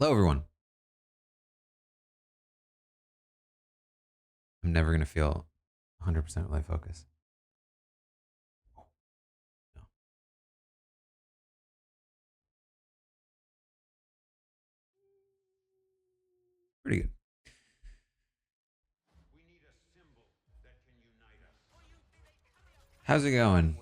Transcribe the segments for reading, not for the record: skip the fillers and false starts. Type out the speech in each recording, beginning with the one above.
Hello, everyone. I'm never going to feel 100% life focus. No. Pretty good. How's it going?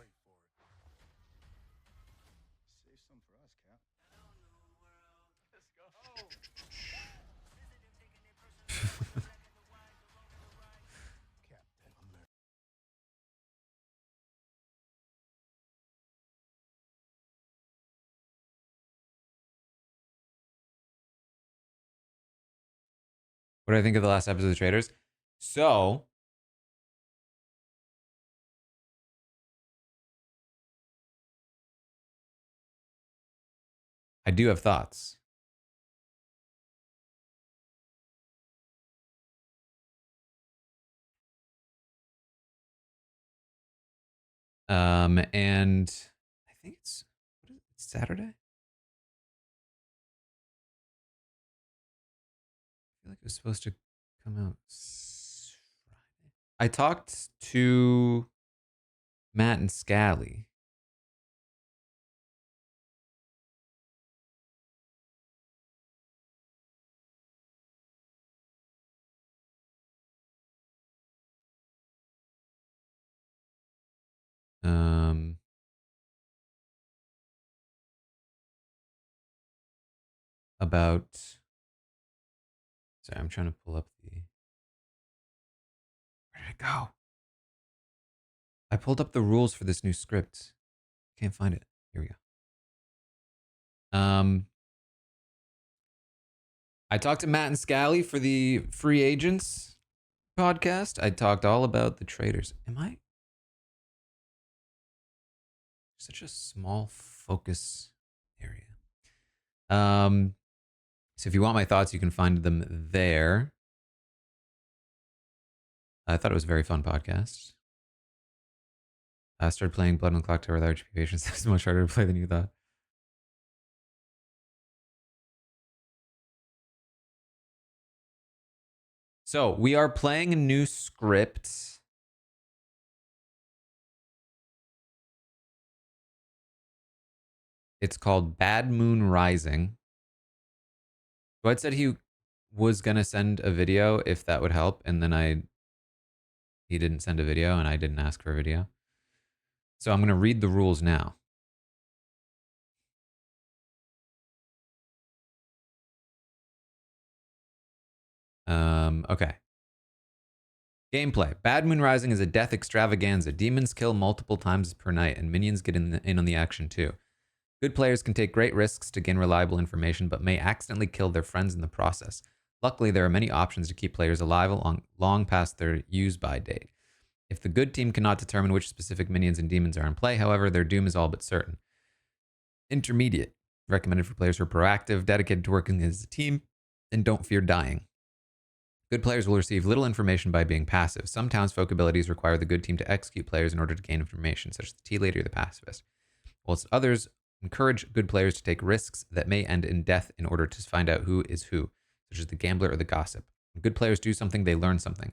What do I think of the last episode of the Traders? So, I do have thoughts. And I think it's Saturday. I feel like it was supposed to come out Friday. I talked to Matt and Scally. About. Sorry, I'm trying to pull up the. Where did it go? I pulled up the rules for this new script. Can't find it. Here we go. I talked to Matt and Scally for the Free Agents podcast. I talked all about the traders. Am I such a small focus area? So if you want my thoughts, you can find them there. I thought it was a very fun podcast. I started playing Blood on the Clocktower without HP patience. It's much harder to play than you thought. So we are playing a new script. It's called Bad Moon Rising. Dwight said he was gonna send a video if that would help, and then he didn't send a video, and I didn't ask for a video. So I'm gonna read the rules now. Okay. Gameplay. Bad Moon Rising is a death extravaganza. Demons kill multiple times per night, and minions get in on the action too. Good players can take great risks to gain reliable information, but may accidentally kill their friends in the process. Luckily, there are many options to keep players alive long past their use-by date. If the good team cannot determine which specific minions and demons are in play, however, their doom is all but certain. Intermediate. Recommended for players who are proactive, dedicated to working as a team, and don't fear dying. Good players will receive little information by being passive. Some townsfolk abilities require the good team to execute players in order to gain information, such as the tea lady or the pacifist, whilst others encourage good players to take risks that may end in death in order to find out who is who, such as the gambler or the gossip. When good players do something, they learn something.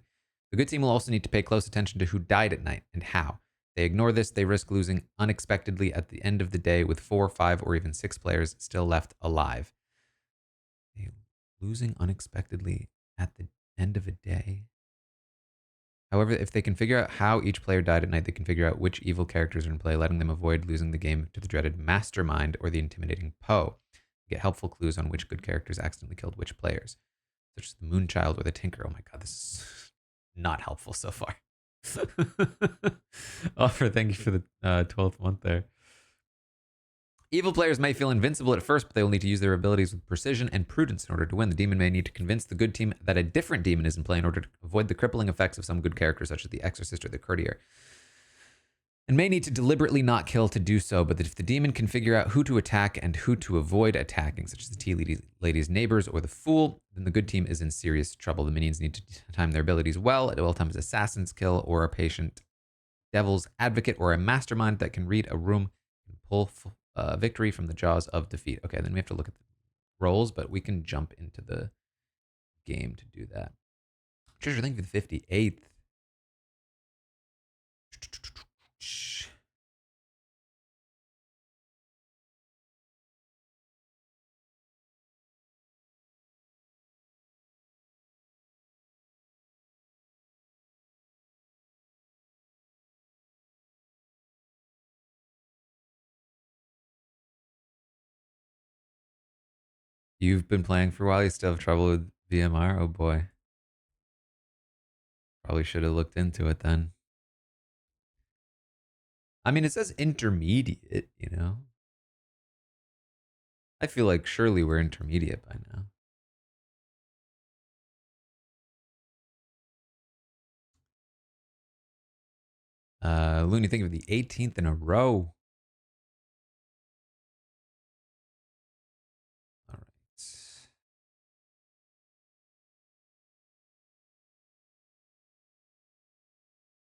The good team will also need to pay close attention to who died at night and how. If they ignore this, they risk losing unexpectedly at the end of the day with 4, 5, or even 6 players still left alive. Losing unexpectedly at the end of a day. However, if they can figure out how each player died at night, they can figure out which evil characters are in play, letting them avoid losing the game to the dreaded Mastermind or the intimidating Poe. Get helpful clues on which good characters accidentally killed which players, such as the Moonchild or the Tinker. Oh my god, this is not helpful so far. Offer, thank you for the 12th month there. Evil players may feel invincible at first, but they will need to use their abilities with precision and prudence in order to win. The demon may need to convince the good team that a different demon is in play in order to avoid the crippling effects of some good characters, such as the Exorcist or the Courtier, and may need to deliberately not kill to do so. But if the demon can figure out who to attack and who to avoid attacking, such as the tea lady's neighbors or the fool, then the good team is in serious trouble. The minions need to time their abilities well. At all times, assassins kill or a patient devil's advocate or a mastermind that can read a room and pull victory from the jaws of defeat. Okay, then we have to look at rolls, but we can jump into the game to do that. Treasure, thank you for the 58th. You've been playing for a while. You still have trouble with VMR? Oh boy. Probably should have looked into it then. I mean, it says intermediate, you know? I feel like surely we're intermediate by now. Looney, think of the 18th in a row. All right.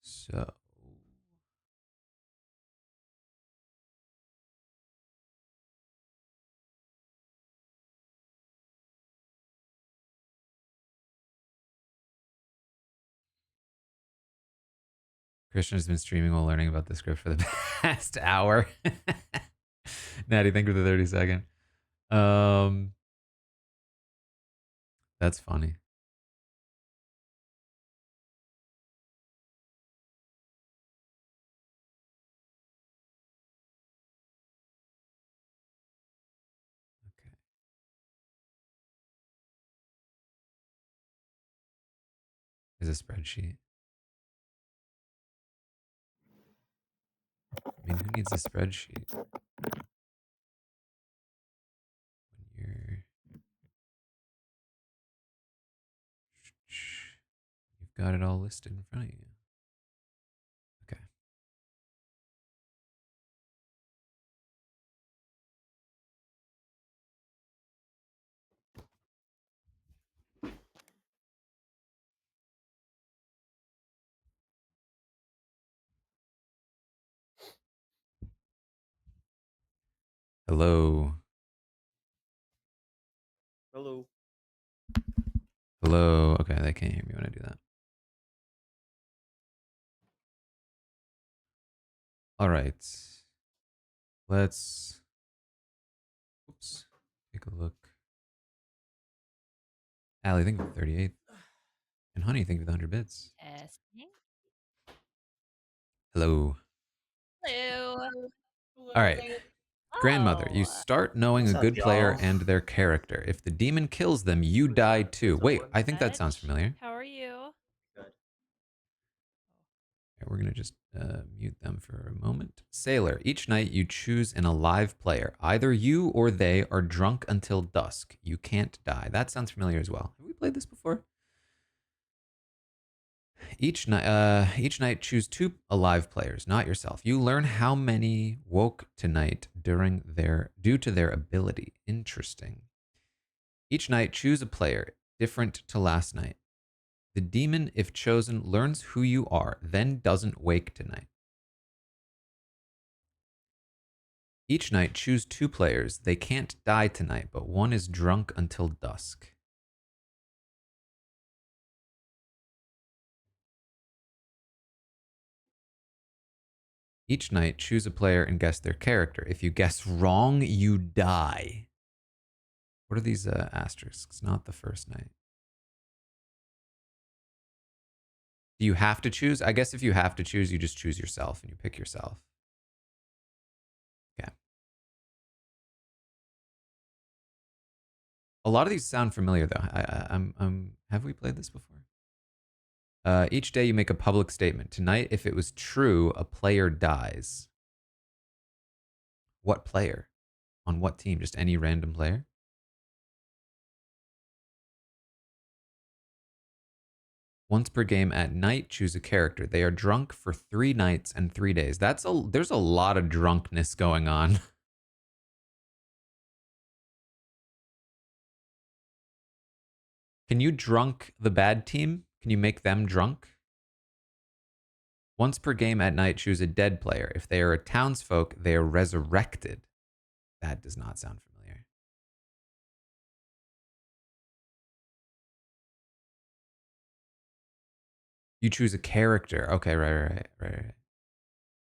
So Christian has been streaming while learning about the script for the past hour. Natty, thank you for the 30-second. That's funny. Okay. Is a spreadsheet. I mean, who needs a spreadsheet when you've got it all listed in front of you? Okay. Hello. Hello. Hello. Okay, they can't hear me when I do that. All right. Let's take a look. Allie, think of the 38th. And Honey, think of the 100 bits. Testing. Hello. Hello. All right. Grandmother, you Oh. start knowing What's a up, good player y'all? and their character. If the demon kills them, you die too. Wait, I think that sounds Edge, familiar. how are you? Good. Okay, we're going to just mute them for a moment. Sailor, each night you choose an alive player. Either you or they are drunk until dusk. You can't die. That sounds familiar as well. Have we played this before? Each night, choose 2 alive players, not yourself. You learn how many woke tonight due to their ability. Interesting. Each night, choose a player different to last night. The demon, if chosen, learns who you are, then doesn't wake tonight. Each night, choose 2 players. They can't die tonight, but one is drunk until dusk. Each night, choose a player and guess their character. If you guess wrong, you die. What are these asterisks? Not the first night. Do you have to choose? I guess if you have to choose, you just choose yourself and you pick yourself. Okay. A lot of these sound familiar though. Have we played this before? Each day you make a public statement. Tonight, if it was true, a player dies. What player? On what team? Just any random player? Once per game at night, choose a character. They are drunk for 3 nights and 3 days. There's a lot of drunkenness going on. Can you drunk the bad team? Can you make them drunk? Once per game at night, choose a dead player. If they are a townsfolk, they are resurrected. That does not sound familiar. You choose a character. Okay, right.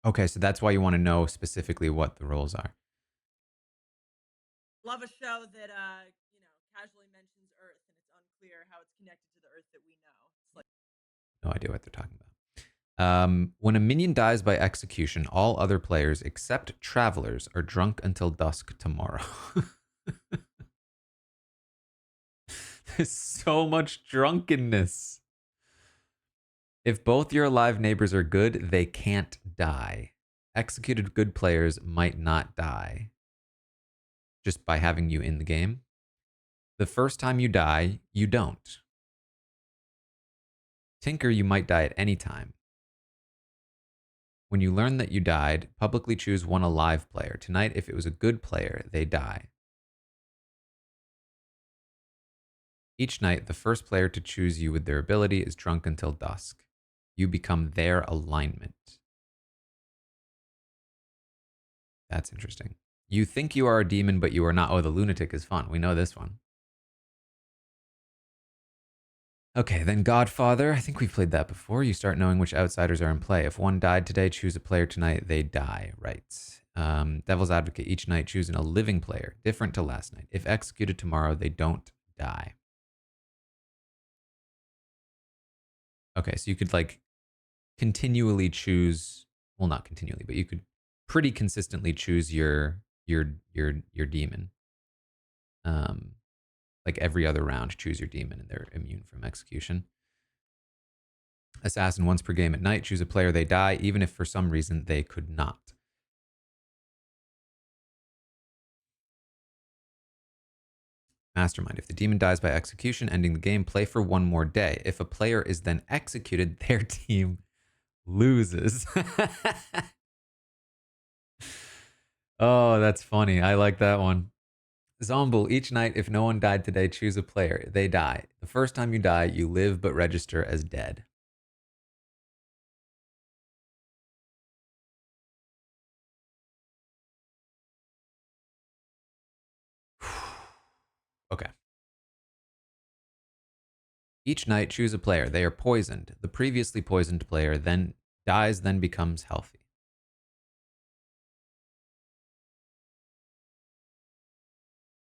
Okay, so that's why you want to know specifically what the roles are. Love a show that casually mentions Earth and it's unclear how it's connected to the Earth that we know. It's like No idea what they're talking about. When a minion dies by execution, all other players except travelers are drunk until dusk tomorrow. There's so much drunkenness. If both your alive neighbors are good, they can't die. Executed good players might not die just by having you in the game. The first time you die, you don't. Tinker, you might die at any time. When you learn that you died, publicly choose one alive player. Tonight, if it was a good player, they die. Each night, the first player to choose you with their ability is drunk until dusk. You become their alignment. That's interesting. You think you are a demon, but you are not. Oh, the lunatic is fun. We know this one. Okay, then Godfather. I think we've played that before. You start knowing which outsiders are in play. If one died today, choose a player tonight. They die. Right. Devil's Advocate. Each night, choosing a living player, different to last night. If executed tomorrow, they don't die. Okay, so you could like continually choose. Well, not continually, but you could pretty consistently choose your demon. Like every other round, choose your demon, and they're immune from execution. Assassin once per game at night. Choose a player, they die, even if for some reason they could not. Mastermind. If the demon dies by execution, ending the game, play for one more day. If a player is then executed, their team loses. Oh, that's funny. I like that one. Zomble. Each night, if no one died today, choose a player. They die. The first time you die, you live but register as dead. Okay. Each night, choose a player. They are poisoned. The previously poisoned player then dies, then becomes healthy.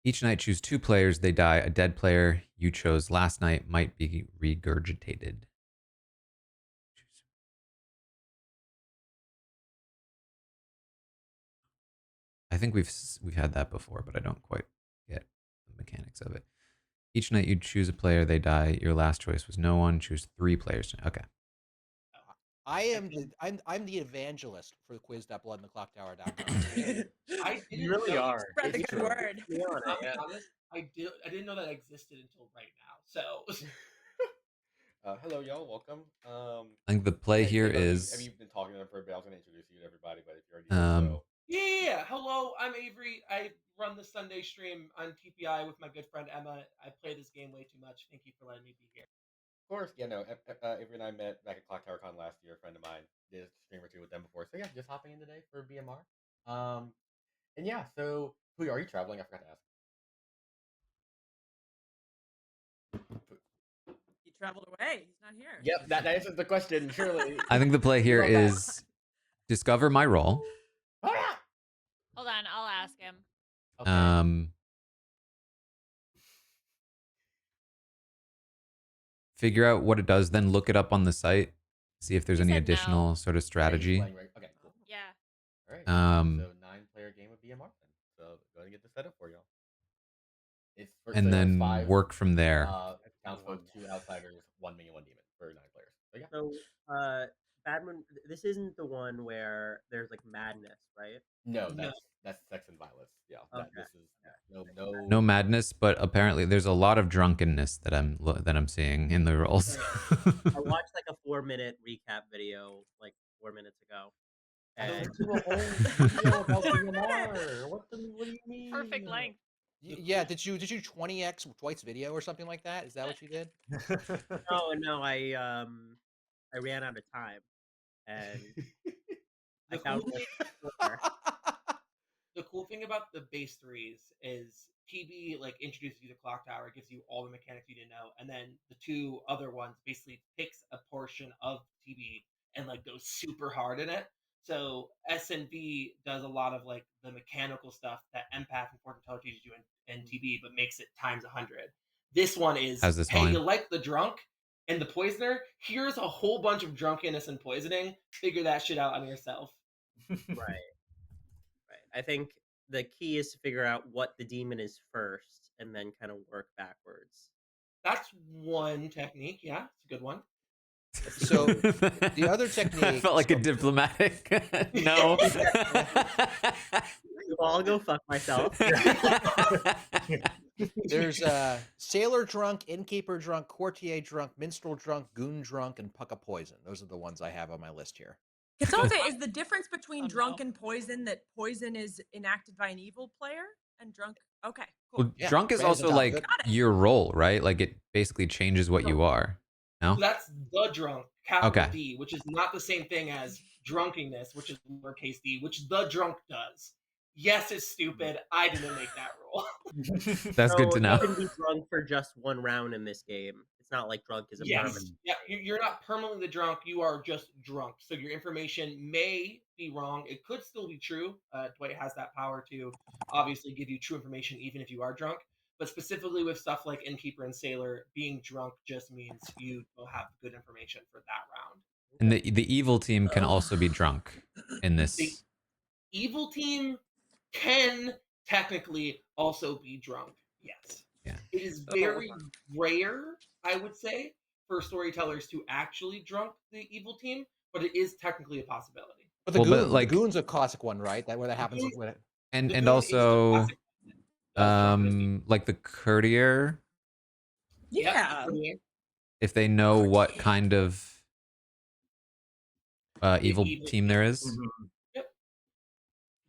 Each night, choose two players. They die. A dead player you chose last night might be regurgitated. I think we've had that before, but I don't quite get the mechanics of it. Each night you choose a player, they die. Your last choice was no one. Choose three players. Okay. I'm the evangelist for the quiz.blood in the Clocktower.com. I You didn't really know are. spread the It's good true. word. To be honest, To be yeah. honest, I didn't know that existed until right now. So Hello, y'all. Welcome. I think the play here Jacob, is. have you been talking to them for a bit? I was going to introduce you to everybody, but if you're already here, so. yeah. Hello, I'm Avery. I run the Sunday stream on TPI with my good friend Emma. I play this game way too much. Thank you for letting me be here. Of course, yeah, no. Avery and I met back at ClockTowerCon last year. A friend of mine did a stream or two with them before, so yeah, just hopping in today for BMR. And yeah, so who are you traveling? I forgot to ask. He traveled away. He's not here. Yep, that answers the question. Surely. I think the play here is discover my role. Oh, yeah! Hold on, I'll ask him. Okay. Figure out what it does, then look it up on the site. See if there's He any said additional no. sort of Okay, he's strategy. playing, right? Okay, cool. Yeah. All right. Um, So 9-player game of BMR then. So go ahead and get this set up for y'all. It's for, and so then it's 5 work from there. townsfolk, 2 outsiders, 1 minion, 1 demon for 9 players. So yeah. So, Badman, this isn't the one where there's like madness, right? No, No. that's sex and violence. Yeah. Okay. This is no No madness, but apparently there's a lot of drunkenness that I'm seeing in the roles. I watched like a 4-minute recap video like 4 minutes ago. And do a whole video about BMR. What do you mean? Perfect length. yeah, did you 20x Dwight's video or something like that? Is that what you did? No, I ran out of time and I found the cool thing about the base threes is TB like introduces you to Clocktower, gives you all the mechanics you didn't know, and then the two other ones basically takes a portion of TB and like goes super hard in it. So SNV does a lot of like the mechanical stuff that Empath and Fortune Teller teaches you in TB, but makes it times 100. This one is, How's this hey, volume? you like the drunk and the poisoner? Here's a whole bunch of drunkenness and poisoning. Figure that shit out on yourself. Right. I think the key is to figure out what the demon is first, and then kind of work backwards. That's one technique. Yeah, it's a good one. So the other technique. I felt like a diplomatic. No. Well, I'll go fuck myself. There's Sailor Drunk, Innkeeper Drunk, Courtier Drunk, Minstrel Drunk, Goon Drunk, and Pucka Poison. Those are the ones I have on my list here. Katonte, is the difference between Oh, drunk no. and poison that poison is enacted by an evil player and drunk? Okay, cool. Well, Yeah, drunk is Brandon's also on like good. Got it. your role, right? Like it basically changes what you are. No? So that's the drunk, capital Okay. D, which is not the same thing as drunkenness, which is lowercase d, which the drunk does. Yes, it's stupid. I didn't make that rule. That's good to know. You can be drunk for just one round in this game. It's not like drunk is a Yes. permanent. Yeah, you're not permanently the drunk. You are just drunk. So your information may be wrong. It could still be true. Dwight has that power to obviously give you true information even if you are drunk. But specifically with stuff like Innkeeper and Sailor, being drunk just means you will have good information for that round. And the evil team can also be drunk in The this. evil team can technically also be drunk. Yes. Yeah. It is very rare, I would say, for storytellers to actually drunk the evil team, but it is technically a possibility. But the Well, goon, but, like- the goon's a classic one, right? That where that happens. goon- When it, And The and goon is the also classic one that does drunkenness. like the courtier, Yep, Yeah. if they know what kind of evil evil team there is.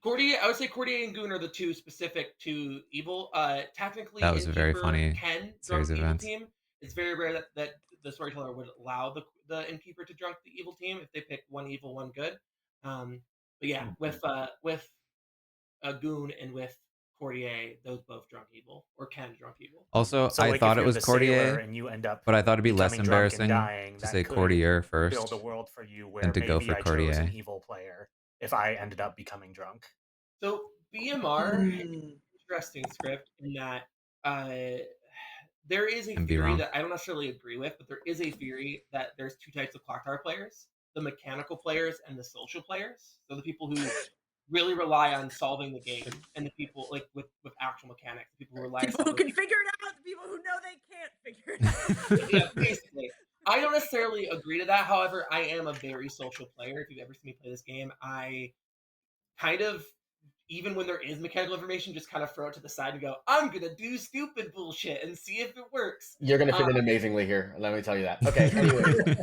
Courtier, I would say Courtier and Goon are the two specific to evil. Technically, That was a very Innkeeper funny can series drunk of the evil events. team. It's very rare that the storyteller would allow the Innkeeper to drunk the evil team if they pick one evil, one good. But yeah, with Goon and with Courtier, those both drunk evil or can drunk evil. Also, So, I like, thought if it you're was the sailor Courtier, and you end up but I thought it'd be less becoming drunk and embarrassing dying, to that say could courtier first build a world for you where than to go maybe for I chose an courtier. evil player if I ended up becoming drunk. So BMR, Mm. interesting script in that there is a Can be theory wrong. that I don't necessarily agree with, but there is a theory that there's two types of Clocktower players: the mechanical players and the social players. So the people who really rely on solving the game, and the people like with actual mechanics, the people who rely on People who solving can figure it out, the people who know they can't figure it out. yeah, basically. I don't necessarily agree to that. However, I am a very social player. If you've ever seen me play this game, I kind of, even when there is mechanical information, just kind of throw it to the side and go, I'm going to do stupid bullshit and see if it works. You're gonna fit in amazingly here. Let me tell you that. Okay. Anyway,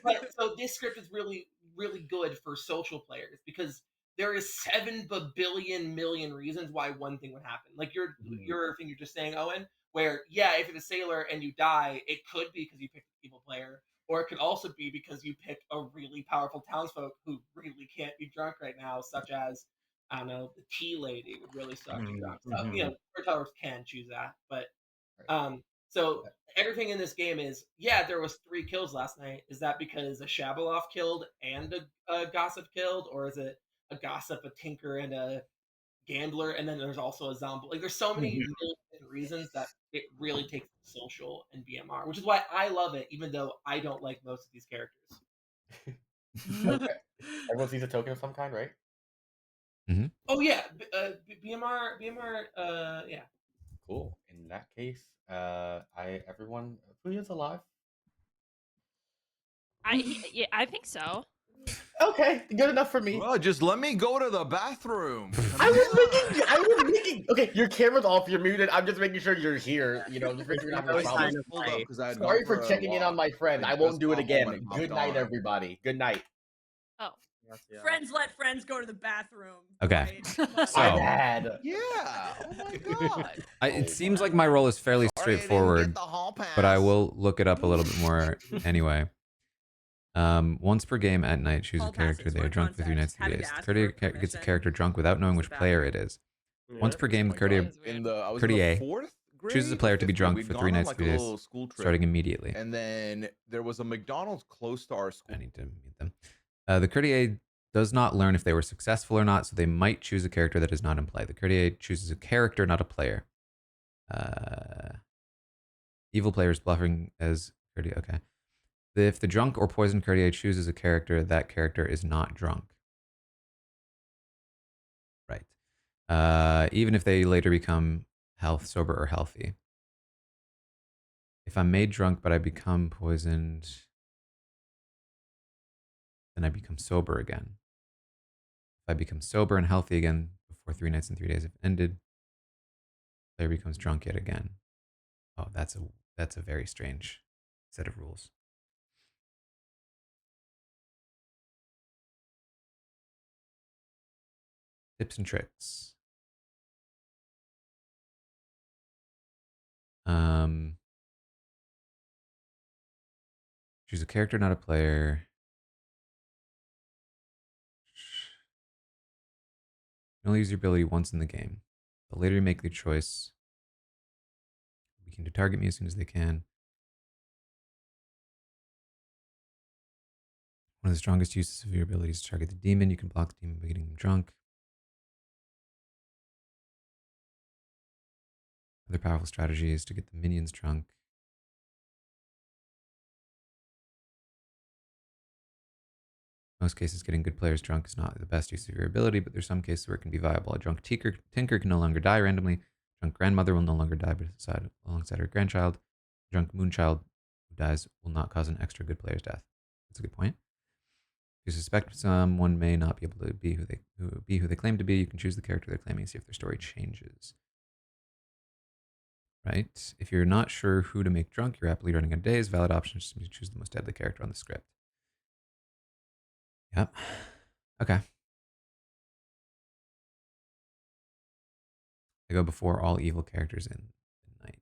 But so this script is really, really good for social players because there is 7 billion million reasons why one thing would happen. Like your thing you're just saying, Owen, where yeah, if you're a sailor and you die, it could be because you picked an evil player, or it could also be because you picked a really powerful townsfolk who really can't be drunk right now, such as I don't know, the tea lady would really suck you drunk. So, you know, storytellers can choose that, but so everything in this game is yeah. There was 3 kills last night. Is that because a Shabaloff killed and a gossip killed, or is it a gossip, a tinker, and a gambler, and then there's also a zombie? Like there's so many million different reasons that it really takes social and BMR, which is why I love it, even though I don't like most of these characters. okay. Everyone sees a token of some kind, right? Oh yeah, BMR, yeah. Cool. In that case, everyone who is alive. Yeah, I think so. Okay, good enough for me. Well, just let me go to the bathroom. I was making. Okay, your camera's off. You're muted. I'm just making sure you're here. You know, just making sure you're not having problems. Hold up, 'cause I had Sorry gone for a checking in walk. on my friend. I just won't do it got home and again. popped Good night, on. everybody. Good night. Oh. Friends let friends go to the bathroom. Okay. Right? So- I'm bad. Yeah. Oh my god. It seems like my role is fairly Sorry I didn't straightforward, get the hall pass. but I will look it up a little bit more anyway. Once per game at night, choose a Hall character. passes. They are For drunk for 3 nights, context, 3 having to days. The ask courtier for gets a permission character drunk without to knowing use which the player it bathroom. is. Once per game, the Oh my courtier God. In the I was in courtier the 4th grade. chooses a player to be 5th grade. drunk We'd for 3 gone on nights, like 3 a days, little school trip, starting immediately. and then there was a McDonald's close to our school. I need to mute them. The courtier does not learn if they were successful or not, so they might choose a character that is not in play. The courtier chooses a character, not a player. Evil players bluffing as courtier. Okay. If the drunk or poisoned courtier chooses a character, that character is not drunk. Right. Even if they later become sober, or healthy. If I'm made drunk but I become poisoned, then I become sober again. If I become sober and healthy again before 3 nights and 3 days have ended, player becomes drunk yet again. Oh, that's a very strange set of rules. Tips and tricks. Choose a character, not a player. You can only use your ability once in the game. The later you make the choice, we can target me as soon as they can. One of the strongest uses of your ability is to target the demon. You can block the demon by getting them drunk. Another powerful strategy is to get the minions drunk. In most cases, getting good players drunk is not the best use of your ability, but there's some cases where it can be viable. A drunk tinker can no longer die randomly. A drunk grandmother will no longer die alongside her grandchild. A drunk moonchild who dies will not cause an extra good player's death. That's a good point. If you suspect someone may not be able to be who they claim to be, you can choose the character they're claiming and see if their story changes. Right? If you're not sure who to make drunk, you're rapidly running out of days. Valid option is to choose the most deadly character on the script. Yep. Okay. I go before all evil characters in the night.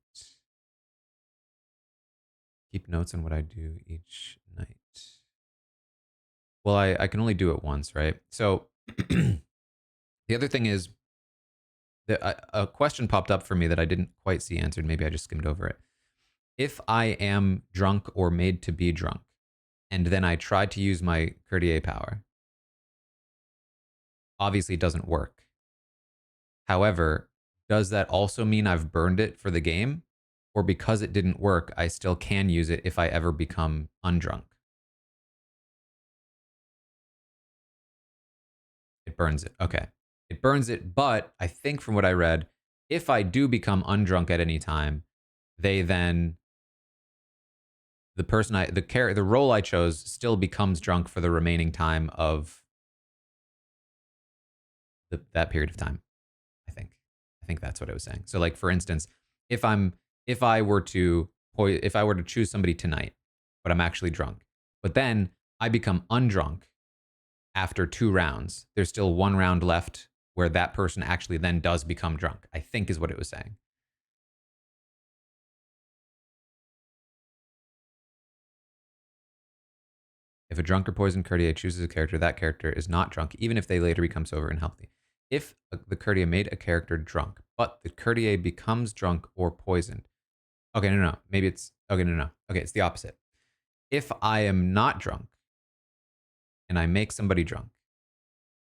Keep notes on what I do each night. Well, I can only do it once, right? So the other thing is that a question popped up for me that I didn't quite see answered. Maybe I just skimmed over it. If I am drunk or made to be drunk, and then I try to use my courtier power, obviously it doesn't work. However, does that also mean I've burned it for the game? Or because it didn't work, I still can use it if I ever become undrunk? It burns it. Okay. It burns it, but I think from what I read, if I do become undrunk at any time, they then the role I chose still becomes drunk for the remaining time of that period of time. I think that's what it was saying. So like for instance, if I were to choose somebody tonight, but I'm actually drunk, but then I become undrunk after 2 rounds, there's still 1 round left where that person actually then does become drunk, I think is what it was saying. If a drunk or poisoned courtier chooses a character, that character is not drunk, even if they later become sober and healthy. If the courtier made a character drunk, but the courtier becomes drunk or poisoned. Okay, no. Maybe it's, okay, no. Okay, it's the opposite. If I am not drunk and I make somebody drunk,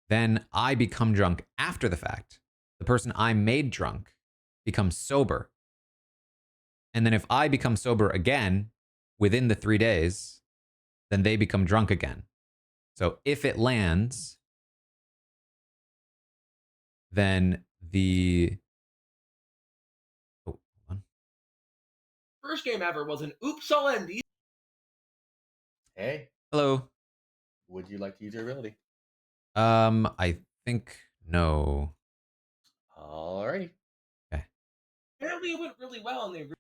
then I become drunk after the fact. The person I made drunk becomes sober. And then if I become sober again within the 3 days, then they become drunk again. So if it lands, then the hold on. First game ever was an oops all end. Hey, Hello. would you like to use your ability? I think no. Alrighty. Okay. Apparently it went really well, and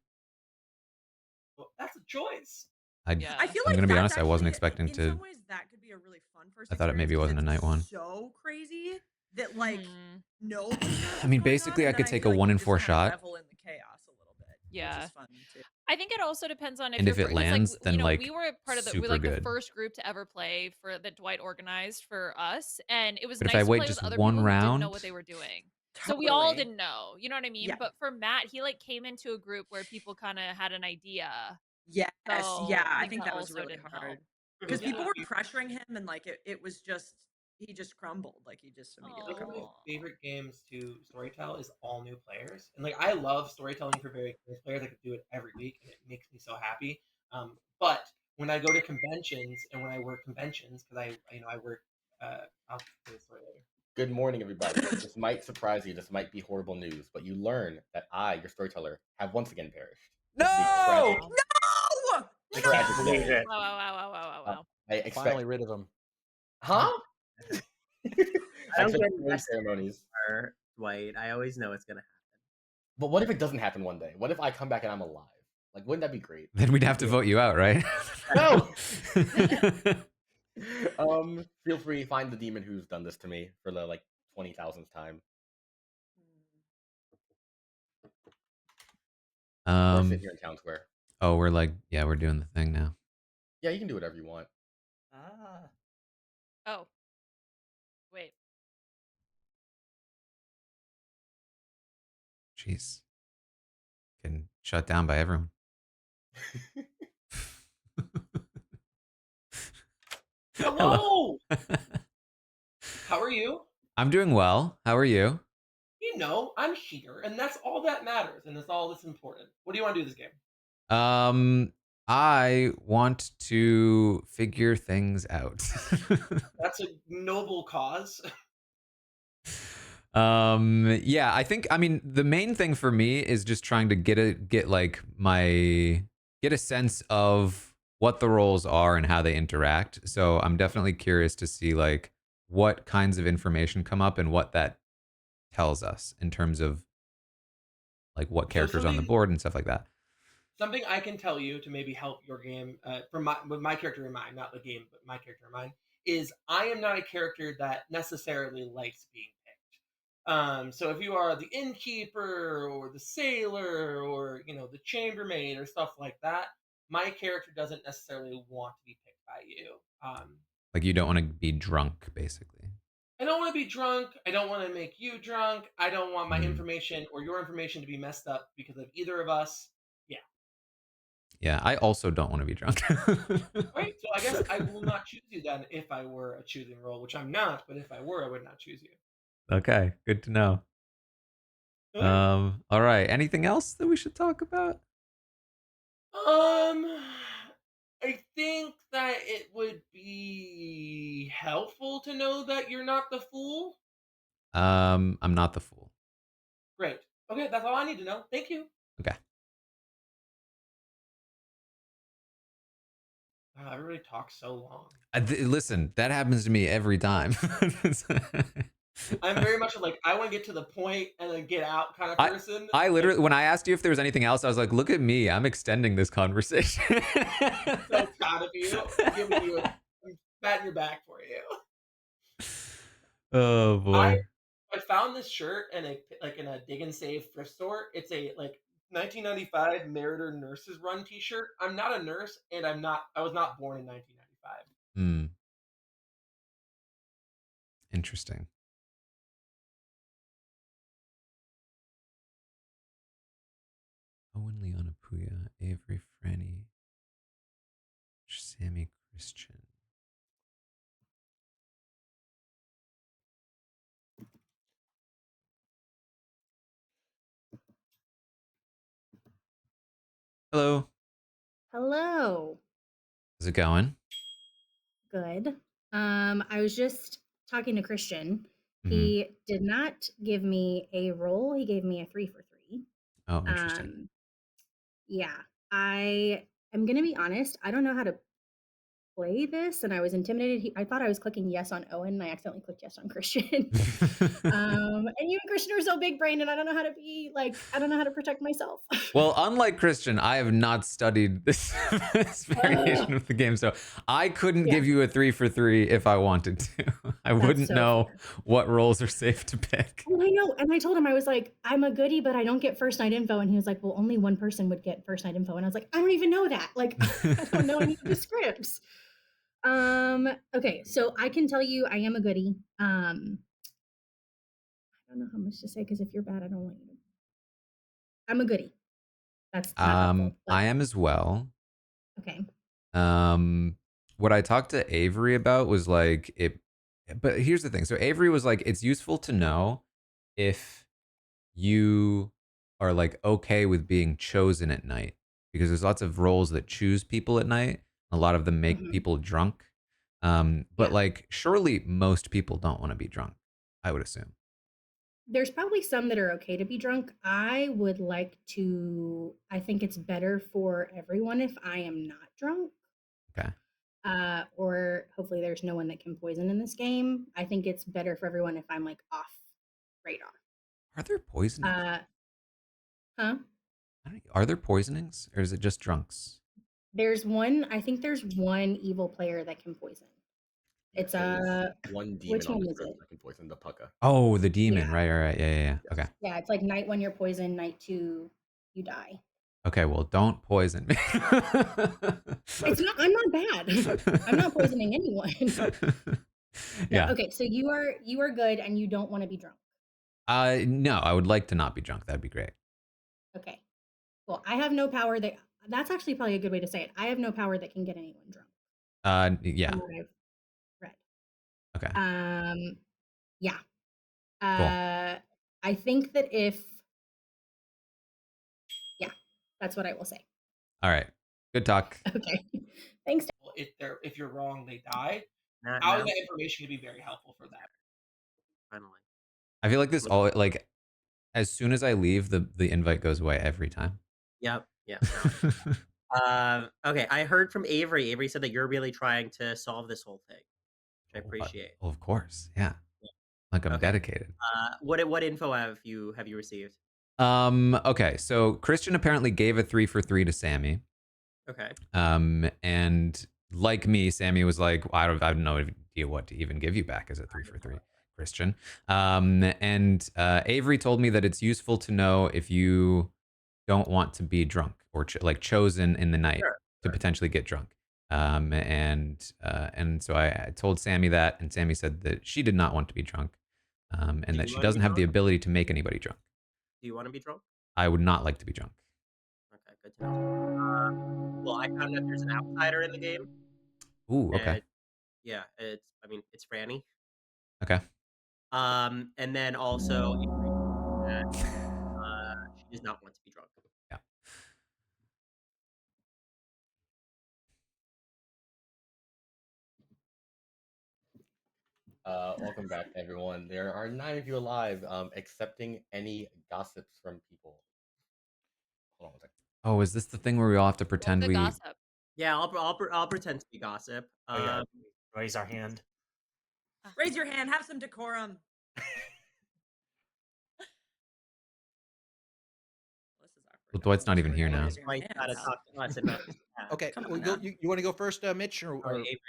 well, that's a choice. Yeah. I feel I'm like gonna be that's honest, I wasn't actually, expecting in to. some ways, that could be a really fun first I thought it maybe experience wasn't a 'cause night one. it's so crazy that like Mhm. nobody knows I mean, what's going basically, on, I and could then take feel a like 1 you in just 4 kinda shot. revel in the chaos a little bit. Yeah. Which is fun too. I think it also depends on if And you're if it because, like, lands, then, you know, like, we were part of the super like the good. first group to ever play for that Dwight organized for us, and it was But if I nice to wait play just with other one people who didn't know what round, they were doing. So we all Totally. didn't know, you know what I mean? Yeah. But for Matt, he like came into a group where people kind of had an idea. Yes. So Yeah. I think think that was also really didn't hard help. because Those are people my were pressuring him, and like it was just he just crumbled. Like he just immediately Those are my crumbled. favorite games to storytell is all new players, and like I love storytelling for very experienced players. I could do it every week, and it makes me so happy. But when I go to conventions and when I work conventions, because I work, I'll tell the story later. Good morning, everybody. This might surprise you. This might be horrible news, but you learn that I, your storyteller, have once again perished. This is the No! tragic, No! the I can't tragic believe day. it. Wow. I expect, Finally rid of him. huh? I I don't expect get naming invested ceremonies. anymore, Dwight. I always know it's gonna happen. But what if it doesn't happen one day? What if I come back and I'm alive? Like, wouldn't that be great? Then we'd have to vote you out, right? No. Feel free, find the demon who's done this to me for the like 20,000th time. Or sit here in town square. Oh, we're like, yeah, we're doing the thing now. Yeah, you can do whatever you want. Oh. Wait. Jeez. Getting shut down by everyone. Hello. How are you? I'm doing well. How are you? You know, I'm here, and that's all that matters, and that's all that's important. What do you want to do this game? I want to figure things out. That's a noble cause. Yeah, I mean, the main thing for me is just trying to get a sense of what the roles are and how they interact. So I'm definitely curious to see like what kinds of information come up and what that tells us in terms of like what characters on the board and stuff like that. Something I can tell you to maybe help your game, with my character in mind, not the game, but my character in mind, is I am not a character that necessarily likes being picked. So if you are the innkeeper or the sailor or the chambermaid or stuff like that, my character doesn't necessarily want to be picked by you. Like you don't want to be drunk, basically. I don't want to be drunk. I don't want to make you drunk. I don't want my information or your information to be messed up because of either of us. Yeah. Yeah, I also don't want to be drunk. Right. So I guess I will not choose you then if I were a choosing role, which I'm not. But if I were, I would not choose you. Okay, good to know. Okay. All right. Anything else that we should talk about? I think that it would be helpful to know that you're not the fool. I'm not the fool. Great. Okay, that's all I need to know. Thank you. Okay. Wow, everybody talks so long. Listen, that happens to me every time. I'm very much like I want to get to the point and then get out kind of person. I literally, when I asked you if there was anything else, I was like, "Look at me, I'm extending this conversation." So proud of you. I'm patting your back for you. Oh boy. I found this shirt in a dig and save thrift store. It's a 1995 Meritor Nurses Run T-shirt. I'm not a nurse, and I was not born in 1995. Interesting. Owen, Leona, Puya, Avery, Franny, Sammy, Christian. Hello. Hello. How's it going? Good. I was just talking to Christian. Mhm. He did not give me a roll. He gave me a 3 for 3. Oh, interesting. Yeah. I am gonna be honest. I don't know how to play this, and I was intimidated. I thought I was clicking yes on Owen, and I accidentally clicked yes on Christian. And you and Christian are so big brained, and I don't know how to be like, I don't know how to protect myself. Well, unlike Christian, I have not studied this variation of the game, so I couldn't give you a 3 for 3 if I wanted to. I wouldn't so know fair. what roles are safe to pick. Oh, I know. And I told him, I was like, I'm a goodie, but I don't get first night info. And he was like, well, only one person would get first night info. And I was like, I don't even know that. Like, I don't know any of the scripts. Okay, so I can tell you I am a goodie. I don't know how much to say, because if you're bad, I don't want you to. I'm a goodie. That's not helpful. But, I am as well. okay. What I talked to Avery about was like it, but here's the thing. So Avery was like, it's useful to know if you are like okay with being chosen at night, because there's lots of roles that choose people at night. A lot of them make people drunk. But like, surely most people don't want to be drunk, I would assume. There's probably some that are okay to be drunk. I would like to, I think it's better for everyone if I am not drunk. Okay. Or hopefully there's no one that can poison in this game. I think it's better for everyone if I'm like off radar. Are there poisonings? Huh? Are there poisonings, or is it just drunks? There's one, I think there's one evil player that can poison. It's one demon which on one the is script it? that can poison the pucka. Oh, the demon. Right. Yeah. Okay. Yeah, it's like night 1 you're poisoned, night 2 you die. Okay, well, don't poison me. It's not, I'm not bad. I'm not poisoning anyone. Yeah. Okay, so you are good and you don't want to be drunk. No, I would like to not be drunk. That'd be great. Okay. Well, I have no power that's actually probably a good way to say it. I have no power that can get anyone drunk. Yeah. From what I've read. Okay. Yeah. Cool. I think that that's what I will say. All right. Good talk. Okay. Thanks. If you're wrong, they die. Not How now. that information can be very helpful for that. Finally. I feel like this all like as soon as I leave, the invite goes away every time. Yep. Yeah. Okay. I heard from Avery. Avery said that you're really trying to solve this whole thing, which I appreciate. Well, of course. Yeah. Like I'm dedicated. What info have you received? Okay. So Christian apparently gave a 3 for 3 to Sammy. Okay. And like me, Sammy was like, I have no idea what to even give you back as a 3 for 3, Christian. And Avery told me that it's useful to know if you don't want to be drunk or like chosen in the night to potentially get drunk. And so I told Sammy that, and Sammy said that she did not want to be drunk, and that she doesn't have the ability to make anybody drunk. Do you want to be drunk? I would not like to be drunk. Okay, good to know. Well, I found that there's an outsider in the game. Ooh, okay. Yeah, it's Franny. Okay. And then also, she does not want to be drunk. Yeah. Welcome back, everyone. There are 9 of you alive, accepting any gossips from people. Hold on a second. Oh, is this the thing where we all have to pretend The we? gossip. Yeah, I'll pretend to be gossip. Raise our hand. Raise your hand. Have some decorum. Well, Dwight's not even here now. Gotta talk to us and not okay. Well, you want to go first, Mitch? Or...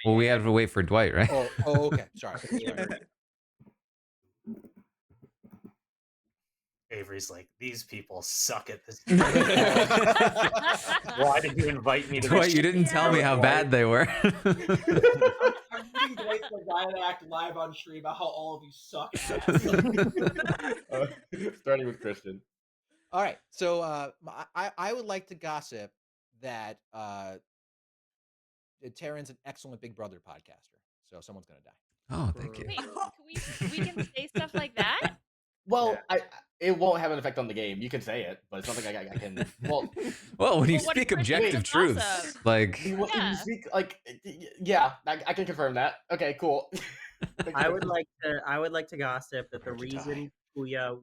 Well, we have to wait for Dwight, right? Oh, okay. Sorry. Avery's like, these people suck at this. Why did you invite me to Dwight, this? you didn't tell me how bad they were. I'm reading Dwight's Riot Act live on stream about how all of you suck. Starting with Christian. All right. So I would like to gossip that Taran's an excellent Big Brother podcaster. So someone's gonna die. Oh, thank you. Wait, we can say stuff like that? Well, it won't have an effect on the game. You can say it, but it's something I can. Well, when you speak objective truths, like you speak like, yeah, I can confirm that. Okay, cool. I would like to gossip that the reason Puya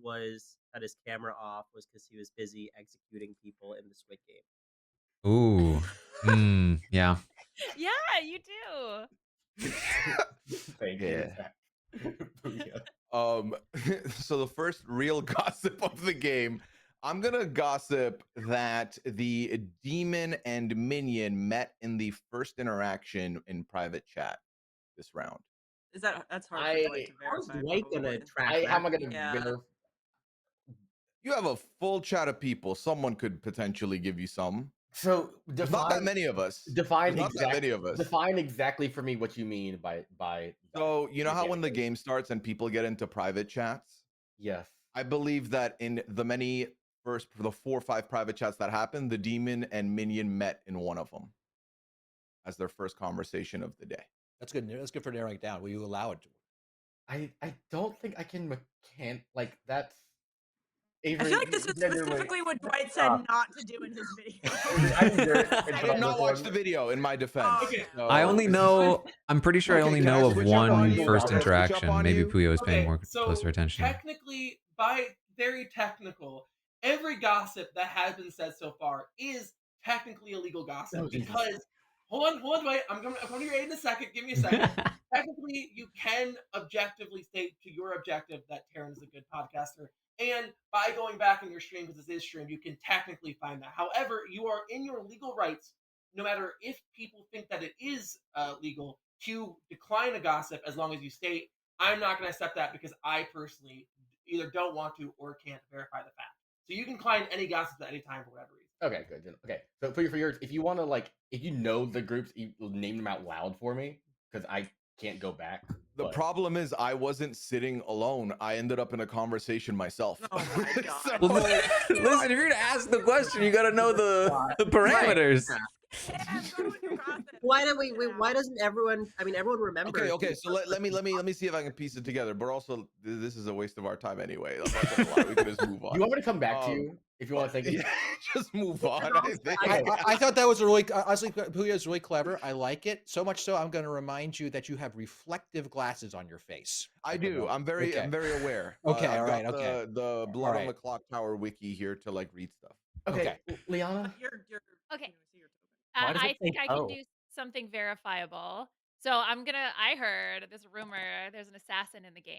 had his camera off was because he was busy executing people in the Squid Game. Ooh, yeah. Yeah, Yeah, you do. Thank Yeah. you. So the first real gossip of the game, I'm gonna gossip that the demon and minion met in the first interaction in private chat this round. That's hard for Dwight to How's verify. Dwight gonna probably. track How am I that? gonna Yeah. verify? You have a full chat of people. Someone could potentially give you some. So There's not that many of us. Define There's not that many of us. Define exactly for me what you mean by. So you know how when the mechanics. game starts and people get into private chats? Yes. I believe that in the for the 4 or 5 private chats that happened, the demon and minion met in one of them as their first conversation of the day. That's good. That's good for narrowing it down. Will you allow it to? I don't think I can like that's. I Avery, feel like this is specifically what Dwight said not to do in his video. I did not watch the video in my defense. Okay. so- I only know. I'm pretty sure I Okay, only can I know of switch up on one you? first Can I switch up interaction. on Maybe you? Puyo is paying more So closer attention. technically, by very technical, every gossip that has been said so far is technically illegal gossip Oh, Jesus. because hold on, wait. I'm going to your aid in a second. Give me a second. Technically, you can objectively state to your objective that Taran is a good podcaster. And by going back in your stream, because this is streamed, you can technically find that. However, you are in your legal rights, no matter if people think that it is legal, to decline a gossip as long as you state, I'm not going to accept that because I personally either don't want to or can't verify the fact. So you can decline any gossip at any time for whatever reason. Okay, good. Okay, so for yours, if you want to if you know the groups, you name them out loud for me because I can't go back. The problem is I wasn't sitting alone. I ended up in a conversation myself. Oh my god. So- Well, listen, if you're gonna ask the question, you gotta know the parameters. Why don't why doesn't everyone? I mean, everyone remembers. Okay. So let me see if I can piece it together. But also, this is a waste of our time anyway. I'm not gonna lie. We can just move on. You want me to come back to you if you want to think? Yeah, just move on. I think. I thought that was really honestly, Puyo is really clever. I like it so much so. I'm going to remind you that you have reflective glasses on your face. I do. I'm very aware. Okay, I've all right, got okay. The blood All on the right. Clocktower wiki here to read stuff. Okay, Liana. Okay. Why does I it think say I can oh? do something verifiable. So I heard this rumor. There's an assassin in the game.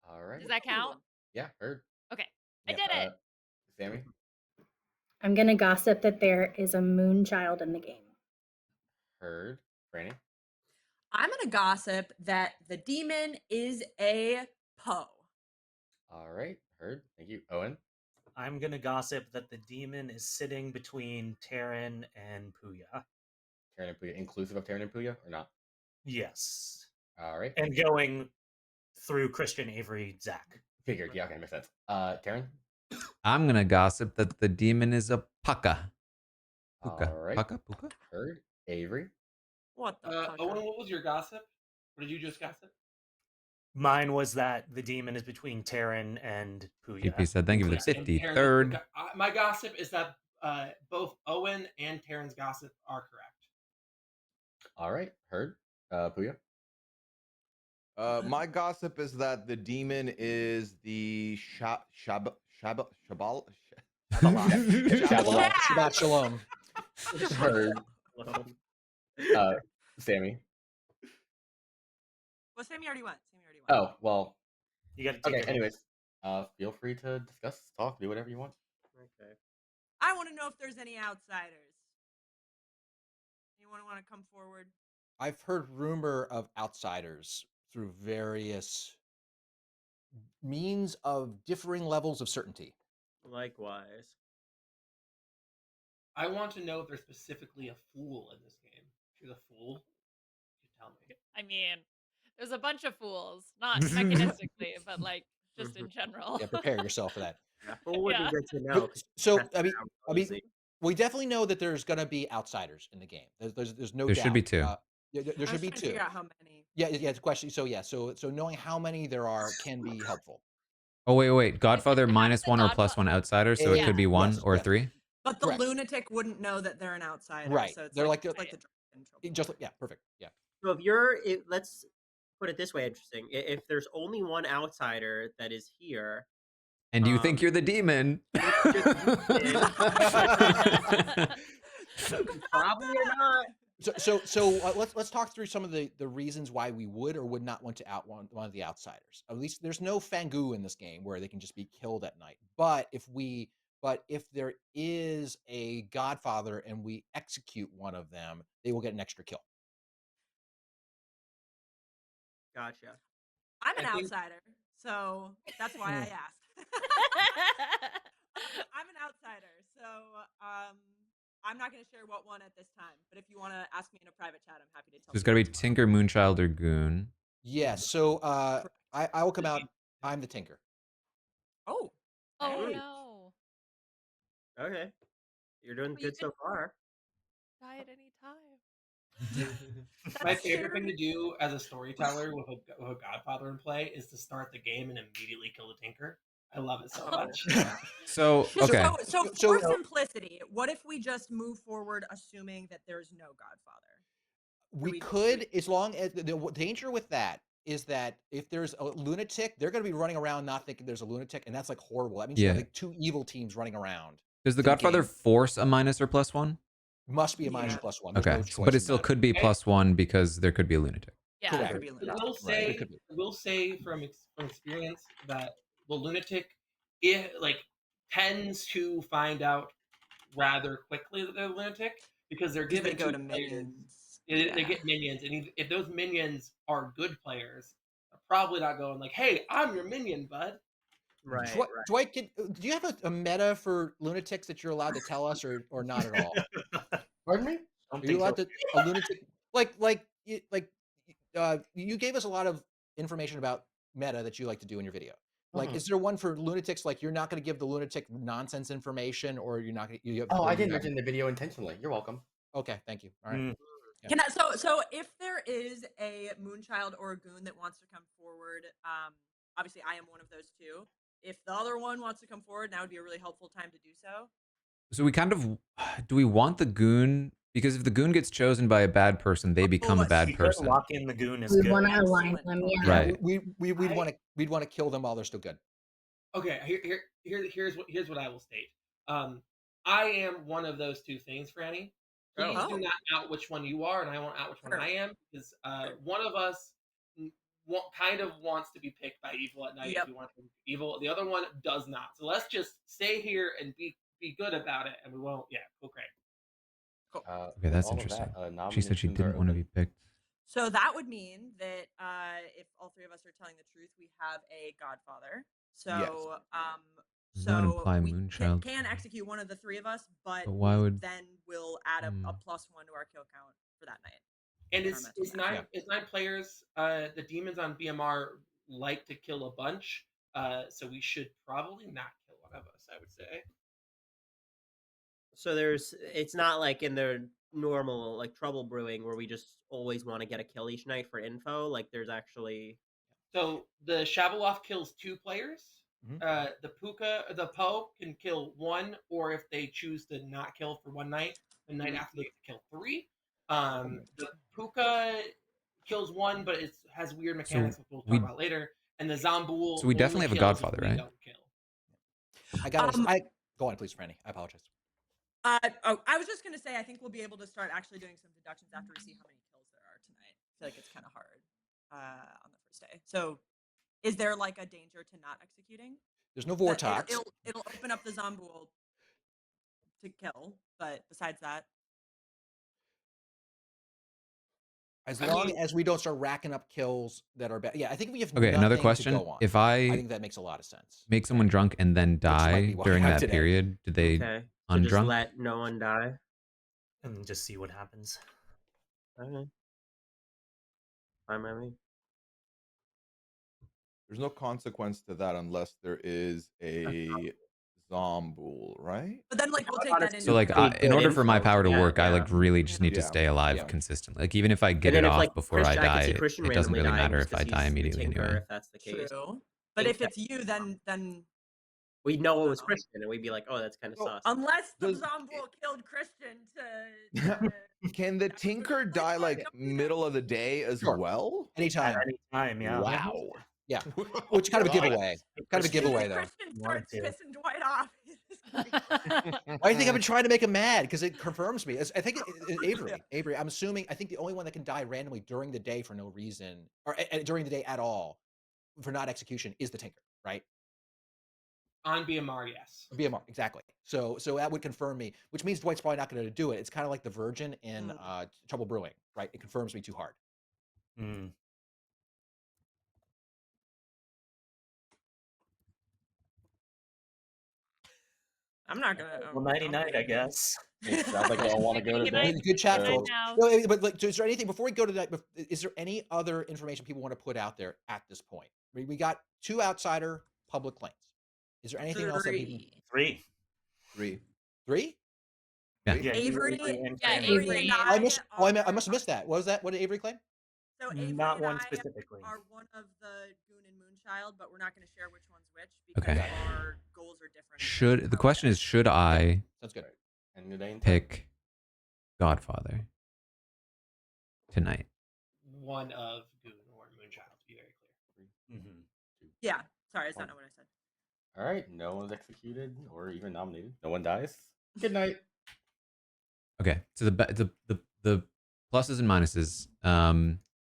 All right. Does that count? Yeah, heard. Okay, Yeah, I did it. Sammy. I'm gonna gossip that there is a moon child in the game. Heard. Franny. I'm gonna gossip that the demon is a Poe. All right. Heard. Thank you, Owen. I'm gonna gossip that the demon is sitting between Taran and Puya. Taran and Puya, inclusive of Taran and Puya, or not? Yes. All right. And going through Christian, Avery, Zach. Figured. Yeah. Okay. Makes sense. Taran. I'm gonna gossip that the demon is a puka. Puka. All right. Puka. Heard. Avery. What the fuck? Owen, what was your gossip? Or did you just gossip? Mine was that the demon is between Taran and Puya. PP said, "Thank you for the And Taran's 53rd." my gossip is that both Owen and Taran's gossip are correct. All right. Heard. Puya. My gossip is that the demon is the Shabbat Shabbat shalom. Heard. Sammy. Well, Sammy already went. Oh well. You got to Okay. take it. Anyways, feel free to discuss, talk, do whatever you want. Okay. I want to know if there's any outsiders. Anyone want to come forward? I've heard rumor of outsiders through various means of differing levels of certainty. Likewise. I want to know if there's specifically a fool in this game. If you're the fool, you tell me. I mean, there's a bunch of fools, not mechanistically, but like just in general. Yeah, prepare yourself for that. Who would Yeah. be good to know? So That's I mean, easy. we definitely know that there's going to be outsiders in the game. There's no There doubt. should be 2. There should be 2. Figure out how many. Yeah, it's a question. So yeah, so knowing how many there are can be helpful. Oh wait. Godfather Half -1 the or +1 outsider, so it Yeah. could be 1 Yes, or yes. 3. But the Correct. lunatic wouldn't know that they're an outsider. Right. So it's They're like, like- it's like the drunken trouble. Just yeah, perfect. Yeah. So let's put it this way, interesting. If there's only one outsider that is here, And you think you're the demon? probably or not. Let's talk through some of the reasons why we would or would not want to out one of the outsiders. At least there's no Fangu in this game where they can just be killed at night. But if there is a Godfather and we execute one of them, they will get an extra kill. Gotcha. I'm an outsider, so that's why I asked. I'm an outsider, so I'm not going to share what one at this time. But if you want to ask me in a private chat, I'm happy to tell you. There's got to be Tinker, Moonchild, or Goon. Yes. So I will come out. I'm the Tinker. Oh. Oh Hey. no. Okay. You're doing Well, you good so could- far. Die at any time. My favorite thing to do as a storyteller with a Godfather in play is to start the game and immediately kill the Tinker. I love it so much. So okay. So for simplicity, what if we just move forward assuming that there's no Godfather? We could, as long as the danger with that is that if there's a lunatic, they're going to be running around not thinking there's a lunatic, and that's like horrible. That means you have Yeah. like two evil teams running around. Does the in Godfather game. force a minus or +1? Must be a minus or +1. There's Okay, no so- choice but it in still that. could be +1 because there could be a lunatic. Yeah. Correct. Could be a I lunatic. will say, I will say from experience that the lunatic, tends to find out rather quickly that they're lunatic because they're Because given they go two to players. minions. They get minions, and if those minions are good players, they're probably not going like, "Hey, I'm your minion, bud." Right. Dwight, do you have a meta for lunatics that you're allowed to tell us, or not at all? Pardon me? Are you allowed to a lunatic you gave us a lot of information about meta that you like to do in your video. Like, Mhm. is there one for lunatics? Like, you're not going to give the lunatic nonsense information, or you're not going to. Oh, I didn't mention the video intentionally. You're welcome. Okay, thank you. All right. Can I, so if there is a Moonchild or a Goon that wants to come forward, obviously I am one of those two. If the other one wants to come forward, now would be a really helpful time to do so. So we kind of do we want the Goon? Because if the Goon gets chosen by a bad person, they become a bad person. Lock in the Goon is We good. want to align them. Yeah. Right. We'd want to kill them while they're still good. Okay, here's what I will state. I am one of those two things, Franny. Please do not out which one you are, and I won't out which one I am, because one of us kind of wants to be picked by evil at night if we want to be evil. The other one does not. So let's just stay here and be good about it, and we won't. Yeah, cool, great. Okay, that's interesting. She said she didn't want to be picked. So that would mean that if all three of us are telling the truth, we have a Godfather. So Does that imply we Moonchild? can execute one of the three of us, but why would then we'll add a +1 to our kill count for that night. And it's nine players. The demons on BMR like to kill a bunch, so we should probably not kill one of us, I would say. So it's not like in the normal like trouble brewing where we just always want to get a kill each night for info. Like there's actually. So the Shavuloth kills 2 players. The Poe can kill 1, or if they choose to not kill for one night, the night after they kill 3. The Puka kills 1, but it has weird mechanics, which we'll talk about later. And the Zomboul. So we definitely have a Godfather, right? I got go on, please, Franny. I apologize. I was just gonna say I think we'll be able to start actually doing some deductions after we see how many kills there are tonight. I feel like it's kind of hard on the first day. So, is there like a danger to not executing? There's no Vortox. It'll open up the Zomboul to kill, but besides that, As long as we don't start racking up kills that are bad. Yeah, I think we have Okay, another nothing question. to go on. If I think that makes a lot of sense. make someone drunk and then die why during I'm that today. period, do they So undrunk? just let no one die. And just see what happens. Okay. Fine by me. There's no consequence to that unless there is a Zomboul, right? but then like we'll take that into So like, in order for my power to work, I like really just need to Yeah. stay alive Yeah. consistently. Like even if I get then it if, off like, before I Christian- I could die, see Christian it doesn't randomly really dying matter just if I 'cause die he's the immediately tinker, anyway. if that's the case. True. But if it's you, then We'd know it was Christian, and we'd be like, "Oh, that's kind of sus." unless the Does- Zomboul killed Christian to Can the Tinker die like middle of the day as Sure. well? Anytime. At any time, yeah. Wow. Yeah. Which kind of a giveaway. Kind of a giveaway, though. Christian starts pissing Dwight off. Why do you think I've been trying to make him mad? Because it confirms me. I think Avery. I'm assuming. I think the only one that can die randomly during the day for no reason, or during the day at all, for not execution, is the Tinker, right? On BMR, yes. BMR, exactly. So that would confirm me, which means Dwight's probably not going to do it. It's kind of like the Virgin in Trouble Brewing, right? It confirms me too hard. Mm. I'm not gonna. Well, nighty night, I guess. It sounds like they all want to go to bed. Good chat, so- folks. No, but like, is there anything before we go to that? Is there any other information people want to put out there at this point? We got 2 outsider public claims. Is there anything else that people? 3. 3. 3? Yeah. Yeah, Avery, and Yeah, Fran. Avery. and I missed. Oh, I are- must have missed that. What was that? What did Avery claim? So Avery Not and one I specifically. are one of the Goon and Moonchild, but we're not going to share which one's which because Okay. our goals are different. Should the question is, should I Sounds good. And the day pick Godfather tonight? One of Goon or Moonchild, to be very clear. Mm-hmm. Yeah. Sorry, that's not what I said. All right, no one's executed or even nominated. No one dies. Good night. Okay, so the pluses and minuses.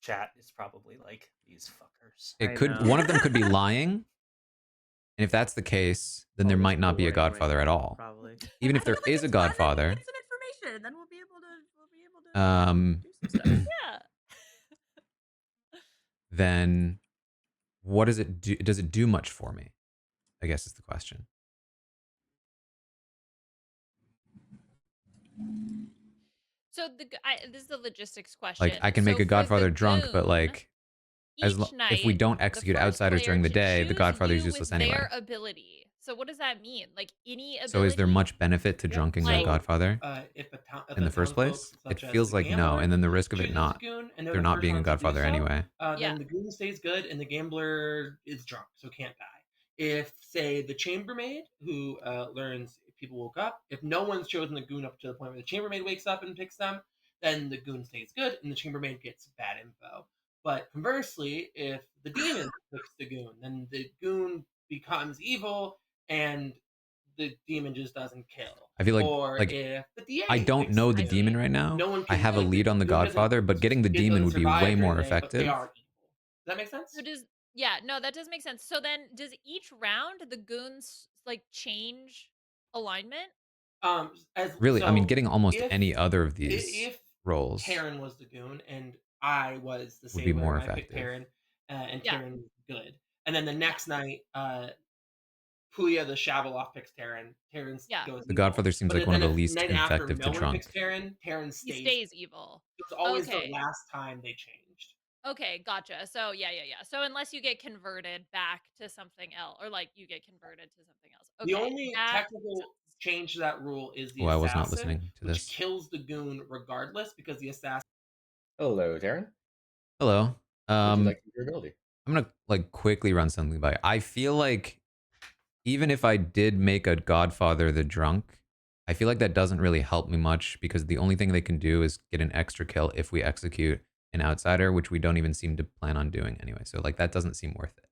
Chat is probably like these fuckers. It I could know. one of them could be lying, and if that's the case, then there Always might not be a boring right Godfather at now, all. Probably. Even if I there feel like is a it's fun and Godfather, we'll get some information, then we'll be able to do some stuff. Yeah. then what does it do? Does it do much for me? I guess is the question. So this is a logistics question. Like I can make So a for Godfather the drunk, but Goon, like each if we night, don't the execute first outsiders player during the can day, the choose Godfather is you useless with anyway. Their ability. So what does that mean? Like any ability? So is there much benefit to drunking Like- a Godfather If in the first place? It feels like no, and then the risk of it not. They're not being a Godfather anyway. Then the Goon stays good and the gambler is drunk, so can't die. If, say, the chambermaid, who learns if people woke up, if no one's chosen the Goon up to the point where the chambermaid wakes up and picks them, then the Goon stays good and the chambermaid gets bad info. But conversely, if the demon picks the Goon, then the Goon becomes evil and the demon just doesn't kill. I feel or like if the DA I don't picks know the Goon, demon right now. no one I can, have a like, lead on the Goon doesn't- Godfather, but getting the it demon doesn't would be survive way during more the day, but effective. They are evil. Does that make sense? So no, that does make sense. So then does each round the goons like change alignment? Really, I mean, So getting almost if- any other of these if roles Taran was the Goon and I was the would be Sailor, more and I picked effective. Taran, and Yeah. Taran was good. And then the next night, Puya the Shavaloff picks Taran. Taran Yeah. goes The evil. Godfather seems But like one of then the if least night after effective no to one drunk. picks Taran He stays. stays evil. It was always Okay. the last time they changed. Okay, gotcha. So yeah. So unless you get converted back to something else, or like you get converted to something else. Okay, The only that technical makes sense. change to that rule is the Oh, I was assassin, not listening to which this. kills the Goon regardless because the assassin. Hello, Darren. Hello. Would you like to use your ability? I'm gonna like quickly run something by. I feel like even if I did make a Godfather the drunk, I feel like that doesn't really help me much because the only thing they can do is get an extra kill if we execute an outsider, which we don't even seem to plan on doing anyway. So like that doesn't seem worth it.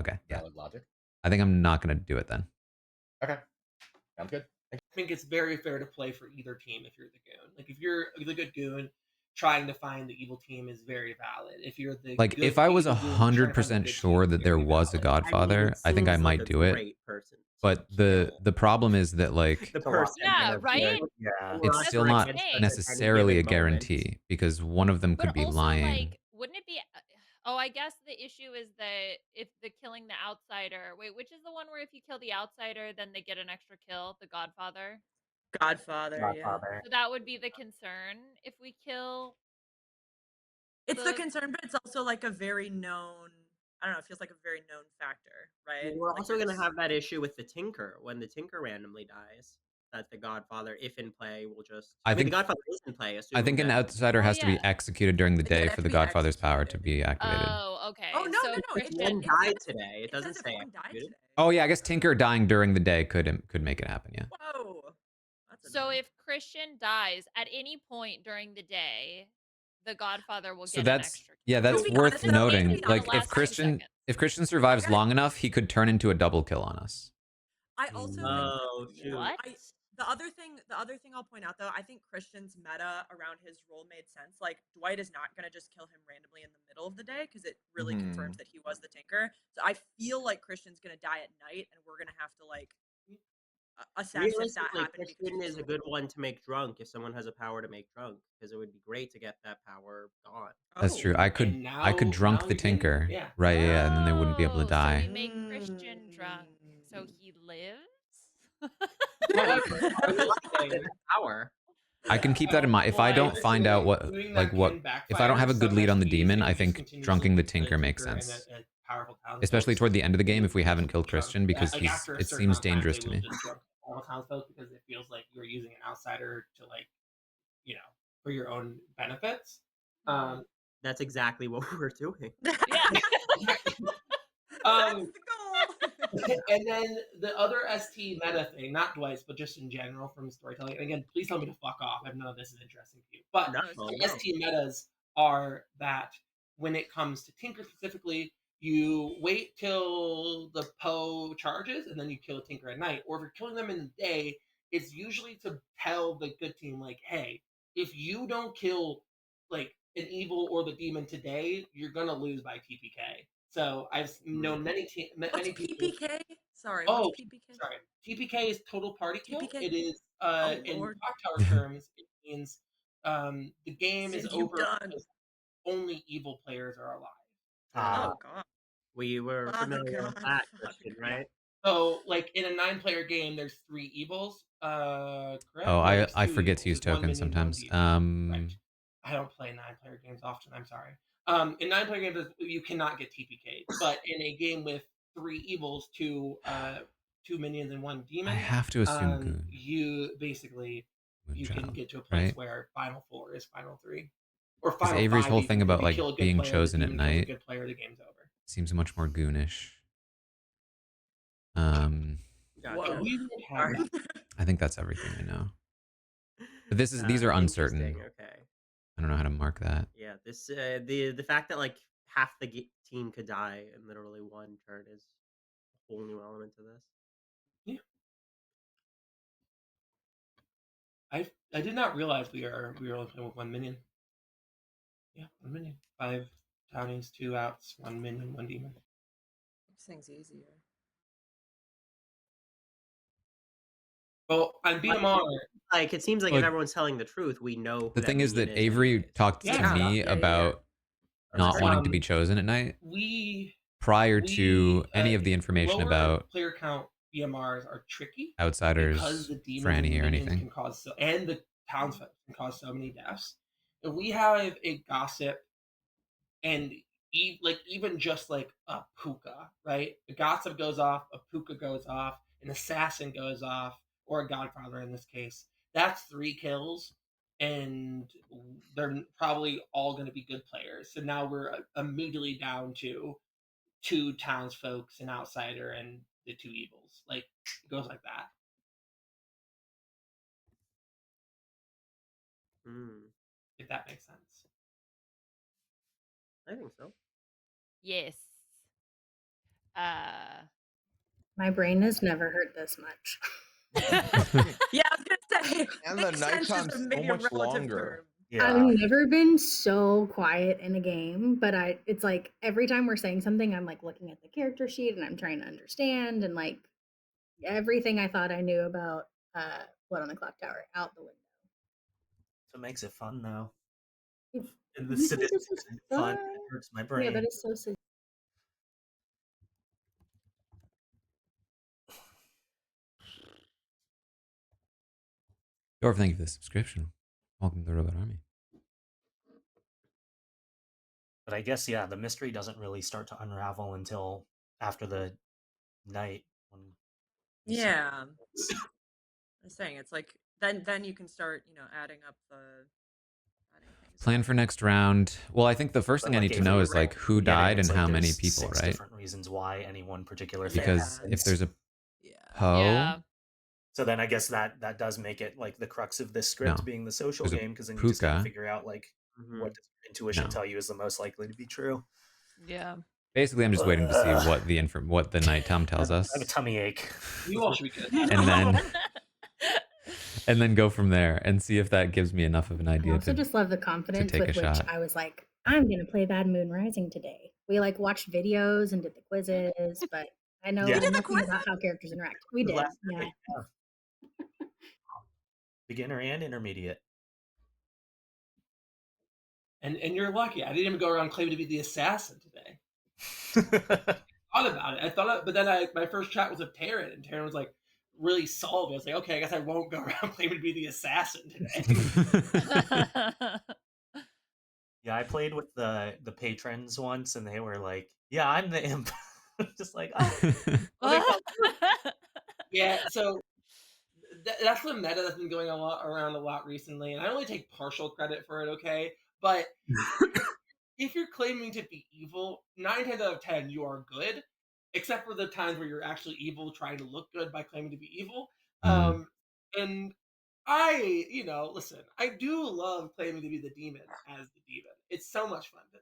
Okay, yeah. Valid logic. I think I'm not gonna do it then. Okay, sounds good. I think it's very fair to play for either team if you're the Goon. Like if you're the good Goon, trying to find the evil team is very valid. If you're the Like good if I was evil Goon, trying to find the 100% good sure team that is there very was a valid. Godfather, I think I seems might like a do it. great person to But kill. the problem is that like The person. Yeah, and right? Yeah. it's That's still what I'm not saying. necessarily a At any given moment. guarantee because one of them But could be also, lying. like, wouldn't it be? Oh, I guess the issue is that if the killing the outsider. Wait, which is the one where if you kill the outsider, then they get an extra kill? The Godfather. Godfather. So that would be the concern if we kill. It's the concern, but it's also like a very known. I don't know. It feels like a very known factor, right? We're Like, also you're going to just- have that issue with the Tinker. When the Tinker randomly dies, that the Godfather, if in play, will just. I mean, think- the Godfather is in play. I assuming think an that- outsider Oh, has to be yeah. executed during the Yeah, day they for have the to be Godfather's power to executed. be activated. Oh, okay. Oh no, so no, no! If It, one it died says- today, it it doesn't says if say one died executed. today. Oh yeah, I guess Tinker dying during the day could make it happen. Yeah. Whoa. That's So annoying. if Christian dies at any point during the day, the Godfather will So get an that's extra. yeah, kill. that's To be worth honest, it'll noting. be on the Like last if 10 Christian seconds. if Christian survives Okay. long enough, he could turn into a double kill on us. I also think Oh that shoot! What? the other thing I'll point out though, I think Christian's meta around his role made sense. Like Dwight is not gonna just kill him randomly in the middle of the day because it really confirms that he was the Tinker. So I feel like Christian's gonna die at night, and we're gonna have to like assess if that Realistically, happened because Christian he's is a good one to make drunk if someone has a power to make drunk, because it would be great to get that power gone. That's true. I could And drunk now the you're getting- Tinker. yeah. Right, yeah, and then they wouldn't be able to Oh, so we die. make Christian drunk, so he lives. Yeah, power. I can keep that in mind. If I don't find out what, Doing like that what, can if I don't have a backfire. good lead on the Some demon, SPs, I if you think continuously drunking the put a Tinker makes Tinker and sense. a powerful townsfolk, Especially toward the end of the game if we haven't will killed drunk. Christian, because Like, after a it certain seems amount of time, dangerous they to will me. just drunk all townsfolk because it feels like you're using an outsider to, like, you know, for your own benefits. That's exactly what we're doing. Yeah. That's the goal. And then the other ST meta thing, not Dwight's, but just in general from storytelling. And again, please tell me to fuck off. I know this is interesting to you. But the ST metas are that when it comes to Tinker specifically, you wait till the Poe charges and then you kill a Tinker at night. Or if you're killing them in the day, it's usually to tell the good team, like, hey, if you don't kill like an evil or the demon today, you're gonna lose by TPK. So I've known many What's people. PPK? Sorry, Oh, what's PPK? sorry. TPK is total party kill. TPK? It is in Lord. Clocktower terms, it means the game is Sin you've over done. because only evil players are alive. Oh god. We were Father familiar with God, that, Father Christian, God. right? So, like in a 9-player game, there's 3 evils. Correct? Oh, No, there's I 2 forget to evils. use There's 1 tokens minion, 1 sometimes. demon. Right. I don't play 9-player games often. I'm sorry. In 9-player games, you cannot get TPK, but in a game with 3 evils, 2 minions and 1 demon, I have to assume Goon. you basically you can Moonchild, get to a place right? where final 4 is final 3, or Because final Avery's 5. whole Even. thing If about you like kill a good being player, chosen the at demon kills a night good player, the game's over. seems much more goonish. Gotcha. We would have I think that's everything I know. But these are uncertain. Interesting, okay. I don't know how to mark that. Yeah, this the fact that like half the team could die in literally one turn is a whole new element to this. Yeah. I did not realize we were only playing with 1 minion. Yeah, 1 minion. 5 townies, 2 outs, 1 minion, 1 demon. Makes things easier. Well, on BMR, Like it seems like Look, if everyone's telling the truth, we know. Who The thing is minion that when Avery it is. talked to me about not wanting to be chosen at night prior to any of the information lower about player count BMRs are tricky outsiders, because the demons Franny, and or minions anything. can cause and the townsfolk can cause so many deaths. If we have a gossip and even just like a puka, right? A gossip goes off, a puka goes off, an assassin goes off, or a godfather in this case. That's 3 kills, and they're probably all going to be good players. So now we're immediately down to 2 townsfolk, an outsider, and the 2 evils. Like it goes like that. If that makes sense. I think so. Yes. My brain has never hurt this much. Yeah, I was gonna say. And the makes sense nighttime is so maybe a much relative longer. term. I've never been so quiet in a game, but it's like every time we're saying something, I'm like looking at the character sheet and I'm trying to understand, and like everything I thought I knew about Blood on the Clocktower out the window. So it makes it fun though. If And the you think this statistics is are fun. fun? It hurts my brain. Yeah, that is so sad. Dorf, thank you for the subscription. Welcome to the Robot Army. But I guess the mystery doesn't really start to unravel until after the night. Yeah. I'm saying it's like then you can start, adding up the Plan for next round. Well, I think the first thing I need to know is like who died and how many people, Six right? different reasons why any one particular thing Because happens. if there's a Poe, so then I guess that does make it like the crux of this script being the social There's a game, because then you just got to Puka. figure out like what does your intuition No. tell you is the most likely to be true. Yeah. Basically, I'm just waiting to see what the night Tom tells I have us. a tummy ache. You all should be good. And then go from there and see if that gives me enough of an I idea also to just love the confidence take with a which shot. I was like, I'm gonna play Bad Moon Rising today. We like watched videos and did the quizzes, but I know Yeah. You did the nothing quizzes? about how characters interact. We did, Last yeah. night, beginner and intermediate. And you're lucky. I didn't even go around claiming to be the assassin today. I thought about it. But then my first chat was with Taran, and Taran was like really salty. I was like, okay, I guess I won't go around claiming to be the assassin today. Yeah, I played with the patrons once, and they were like, "Yeah, I'm the imp." Just like, oh. Yeah, so that's the meta that's been going around a lot recently, and I only take partial credit for it, okay? But if you're claiming to be evil, 9 times out of 10 you are good, except for the times where you're actually evil, trying to look good by claiming to be evil. Mhm. And listen, I do love claiming to be the demon as the demon. It's so much fun to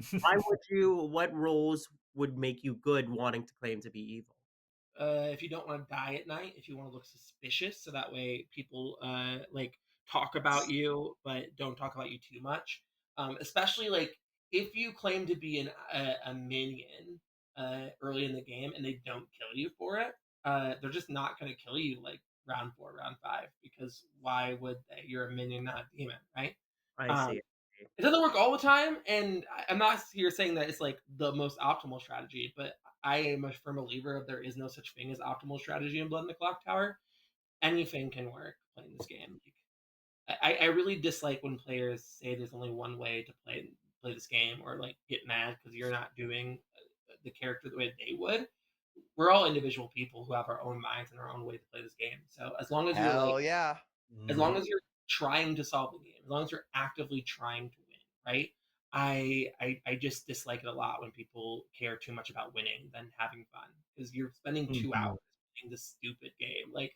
me. Why would you? What roles would make you good wanting to claim to be evil? If you don't want to die at night, if you want to look suspicious, so that way people like talk about you, but don't talk about you too much. Especially like if you claim to be a minion early in the game and they don't kill you for it, they're just not going to kill you like round 4, round 5, because why would they? You're a minion, not a demon, right? I see. It doesn't work all the time, and I'm not here saying that it's like the most optimal strategy, but I am a firm believer of there is no such thing as optimal strategy in Blood in the Clocktower. Anything can work playing this game. I really dislike when players say there's only one way to play this game, or like get mad because you're not doing the character the way they would. We're all individual people who have our own minds and our own way to play this game. So as long as you're Hell yeah. as long as you're trying to solve the game, as long as you're actively trying to win, right? I just dislike it a lot when people care too much about winning than having fun, because you're spending 2 hours playing this stupid game. Like,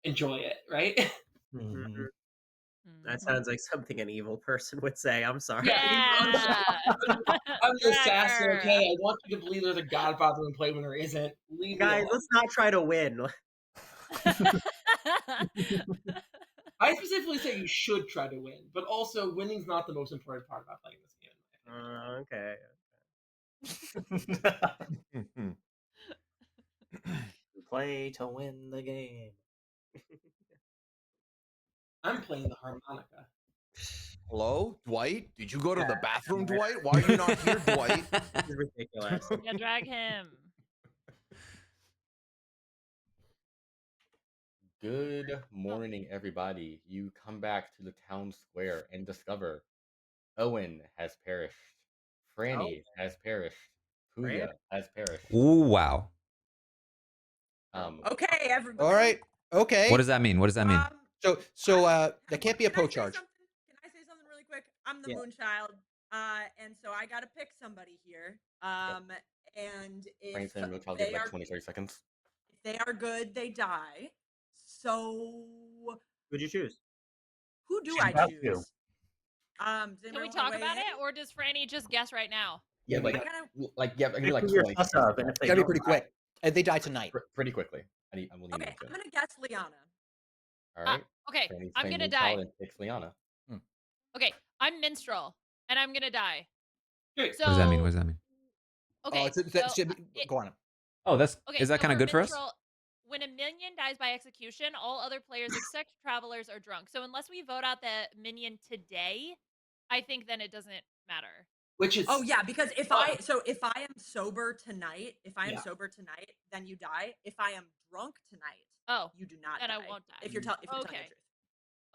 enjoy it, right? Mhm. That sounds like something an evil person would say. I'm sorry. Yeah. I'm the assassin, Cracker. okay? I want you to believe there's a godfather in play when there isn't. Leave me Guys, alone. let's not try to win. I specifically say you should try to win, but also winning's not the most important part about playing this game. Okay. Play to win the game. I'm playing the harmonica. Hello, Dwight? Did you go to the bathroom, Dwight? Why are you not here, Dwight? This is ridiculous. Yeah, drag him. Good morning, everybody. You come back to the town square and discover Owen has perished. Franny has perished. Puya has perished. Ooh, wow. Okay, everybody. All right. Okay. What does that mean? What does that mean? That can't be a poach charge. Can I say something really quick? I'm the Yeah. Moonchild, and so I got to pick somebody here. And if Franklin, we'll they give like are 20, 30 seconds. if they are good, they die. So Who'd you choose? who do She's I about choose? to. Does Can anybody we wanna talk weigh about in? it, or does Franny just guess right now? Yeah, I like, kinda- I need like Pick who you're 20 sus seconds. of, and if they Gotta be don't pretty die- quick. And they die tonight. Pretty quickly. I'm gonna need Okay, you I'm to. gonna guess Liana. All right. Okay, Franny's I'm playing gonna Moonchild die. and picks Liana. Okay, I'm minstrel, and I'm gonna die. Great. So What does that mean? What does that mean? okay, go on. Oh, is that so kind of for good for us? minstrel, when a minion dies by execution, all other players except travelers are drunk. So unless we vote out the minion today, I think then it doesn't matter. Which is Because if I am sober tonight, Yeah. then you die. If I am drunk tonight, you do not then die. I won't die. If you're telling the truth. Okay.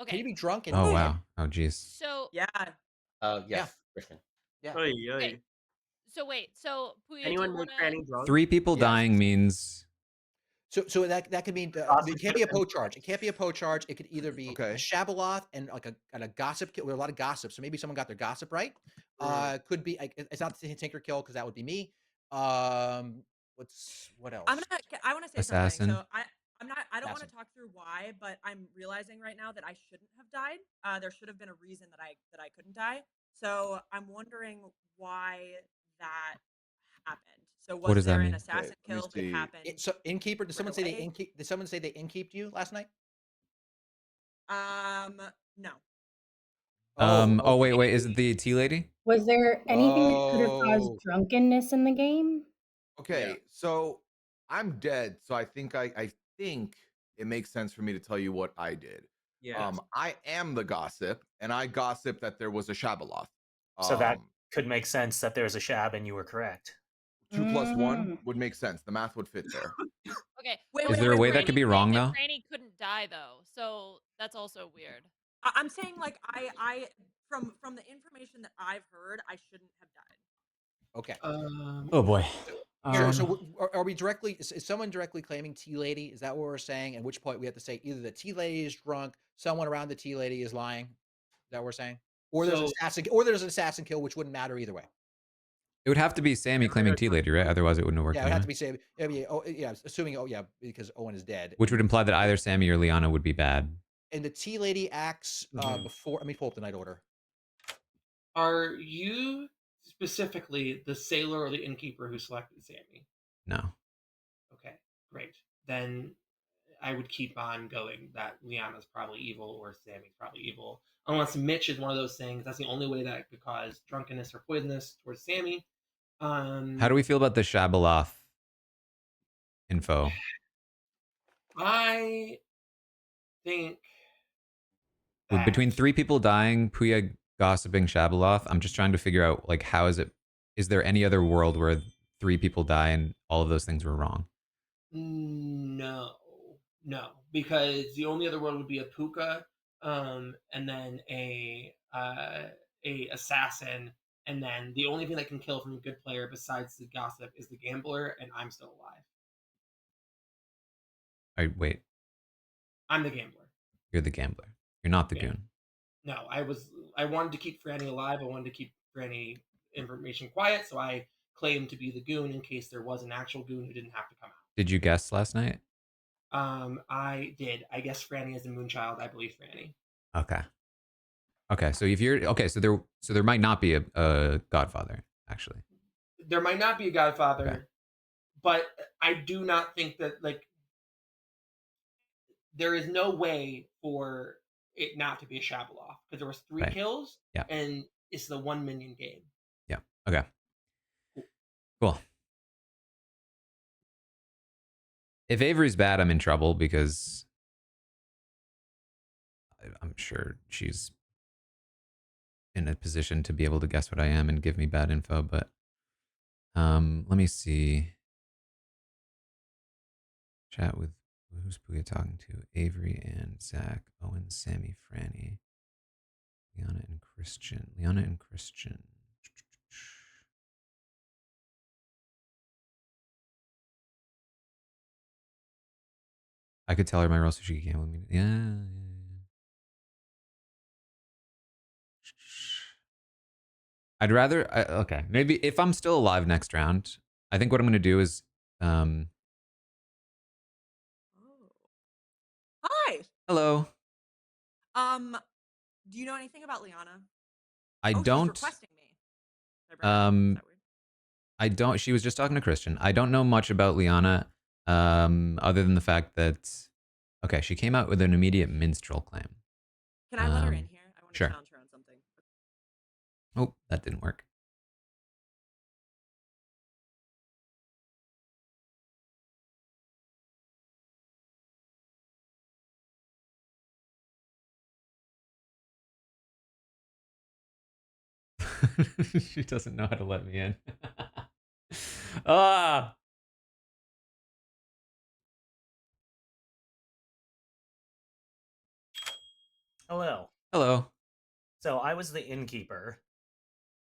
Can you be drunk and Oh win? wow. Oh jeez. So Yeah. Yes, Christian. Yeah. okay. So wait. So Puya, Anyone do you make wanna... Franny drunk? 3 people dying means So that could mean it can't be a poach charge. It can't be a poach charge. It could either be a Shabaloth and like a gossip kill. There's a lot of gossip, so maybe someone got their gossip right. Could be it's not the Tinker kill because that would be me. What else? I want to say Assassin. something. So I don't want to Assassin. talk through why, but I'm realizing right now that I shouldn't have died. There should have been a reason that I couldn't die. So I'm wondering why that happened. So What was does that there an mean? assassin let me kill that see. happened? So innkeeper, did someone say they away? did someone say they innkeeped you last night? No. Oh, Oh wait, okay. is it the tea lady? Was there anything that could have caused Oh. drunkenness in the game? Okay, so I'm dead, so I think I think it makes sense for me to tell you what I did. Yeah. I am the gossip, and I gossiped that there was a Shabaloth. So that could make sense that there's a Shab and you were correct. 2 + 1 would make sense. The math would fit there. Okay. Wait, Is wait, there a wait, way that wait. could be wrong though? Franny couldn't die though, so that's also weird. I'm saying like I from the information that I've heard, I shouldn't have died. Okay. Oh boy. Sure. So are we directly? Is someone directly claiming Tea Lady? Is that what we're saying? At which point we have to say either the Tea Lady is drunk, someone around the Tea Lady is lying. Is that what we're saying? Or there's an assassin kill, which wouldn't matter either way. It would have to be Sammy claiming tea lady, right? Otherwise, it wouldn't have worked. Yeah, it would have to be Sammy. Assuming because Owen is dead. Which would imply that either Sammy or Liana would be bad. And the Tea Lady acts before. Let me pull up the night order. Are you specifically the sailor or the innkeeper who selected Sammy? No. Okay, great. Then I would keep on going that Liana's probably evil or Sammy's probably evil. Unless Mitch is one of those things. That's the only way that could cause drunkenness or poisonous towards Sammy. How do we feel about the Shabaloth info? I think Between 3 people dying, Puya gossiping Shabaloth, I'm just trying to figure out like how is there any other world where 3 people die and all of those things were wrong? No, because the only other world would be a puka, and then a assassin, and then the only thing that can kill from a good player besides the gossip is the gambler, and I'm still alive. Wait. I'm the gambler. You're the gambler. You're not the Yeah. goon. No, I wanted to keep Franny alive. I wanted to keep Franny information quiet, so I claimed to be the goon in case there was an actual goon who didn't have to come out. Did you guess last night? I did. I guess Franny is the Moonchild. I believe Franny. Okay. Okay, so if you're so there might not be a Godfather actually. There might not be a Godfather, Okay. but I do not think that like there is no way for it not to be a Shabaloth because there was 3 Right. kills, Yeah. and it's the 1 minion game. Yeah. Okay. Cool. If Avery's bad, I'm in trouble because I'm sure she's in a position to be able to guess what I am and give me bad info, but let me see. Chat with who's Puya talking to? Avery and Zach, Owen, Sammy, Franny, Liana and Christian. I could tell her my role so she could gamble with me. Yeah. I'd rather, okay, maybe if I'm still alive next round, I think what I'm going to do is, Hi. hello. Do you know anything about Liana? I She's don't, requesting me. Is that weird? I don't, she was just talking to Christian. I don't know much about Liana, other than the fact that, okay, she came out with an immediate minstrel claim. Can I let her in here? I want to sure. challenge her on something. Oh, that didn't work. She doesn't know how to let me in. Ah. Hello. Hello. So I was the innkeeper.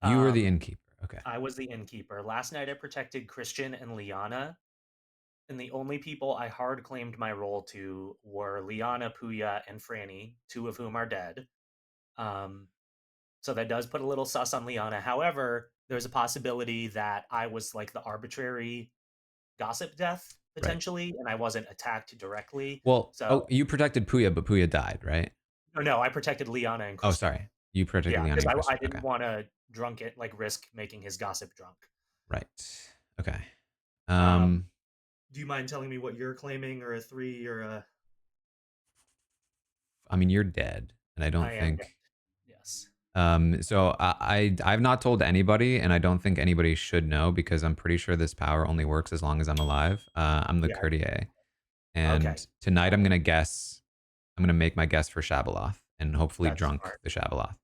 You were the innkeeper. Okay. I was the innkeeper. Last night I protected Christian and Liana. And the only people I hard claimed my role to were Liana, Puya, and Franny, 2 of whom are dead. So that does put a little sus on Liana. However, there's a possibility that I was like the arbitrary gossip death, potentially, and I wasn't attacked directly. Well, so you protected Puya, but Puya died, right? No, I protected Liana and Christian. Oh, sorry. You protected Liana and because Christian. I didn't want to risk making his gossip drunk. Right. Okay. Do you mind telling me what you're claiming, or a 3 or a? I mean, you're dead, and I don't I am think. dead. Yes. So I've not told anybody, and I don't think anybody should know because I'm pretty sure this power only works as long as I'm alive. I'm the Yeah. courtier, and Okay. tonight I'm gonna guess. I'm gonna make my guess for Shabaloth, and hopefully That's drunk smart. the Shabaloth.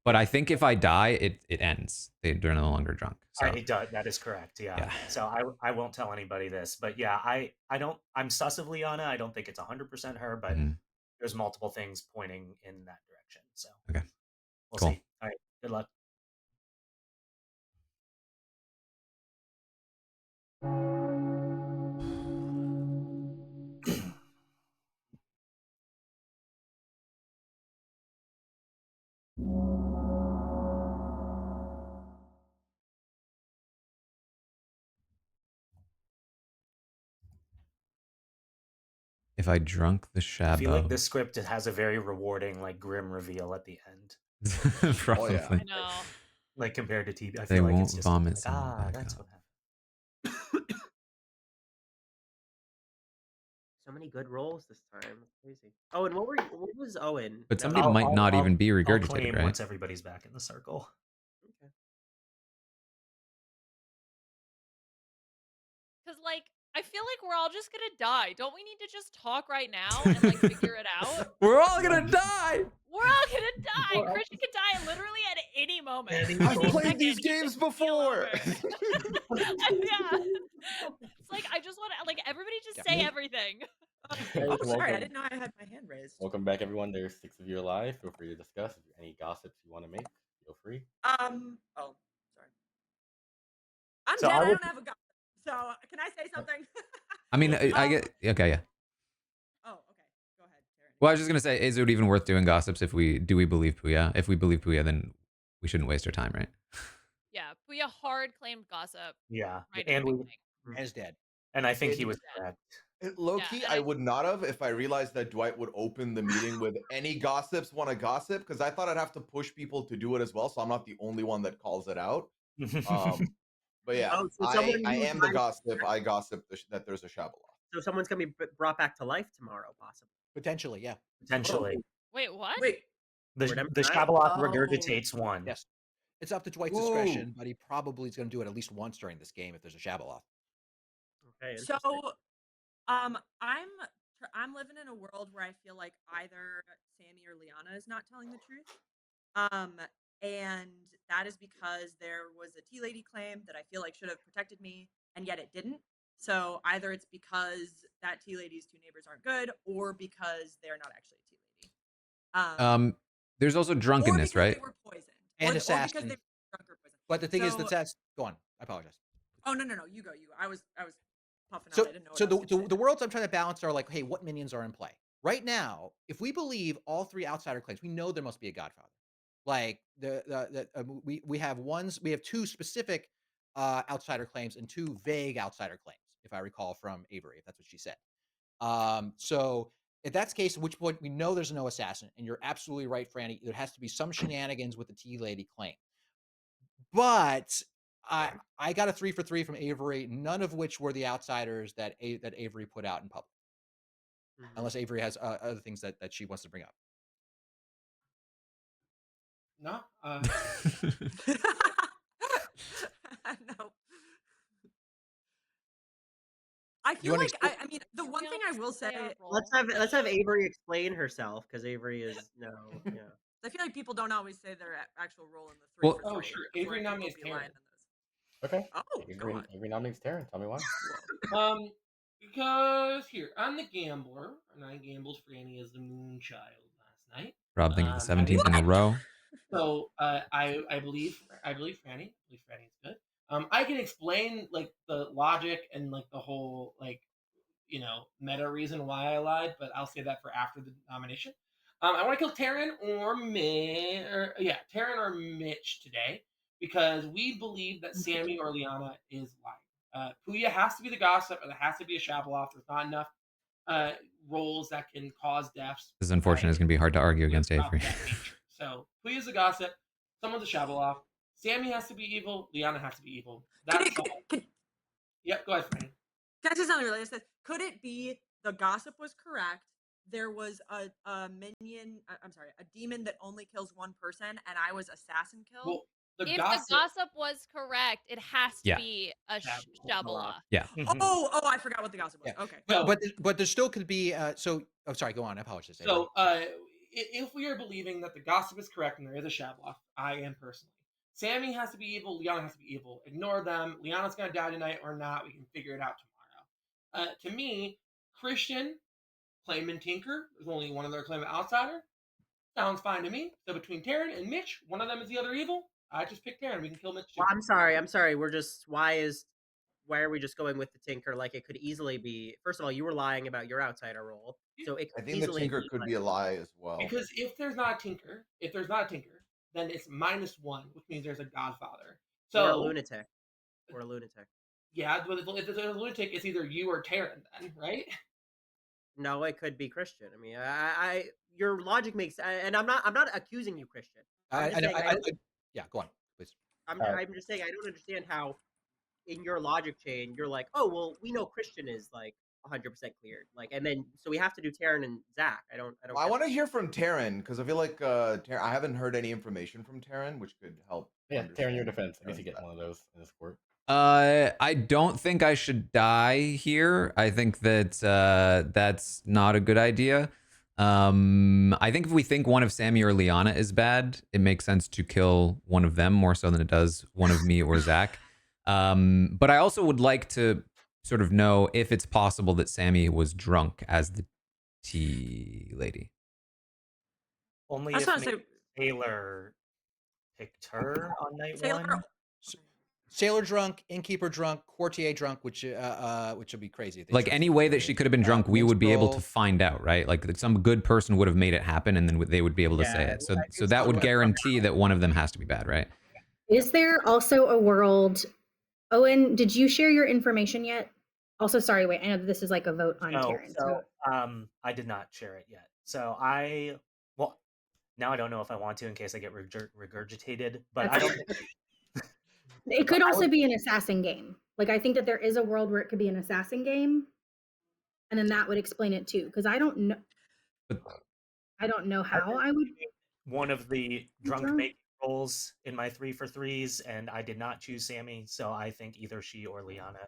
But I think if I die, it ends. They're no longer drunk. So It does. That is correct. Yeah. Yeah. So I won't tell anybody this, but yeah, I don't. I'm sus of Liana. I don't think it's 100% her, but there's multiple things pointing in that direction. So Okay. We'll Cool. see. All right. Good luck. if I drunk the I feel like Shabo, this script has a very rewarding, like grim reveal at the end. probably. I know. Like compared to TV, I They feel like won't it's just vomit like, someone back that's up. what happened. So many good rolls this time. That's crazy. Oh, and what was Owen? But No. somebody might not even be I'll regurgitated, claim right? once everybody's back in the circle. Okay. Because, like, I feel like we're all just gonna die. Don't we need to just talk right now and, like, figure it out? We're all gonna die! We're all gonna die! Christian could die literally at any moment. I've Any played these second, he games could keel before. over. Yeah. It's like, I just want to, like, everybody just say everything. Oh, sorry, I didn't know I had my hand raised. Welcome back, everyone. There's 6 of you alive. Feel free to discuss any gossips you want to make. Feel free. Oh, sorry. I'm So dead. I I would- don't have a gun. So can I say something? I mean, I get okay, yeah. Oh, okay. Go ahead, Taryn. Well, I was just gonna say, is it even worth doing gossips if we believe Puya? If we believe Puya, then we shouldn't waste our time, right? Yeah, Puya hard claimed gossip. Yeah, Right and we is dead. And I think he was correct. Low key, I would not have if I realized that Dwight would open the meeting with any gossips want to gossip, because I thought I'd have to push people to do it as well, so I'm not the only one that calls it out. But yeah, Oh, so I someone who am the died- gossip. I gossip that there's a Shabaloth. So someone's gonna be brought back to life tomorrow, possibly. Potentially, yeah. Potentially. Wait, what? Wait. The Redemption Night? Shabaloth Oh. regurgitates one. Yes. It's up to Dwight's Whoa. discretion, but he probably is going to do it at least once during this game if there's a Shabaloth. Okay. So, I'm living in a world where I feel like either Sammy or Liana is not telling the truth. And that is because there was a tea lady claim that I feel like should have protected me, and yet it didn't. So either it's because that tea lady's two neighbors aren't good, or because they're not actually a tea lady. There's also drunkenness, or right? they were poisoned, And or assassin. because they were drunk or poisoned. But the thing is So- that's go on. I apologize. Oh no, you go. I was puffing So, out. I didn't know. What I was gonna say. the worlds I'm trying to balance are like, hey, what minions are in play right now? If we believe all three outsider claims, we know there must be a Godfather. Like we have two specific outsider claims and two vague outsider claims, if I recall from Avery, if that's what she said. So if that's the case, at which point we know there's no assassin, and you're absolutely right, Franny. There has to be some shenanigans with the tea lady claim. But I got a 3 for 3 from Avery, none of which were the outsiders that Avery put out in public. Unless Avery has other things that she wants to bring up. No. No. I feel like I mean the one thing I will say. Let's have Avery explain herself, because Avery is yeah. I feel like people don't always say their actual role in the 3 Well- for 3. Oh, sure. Avery nominates Taryn. Okay. Oh, Avery nominates Taryn. Tell me why. Because here I'm the gambler, and I gambled Franny as the Moonchild last night. Rob thinking the 17th in a row. So I believe Franny. I believe Franny's good. I can explain like the logic and like the whole like meta reason why I lied, but I'll say that for after the nomination. I want to kill Taryn or Taryn or Mitch today, because we believe that Sammy or Liana is lying. Puya has to be the gossip, or there has to be a Shabaloth. There's not enough roles that can cause deaths. This is unfortunate. It's going to be hard to argue against Avery. So Puya's the gossip. Someone's a Shabaloth. Sammy has to be evil. Liana has to be evil. Could That's all. Yep, go ahead, Franny. Can I say something related to this? Could it be the gossip was correct? There was a minion. I'm sorry, a demon that only kills one person, and I was assassin killed. Well, If the gossip was correct, it has to Yeah. be a Shabala. Yeah. Oh, I forgot what the gossip was. Okay. But there still could be. So, oh, sorry. Go on. I apologize. So, if we are believing that the gossip is correct and there is a Shablock, I am personally. Sammy has to be evil. Liana has to be evil. Ignore them. Liana's gonna die tonight or not. We can figure it out tomorrow. To me, Christian, Clayman Tinker, there's only one of their Clayman outsider. Sounds fine to me. So between Taran and Mitch, one of them is the other evil. I just pick Taran. We can kill Mitch too. Well, I'm sorry. We're just why are we just going with the Tinker? Like it could easily be. First of all, you were lying about your outsider role, so it could I think the easily Tinker could be a lie as well. Because if there's not a Tinker, then it's -1, which means there's a Godfather. So or a lunatic. Yeah, but if it's a lunatic, it's either you or Taran, then, right? No, it could be Christian. I mean, I your logic makes, and I'm not accusing you, Christian. Yeah, go on, please. I'm just saying I don't understand how, in your logic chain, you're like, oh well, we know Christian is like 100% cleared, like, and then so we have to do Taran and Zach. I don't. Well, I want to hear from Taran because I feel like I haven't heard any information from Taran, which could help. Yeah, Taran, your defense. I guess you get one of those in this court. I don't think I should die here. I think that that's not a good idea. I think if we think one of Sammy or Liana is bad, it makes sense to kill one of them more so than it does one of me or Zach. But I also would like to sort of know if it's possible that Sammy was drunk as the tea lady. Only if Taylor picked her on night one. Sailor drunk, innkeeper drunk, courtier drunk, which would be crazy. Like any way that she could have been drunk, we would be able to find out, right? Like that some good person would have made it happen, and then they would be able to say it. So that would guarantee that one of them has to be bad, right? Is there also a world? Owen, did you share your information yet? Also, sorry, wait. I know that this is like a vote on Taran. So I did not share it yet. So now I don't know if I want to in case I get regurgitated, but I don't. It could also be an assassin game. Like I think that there is a world where it could be an assassin game, and then that would explain it too. Because I don't know. I don't know how I would. One of the drunk making roles in my 3 for 3s, and I did not choose Sammy, so I think either she or Liana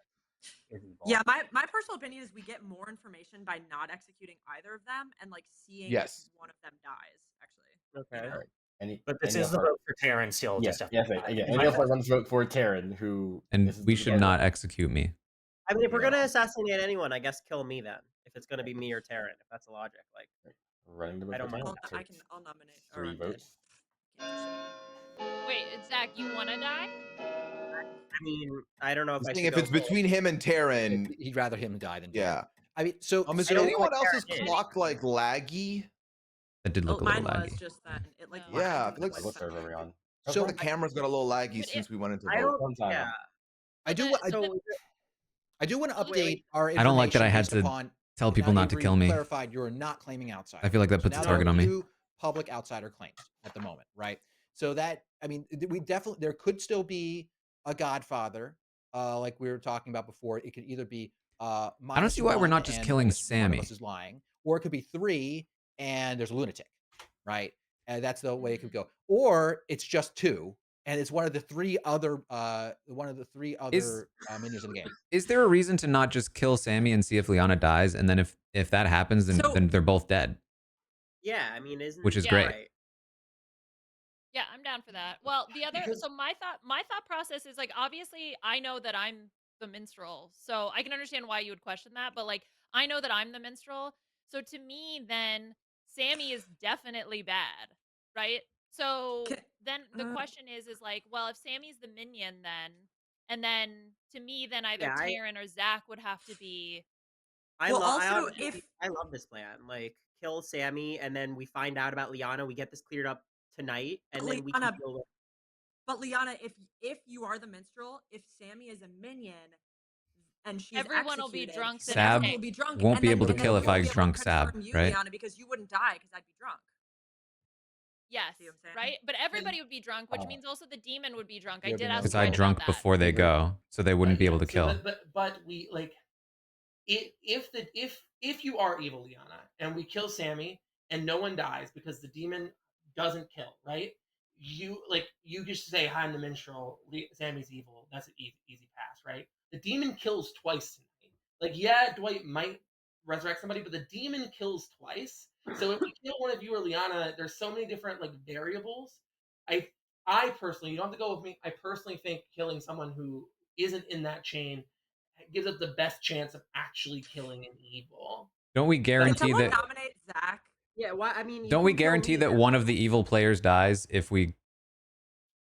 is involved. Yeah, my personal opinion is we get more information by not executing either of them and like seeing if one of them dies. Actually. Okay. You know? But this is the vote for Taran still. Yes, any of our ones vote for Taran, who... And we should not execute me. I mean, if we're going to assassinate anyone, I guess kill me then. If it's going to be me or Taran, if that's the logic. Like, running the vote I don't for mind. Taran. I'll nominate. 3 votes. Wait, Zach, you want to die? I mean, I don't know if if it's between him and Taran, he'd rather him die than yeah. I mean, so is there anyone else's clock like laggy? That did look a little mine laggy. was just then. It like Yeah, I feel like what server are we on? So the camera's got a little laggy since we went into vote. Yeah. I do want to update our. I don't like that I had to to tell people not to kill me. Clarified, you are not claiming outside. I feel like that puts a target on me. 2 public outsider claims at the moment, right? So that, I mean, there could still be a Godfather, like we were talking about before. It could either be I don't see why we're not just killing Sammy. One of us is lying, or it could be 3 and there's a lunatic, right? And that's the way it could go. Or it's just 2 and it's one of the 3 other minions in the game. Is there a reason to not just kill Sammy and see if Liana dies, and then if that happens, then they're both dead? Yeah, I mean, which is great. Right? Yeah, I'm down for that. Well, so my thought process is like, obviously I know that I'm the minstrel, so I can understand why you would question that, but like I know that I'm the minstrel, so to me then Sammy is definitely bad, right? So then the question is like, well, if Sammy's the minion and then to me then either Taran or Zach would have to be. I love this plan. Like, kill Sammy, and then we find out about Liana. We get this cleared up tonight, and then we can deal with. But Liana, if you are the minstrel, if Sammy is a minion, and she's everyone will be drunk. Sab will be drunk, won't be able to kill if I drunk Sab, you, right? Liana, because you wouldn't die because I'd be drunk. Yes, See what I'm saying? right? But everybody would be drunk, which means also the demon would be drunk. I There'd be did no ask Because Dwight I about drunk that. before they go, so they wouldn't be able to kill. But we like if you are evil Liana and we kill Sammy and no one dies because the demon doesn't kill, right? You just say hi, I'm the minstrel. Sammy's evil. That's an easy pass, right? The demon kills twice tonight. Like, yeah, Dwight might resurrect somebody, but the demon kills twice. So if we kill one of you or Liana, there's so many different like variables. I personally, you don't have to go with me. I personally think killing someone who isn't in that chain gives us the best chance of actually killing an evil. Don't we Can guarantee someone that? nominate Zach? Yeah, why? I mean, you Don't we can kill guarantee me that then. one of the evil players dies if we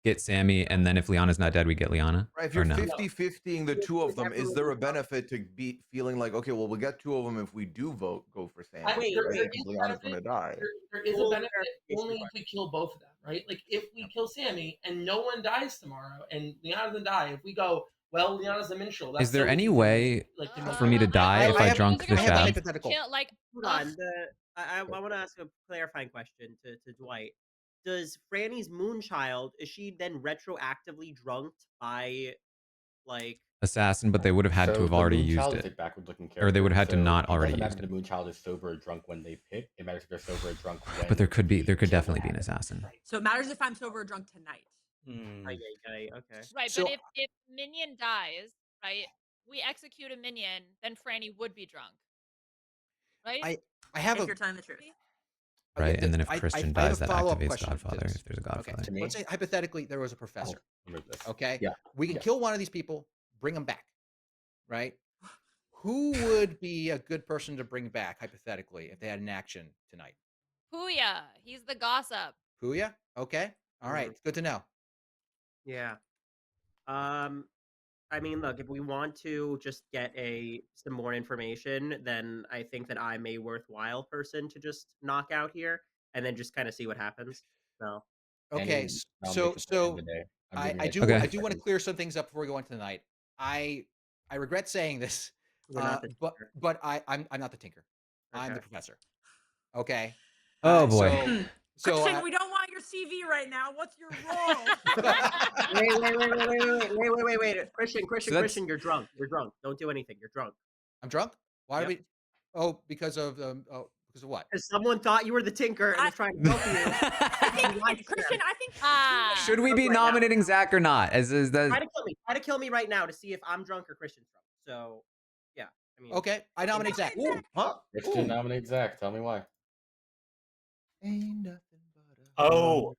get Sammy, and then if Liana's not dead, we get Liana? Right, if Or you're no? 50-50ing the two of them, is there a Everyone- benefit to be feeling like, okay, well, we got two of them if we do go for Sammy, Wait, right? wait. Because Liana's going to die. There is a Full benefit clarification only if we kill both of them, right? Like if we kill Sammy and no one dies tomorrow, and Liana doesn't die, if we go, well, Liana's the minstrel. That's Is there so any easy, way like to for me to die if I drunk the I have a Shab? hypothetical. Like, Hold on. I want to ask a clarifying question to Dwight. Does Franny's Moonchild, is she then retroactively drunked by, like... Assassin, but they would have had to So have the already Moonchild used is it. a backward-looking Or they would character, have had to so not it already doesn't used matter it. if the Moonchild is sober or drunk when they pick. It matters if they're sober or drunk when. But there could the kill definitely be an happens. assassin. So it matters if I'm sober or drunk tonight. Okay. Right, So- but if minion dies, right, we execute a minion, then Franny would be drunk. Right? I have if a you're telling the truth. Right, and then if Christian I have dies, a that follow-up activates question to Godfather this. if there's a Godfather. Okay, let's say hypothetically there was a professor. Remove this. Okay, Yeah. we can Yes. kill one of these people, bring them back, right? Who would be a good person to bring back hypothetically if they had an action tonight? Puya, he's the gossip. Puya? Okay, all right, good to know. Yeah. I mean, look, if we want to just get some more information, then I think that I'm a worthwhile person to just knock out here and then just kind of see what happens. So. Okay, so I do want to clear some things up before we go into tonight. I regret saying this, You're not the but I'm not the tinker. I'm the professor. Okay. Oh boy. Christian, we don't want your CV right now. What's your role? Wait. Christian, you're drunk. You're drunk. Don't do anything. You're drunk. I'm drunk? Why are we? Oh, because of what? Because someone thought you were the tinker and was trying to help you. Christian, I think. Should we be nominating Zach or not? As is that? Try to kill me right now to see if I'm drunk or Christian's drunk. So, yeah. I mean, okay, I nominate Zach. Huh? Christian nominate Zach. Tell me why. Ain't nothing Oh.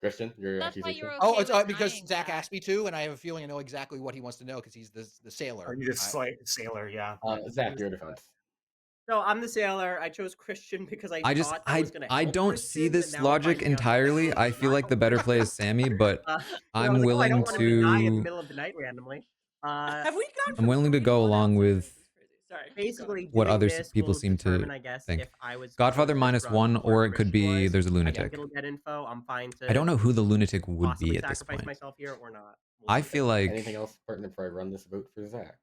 Christian, your That's why accusation. you're okay with because dying, Zach asked me to, and I have a feeling I know exactly what he wants to know because he's the sailor. Are you just like sailor? Yeah. Zach, your defense. So I'm the sailor. I chose Christian because I thought I was gonna I help don't Christian, see and this now I'm logic finding out that entirely. actually I feel like the better play is Sammy, but I I'm was like, I willing don't want him to die in the to. middle of the night randomly. Have we gone? I'm willing to go along with Sorry. Basically, what doing other this people will seem determine, to I guess, think. if I was Godfather drunk -1, or it could be Christian was. there's a Again, lunatic. it'll get info. I'm fine to. I don't know who the lunatic would possibly be at this sacrifice point. myself here or not. I feel like Anything else pertinent before I run this vote for Zach?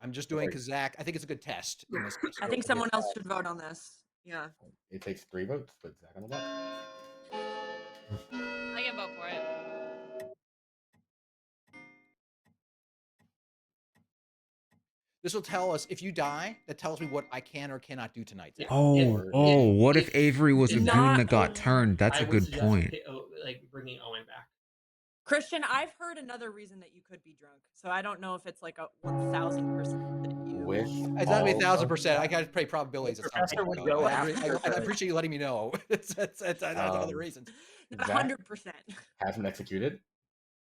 I'm just doing because Zach. I think it's a good test in this case. I think someone else should vote on this. Yeah. It takes 3 votes. Put Zach on the block. I can vote for it. This will tell us if you die. That tells me what I can or cannot do tonight. Zach. What if Avery was a goon not that got turned? That's I a would good suggest point. like bringing Owen back. Christian, I've heard another reason that you could be drunk. So I don't know if it's like a 1,000% that you. With It's not all 1,000%. I got to pay probabilities. At some Professor point, would though. go I after appreciate you letting me know. That's other reasons. Not Zach 100%. has him executed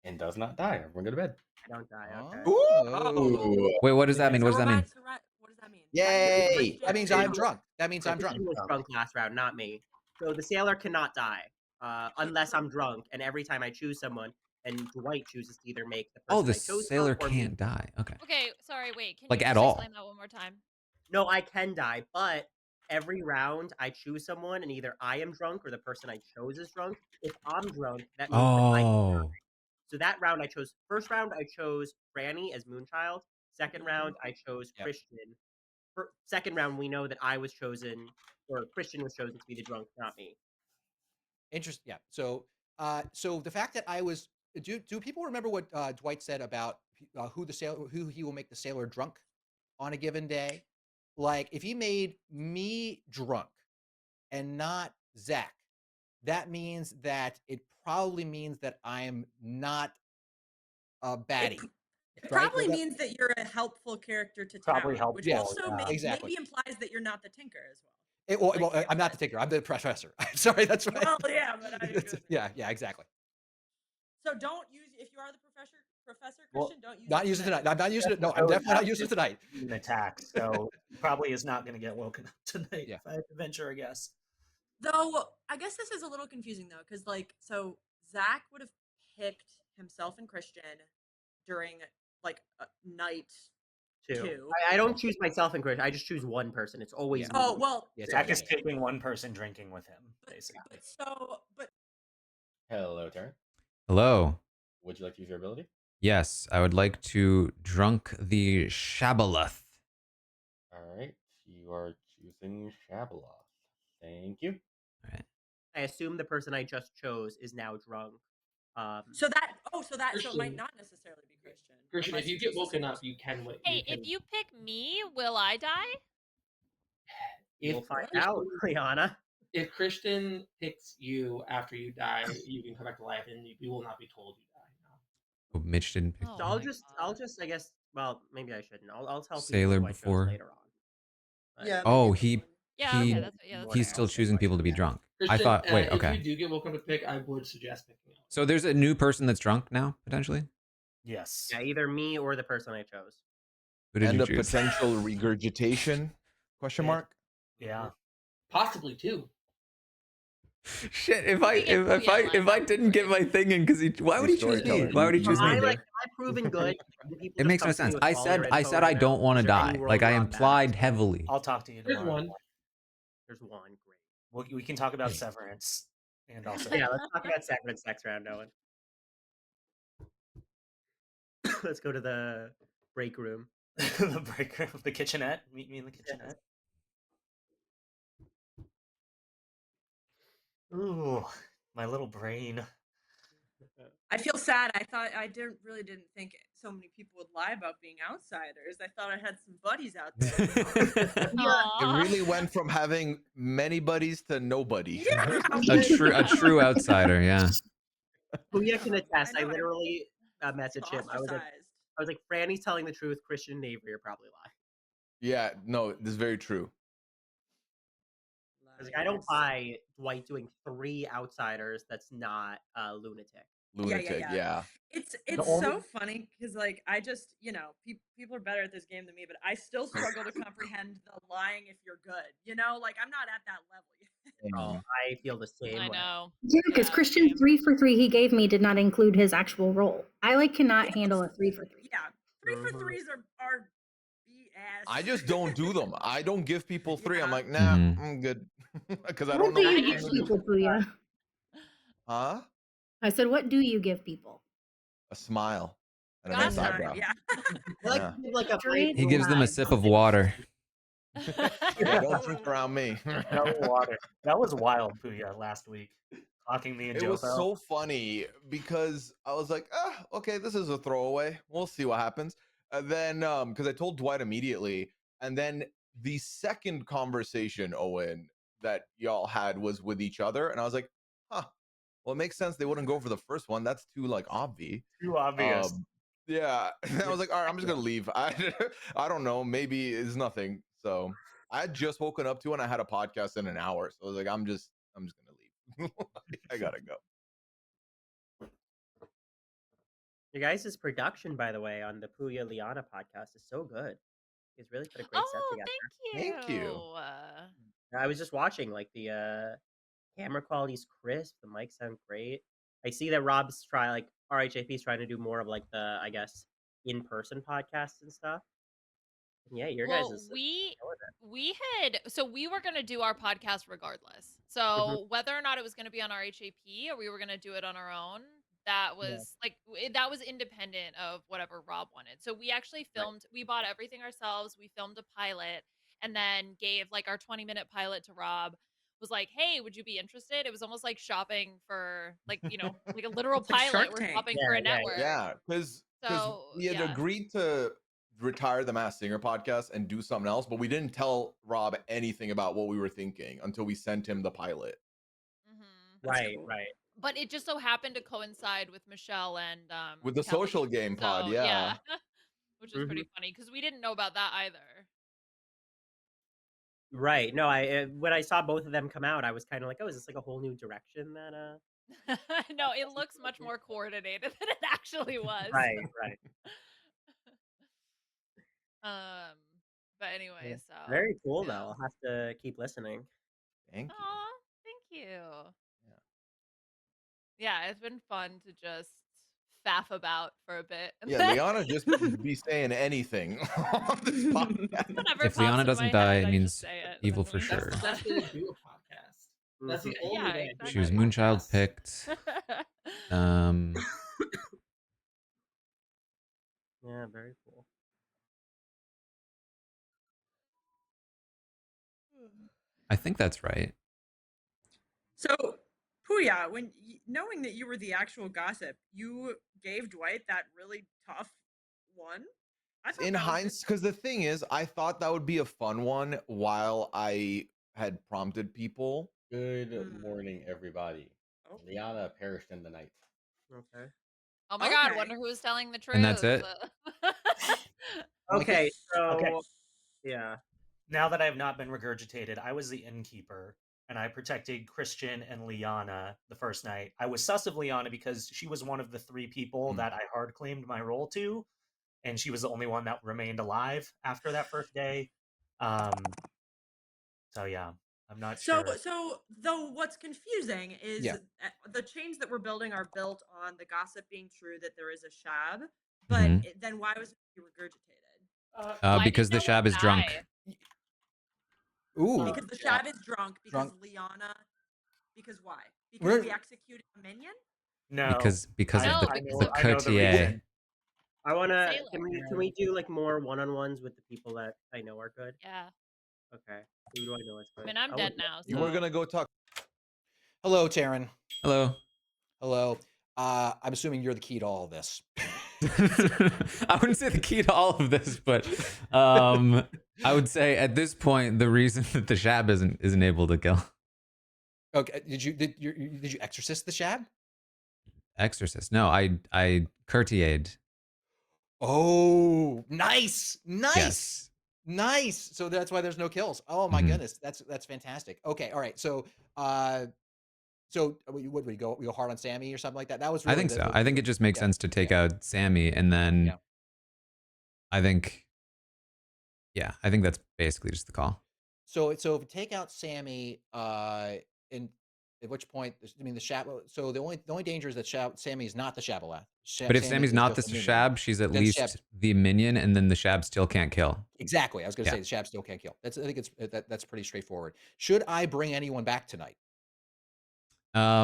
and does not die. Everyone go to bed. I don't die. Okay. Oh. Wait, what does that mean? What does that mean? What does that mean? Yay! That means I'm drunk. That means I'm drunk. Christian was drunk last round, not me. So the sailor cannot die unless I'm drunk, and every time I choose someone, and Dwight chooses to either make the person Oh, the I chose sailor drunk or me. can't die. Okay. Okay, sorry, wait. Can Like, you at just all? explain that one more time? No, I can die, but every round I choose someone, and either I am drunk or the person I chose is drunk. If I'm drunk, that means that I can die. Oh. So that round I chose. First round I chose Franny as Moonchild. Second round I chose Christian. Second round we know that I was chosen, or Christian was chosen to be the drunk, not me. Interesting. Yeah. So the fact that I was do people remember what Dwight said about who he will make the sailor drunk on a given day? Like if he made me drunk and not Zach, that means that it probably means that I'm not a baddie. It right? probably Like that- means that you're a helpful character to Probably town, which helpful, also yeah. Exactly. maybe implies that you're not the tinker as well. I'm not the tinker. I'm the professor. I'm sorry. That's right. Well, yeah, but yeah, exactly. So don't use if you are the professor, Well, Christian. Don't use not it using it tonight. tonight. I'm not using it. No, I'm So definitely not that using it is tonight. An attack, so he probably is not going to get woken up tonight. Yeah. If I had to venture a guess. Though I guess this is a little confusing though, because so Zach would have picked himself and Christian during like night two. I don't choose myself and Chris. I just choose one person. It's always Yeah. me. Oh well, Zach is picking one person drinking with him, basically. But Hello, Taran. Hello. Would you like to use your ability? Yes, I would like to drunk the Shabaloth. All right, you are choosing Shabaloth. Thank you. All right. I assume the person I just chose is now drunk. So it might not necessarily be Christian. Christian, if you get woken up, you can wait. Hey, if you pick me, will I die? We'll find out, Liana. If Christian picks you after you die, you can come back to life, and you will not be told you die. Oh, Mitch didn't pick So I'll just, I guess. Well, maybe I shouldn't. I'll tell Sailor people who I chose before. later on. Yeah. Oh, maybe he's still choosing people to be drunk. I Christian, thought. Wait, if okay. you do get woken up to pick, I would suggest picking out. So there's a new person that's drunk now potentially. Yes. Yeah, either me or the person I chose. Who did And you a choose? potential regurgitation? Question mark. Yeah. Possibly two. Shit! If I didn't get my thing in, because why would he choose me? Why would he choose me? Am I proven good? It makes no sense. I said I don't want to die. Like I implied heavily. I'll talk to you There's tomorrow. one. There's one. Great. We can talk about Severance and also. Yeah, let's talk about Severance next round, Owen. Let's go to the break room. The break room, the kitchenette. Meet me in the kitchenette. Ooh, my little brain. I feel sad. I really didn't think so many people would lie about being outsiders. I thought I had some buddies out there. It really went from having many buddies to nobody. Yeah. a true outsider. Yeah. Puya can attest. I literally messaged him. I was Ostracized. like, Franny's telling the truth. Christian and Avery are probably lying. Yeah, no, this is very true. I was like, I don't buy Dwight doing 3 outsiders. That's not lunatic. Lunatic, yeah. It's so funny because like I just people are better at this game than me, but I still struggle to comprehend the lying if you're good. Like I'm not at that level yet. Oh, I feel the same. I way. know. Yeah, because Christian's 3 for 3 he gave me did not include his actual roll. I cannot handle a 3 for 3. Yeah, 3 for 3s are BS. I just don't do them. I don't give people 3. I'm like, nah, I'm good. Because I What don't do know. you give people, Puya? Huh? I said, what do you give people? A smile and a That's nice not- eyebrow. yeah. Yeah. Like a He gives them a sip of water. Yeah, don't drink around me. No water. That was wild, Puya, last week. Talking me and It was Jofo. so funny because I was like, okay, this is a throwaway. We'll see what happens. And then, because I told Dwight immediately, and then the second conversation, Owen, that y'all had was with each other, and I was like, well, it makes sense they wouldn't go for the first one. That's too obvious. Too obvious. Yeah, I was like, all right, I'm just gonna leave. I don't know. Maybe it's nothing. So I had just woken up to, and I had a podcast in an hour. So I was like, I'm just gonna leave. I gotta go. Your guys' production, by the way, on the Puya Liana podcast is so good. He's really put a great set together. Thank you. I was just watching, the camera quality's crisp, the mics sound great. I see that Rob's RHAP's trying to do more of the, I guess, in-person podcasts and stuff. And yeah, your guys is we were gonna do our podcast regardless. So whether or not it was gonna be on RHAP or we were gonna do it on our own, that was that was independent of whatever Rob wanted. So we actually filmed. We bought everything ourselves. We filmed a pilot and then gave our 20-minute pilot to Rob. was like, "Hey, would you be interested?" It was almost like shopping for like, like a literal It's like pilot. Shark We're Tank. shopping for a Yeah, network. Yeah, because So we had yeah. agreed to retire the Masked Singer podcast and do something else, but we didn't tell Rob anything about what we were thinking until we sent him the pilot. Mm-hmm. Right, cool. right. But it just so happened to coincide with Michelle and With the Kelly. social game pod, So yeah. which was pretty funny because we didn't know about that either. Right. No, when I saw both of them come out, I was kind of like, oh, is this like a whole new direction that No, it looks much more coordinated than it actually was. Right, right. But anyway, Yeah. so Very cool yeah. though. I'll have to keep listening. Thank you. Aw, thank you. Yeah, it's been fun to just faff about for a bit. Yeah, Liana just be saying anything on this podcast. Whatever If pops Liana into doesn't my die, head, it I means just say it. evil I for mean, sure. That's the best way to do a podcast. That's the only Yeah, way. I do She was my Moonchild podcast. picked. Yeah, very cool. I think that's right. So, Puya, knowing that you were the actual gossip, you gave Dwight that really tough one. I thought In that was hindsight, because the thing is, I thought that would be a fun one while I had prompted people. Good morning, everybody. Oh. Liana perished in the night. Okay. Oh my god, wonder who was telling the truth. And that's it? Okay, so Okay. yeah. Now that I have not been regurgitated, I was the innkeeper, and I protected Christian and Liana the first night. I was sus of Liana because she was one of the 3 people that I hard claimed my role to, and she was the only one that remained alive after that first day. So yeah, I'm not sure. So though what's confusing is Yeah. the chains that we're building are built on the gossip being true that there is a shab, but then why was he regurgitated? Because the shab is drunk. Ooh. Because the shab is drunk because Liana. Because why? Because We're- we executed a minion. No, Because No, of because the of- I know the courtier. reason. I wanna Sailor. can we do like more one-on-ones with the people that I know are good? Yeah. Okay. Who do I know is good? I mean, I'm would dead love now, to. You were gonna go talk. Hello, Taran. Hello. Hello. I'm assuming you're the key to all of this. I wouldn't say the key to all of this, but I would say at this point the reason that the shab isn't able to kill. Okay. Did you exorcist the shab? Exorcist. No, I courtiered. Oh, nice. Yes. Nice. So that's why there's no kills. Oh my goodness. That's fantastic. Okay. All right. So what would we go hard on Sammy or something like that? That was really I think so. I think it just makes sense to take out Sammy, and then I think that's basically just the call. So if we take out Sammy, and at which point, I mean the shab. So the only danger is that Sammy is not the Shabalath. But if Sammy's not the shab, she's at least the minion, and then the shab still can't kill. Exactly. I was going to say the shab still can't kill. I think that's pretty straightforward. Should I bring anyone back tonight? I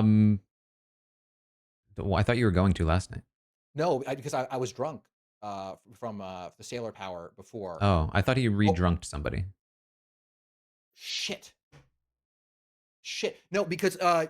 thought you were going to last night. No, because I was drunk from the sailor power before. Oh, I thought he re-drunked somebody. Shit. No, because oh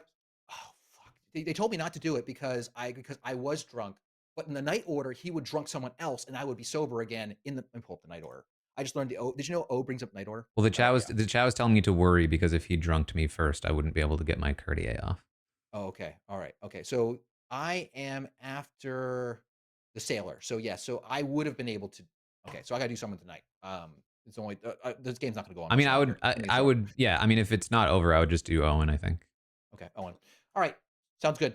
fuck. They told me not to do it because I was drunk. But in the night order, he would drunk someone else, and I would be sober again. Let me pull up the night order. I just learned the O. Did you know O brings up night order? Well, the chow was telling me to worry because if he drunked me first, I wouldn't be able to get my courtier off. Oh, okay. All right. Okay. So I am after the sailor. So yes. So I would have been able to. Okay. So I got to do something tonight. It's only this game's not going to go on. I mean, I would. Yeah. I mean, if it's not over, I would just do Owen, I think. Okay. Owen. All right. Sounds good.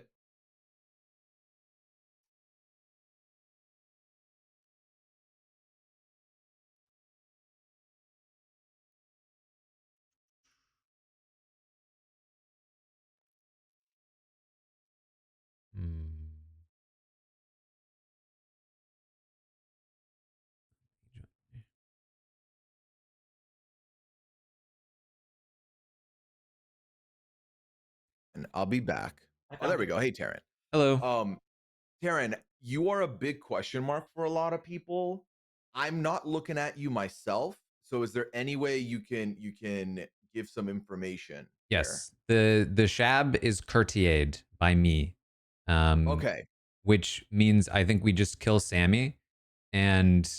And I'll be back. Oh, there we go. Hey, Taran. Hello. Taran, you are a big question mark for a lot of people. I'm not looking at you myself. So is there any way you can give some information? Yes. The Shab is courtiered by me. Okay. Which means I think we just kill Sammy. And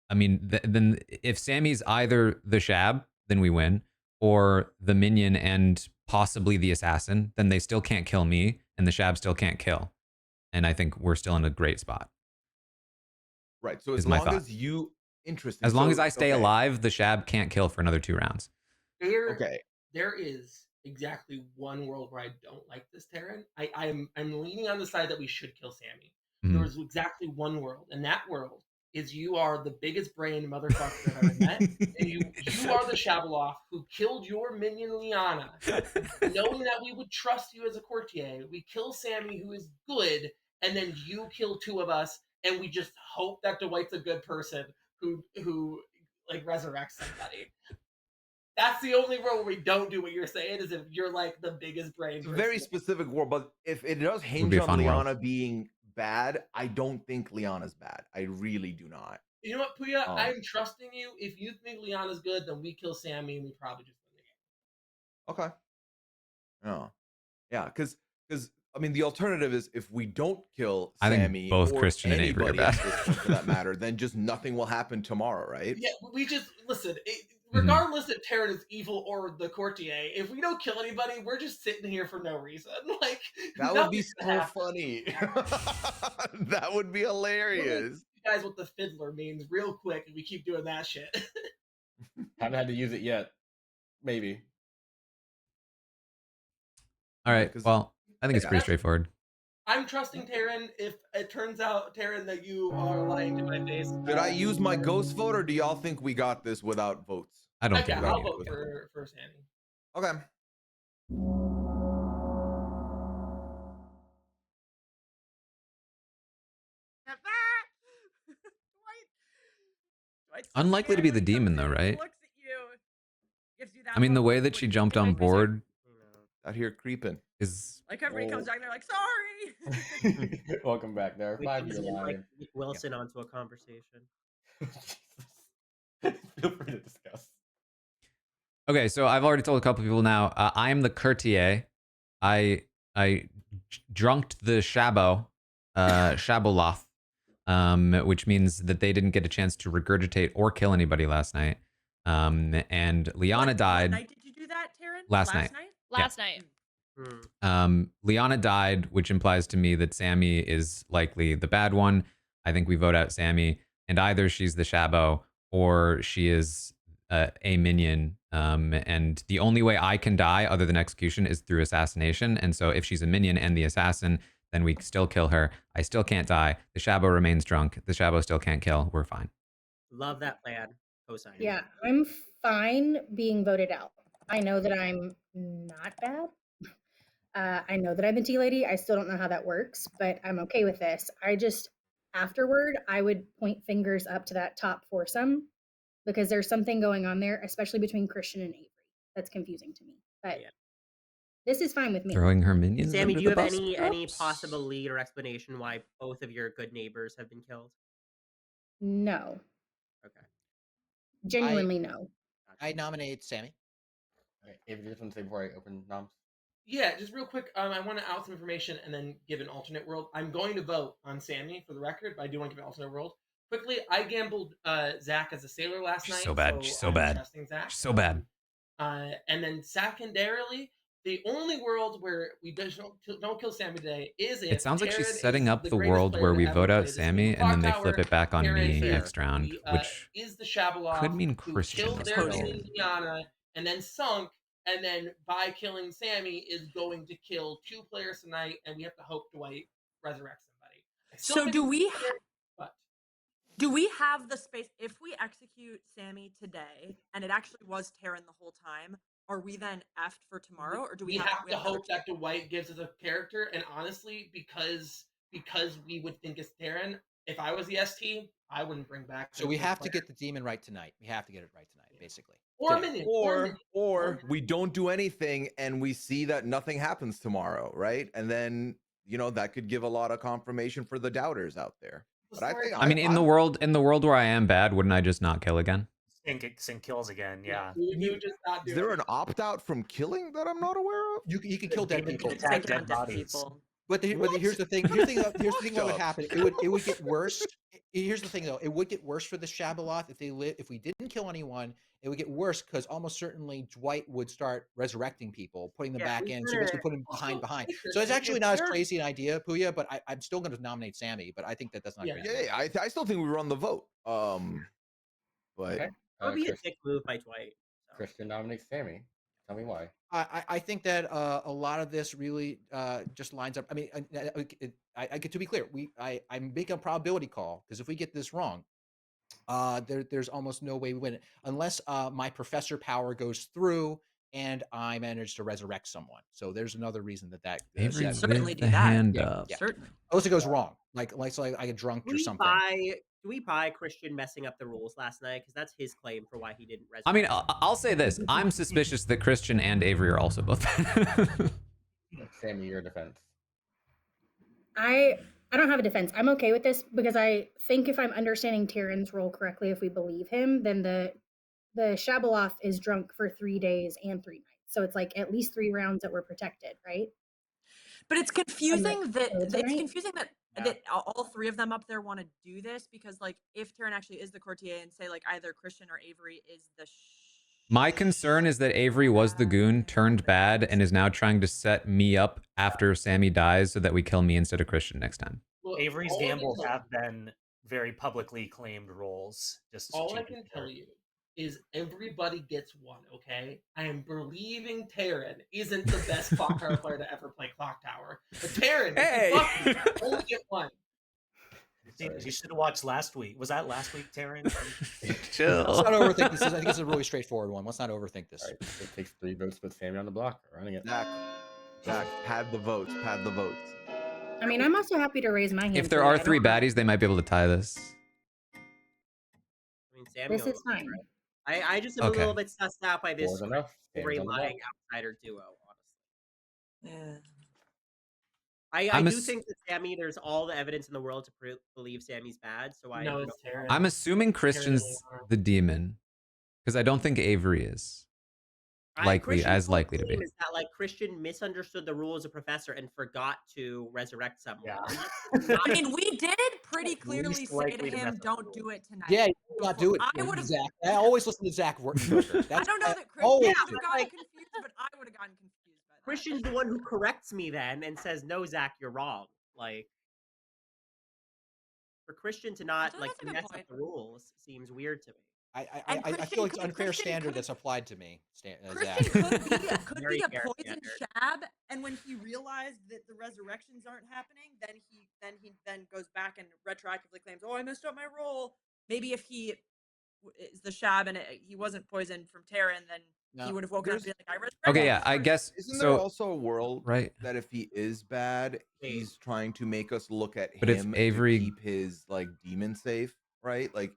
I mean, then if Sammy's either the Shab, then we win, or the minion and possibly the assassin, then they still can't kill me, and the Shab still can't kill. And I think we're still in a great spot. Right. So is as my long thought. as you interesting. As long as So, I stay okay. alive, the Shab can't kill for another 2 rounds. Okay. There is exactly one world where I don't like this, Taran. I'm leaning on the side that we should kill Sammy. There is exactly one world, and that world is you are the biggest brain motherfucker I've ever met, and you are the Shabaloff who killed your minion Liana, knowing that we would trust you as a courtier. We kill Sammy, who is good, and then you kill 2 of us, and we just hope that Dwight's a good person who like resurrects somebody. That's the only role where we don't do what you're saying, is if you're like the biggest brain. It's a very specific world, but if it does Would hinge be a on fun world. Liana being bad, I don't think Liana's bad. I really do not. You know what, Puya? I'm trusting you. If you think Liana's good, then we kill Sammy and we probably just win the game. Okay. Oh. Yeah, because I mean the alternative is if we don't kill I think Sammy both or Christian and Avery are anybody bad. at this point for that matter, then just nothing will happen tomorrow, right? Yeah, we just listen. Regardless if Taran is evil or the courtier, if we don't kill anybody, we're just sitting here for no reason. Like That would be nothing's so gonna happen. funny. That would be hilarious. You guys, what the fiddler means, real quick, and we keep doing that shit. Haven't had to use it yet. Maybe. All right. Well, I think it's pretty straightforward. I'm trusting Taran. If it turns out, Taran, that you are lying to my face, Should I use my ghost vote, or do y'all think we got this without votes? I don't think we I'll need vote it. for Sammy. Okay. Unlikely to be the demon, though, right? Looks at you, gives you that I mean, the look, way that she jumped on board out here creeping is like everybody comes back, they're like, sorry. Welcome back there. We 5-year can like line. Nick Wilson onto a conversation. Feel free to discuss. Okay, so I've already told a couple people now. I am the courtier. I drunked the Shaboloth, which means that they didn't get a chance to regurgitate or kill anybody last night. And Liana died. What night did you do that, Taran? Last night. Last night. Liana died, which implies to me that Sammy is likely the bad one. I think we vote out Sammy, and either she's the Shabo or she is a minion. And the only way I can die other than execution is through assassination. And so if she's a minion and the assassin, then we still kill her. I still can't die. The Shabo remains drunk. The Shabo still can't kill. We're fine. Love that plan. Cosign. Yeah, I'm fine being voted out. I know that I'm not bad. I know that I'm the tea lady. I still don't know how that works, but I'm okay with this. I just, afterward, I would point fingers up to that top foursome because there's something going on there, especially between Christian and Avery. That's confusing to me. But this is fine with me. Throwing her minions Sammy, under do you the have bus, any possible lead or explanation why both of your good neighbors have been killed? No. Okay. Genuinely no. I nominate Sammy. Okay, Avery, just want to say before I open noms. Yeah, just real quick, I want to out some information and then give an alternate world. I'm going to vote on Sammy for the record, but I do want to give an alternate world. Quickly, I gambled Zach as a sailor last night. So bad. She's so I'm bad. trusting Zach. She's so bad. And then secondarily, the only world where we don't kill Sammy today is if It sounds like she's Taran setting is up the the greatest world player where to we ever vote play out this game. Sammy and then they Clocktower, flip it back on Taran me next round, which is the Shabaloff could mean who Christian killed is their the minion Liana and then sunk, and then by killing Sammy is going to kill 2 players tonight, and we have to hope Dwight resurrects somebody. So do we have the space if we execute Sammy today and it actually was Taran the whole time? Are we then effed for tomorrow, or do we have to hope that Dwight gives us a character? And honestly, because we would think it's Taran, if I was the ST, I wouldn't bring back. So we have to get the demon right tonight. We have to get it right tonight, basically. Or a minion. Or we don't do anything and we see that nothing happens tomorrow, right? And then that could give a lot of confirmation for the doubters out there. But I mean, in the world where I am bad, wouldn't I just not kill again? sync kills again. Yeah. We would just not do Is there it. an opt out from killing that I'm not aware of? You can kill dead Demon people. can attack dead bodies. But here's the thing. Here's the thing. What would happen? It would get worse. Here's the thing, though. It would get worse for the Shabaloth if we didn't kill anyone. It would get worse because almost certainly Dwight would start resurrecting people, putting them back in. So basically, put them behind. So it's actually not as crazy an idea, Puya. But I'm still going to nominate Sammy. But I think that's not crazy. Yeah. I still think we run the vote. But Okay. That would be a dick move by Dwight. So. Christian nominates Sammy. Tell me why. I think that a lot of this really just lines up. I mean, I get to be clear. I'm making a probability call because if we get this wrong, there's almost no way we win it unless my professor power goes through and I manage to resurrect someone. So there's another reason that Avery certainly with do the that. hand Yeah, up. yeah. Certainly. Unless it goes wrong, like I get drunk or something. Do we buy Christian messing up the rules last night? Because that's his claim for why he didn't resurrect. I mean, I'll say this. I'm suspicious that Christian and Avery are also both bad. Sammy, your defense. I don't have a defense. I'm okay with this because I think if I'm understanding Taran's role correctly, if we believe him, then the Shabaloth is drunk for 3 days and 3 nights. So it's like at least 3 rounds that were protected, right? But it's confusing that Yeah. that all 3 of them up there want to do this because, like, if Taran actually is the courtier and say like either Christian or Avery is the My concern is that Avery was the goon, turned bad, and is now trying to set me up after Sammy dies so that we kill me instead of Christian next time. Well, Avery's all I can gambles tell- have been very publicly claimed roles. Just All I can tell you is everybody gets one, okay? I am believing Taran isn't the best Clocktower player to ever play Clocktower. But Taran, Hey! fuck you, only get one. You should have watched last week. Was that last week, Taran? Chill. Let's not overthink this. I think it's a really straightforward one. Let's not overthink this. All right, it takes 3 votes to put Sammy on the block. Running it. Zach, pad the votes. Pad the votes. I mean, I'm also happy to raise my hand. If there for it. are I 3 don't- baddies, they might be able to tie this. I mean, Samuel, This is fine. I just am Okay. a little bit sussed out by this Four's enough. Avery Sam's on the lying block. outsider duo, honestly. Yeah. I I'm do ass- think that Sammy, there's all the evidence in the world to believe Sammy's bad. So I No, don't it's Taran. I'm assuming Christian's the demon, because I don't think Avery is Christian's whole likely to be. claim is that like Christian misunderstood the rule as a professor and forgot to resurrect someone. Yeah. I mean, we did pretty clearly Least say likely to to him, mess up the "Don't rules. do it tonight." Yeah, you do not do it. I would have. Zach. I always listen to Zach Wurtenberger. I don't know that Christian always would do. have gotten confused, but I would have gotten confused by that. Christian's the one who corrects me then and says, "No, Zach, you're wrong." Like for Christian to not Actually, like that's a good mess point. up the rules seems weird to me. And I Christian feel like it's could- unfair Christian standard could- that's applied to me, Zach. Christian could Very be a fair poison standard. shab, and when he realized that the resurrections aren't happening, then he goes back and retroactively claims, "Oh, I messed up my role." Maybe if he is the shab and he wasn't poisoned from Taran, then he would have woken up and been like, "I resurrected." Okay, yeah, I guess. Isn't so, there also a world right? that if he is bad, he's trying to make us look at But if him Avery- to keep his like demon safe, right? Like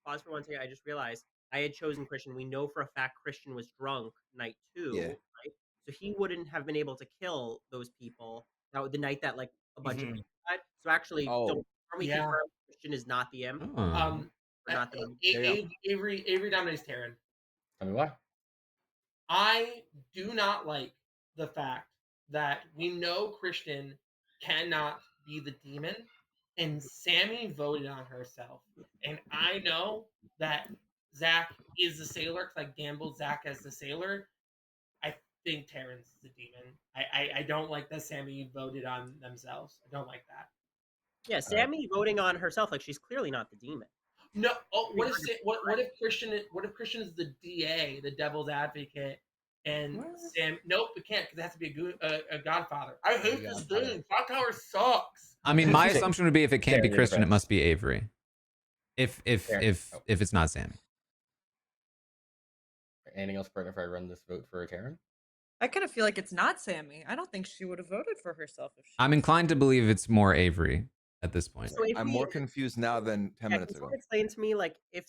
Pause for 1 second. I just realized I had chosen Christian. We know for a fact Christian was drunk night 2, Yeah. right? So he wouldn't have been able to kill those people. That was the night that like a bunch of Mhm. people died. So actually, aren't we Yeah. confirmed Christian is not the imp? Oh. Or not the Avery dominates Taran. Tell me why. I do not like the fact that we know Christian cannot be the demon, and Sammy voted on herself. And I know that Zach is the sailor because I gambled Zach as the sailor. I think Taran's the demon. I don't like that Sammy voted on themselves. I don't like that. Yeah, Sammy voting on herself, like she's clearly not the demon. No. Oh, what if Christian is the DA, the devil's advocate, and Sam? Nope, it can't because it has to be a Godfather. I hate this thing. Clocktower sucks. I mean, my assumption would be if it can't be Sammy Christian, it defense. must be Avery. If it's not Sammy. Anything else, partner, if I run this vote for Taran? I kind of feel like it's not Sammy. I don't think she would have voted for herself if she. I'm inclined to believe it's more Avery at this point. So if I'm we- more confused now than 10 Yeah, minutes can ago. someone explain to me, like, if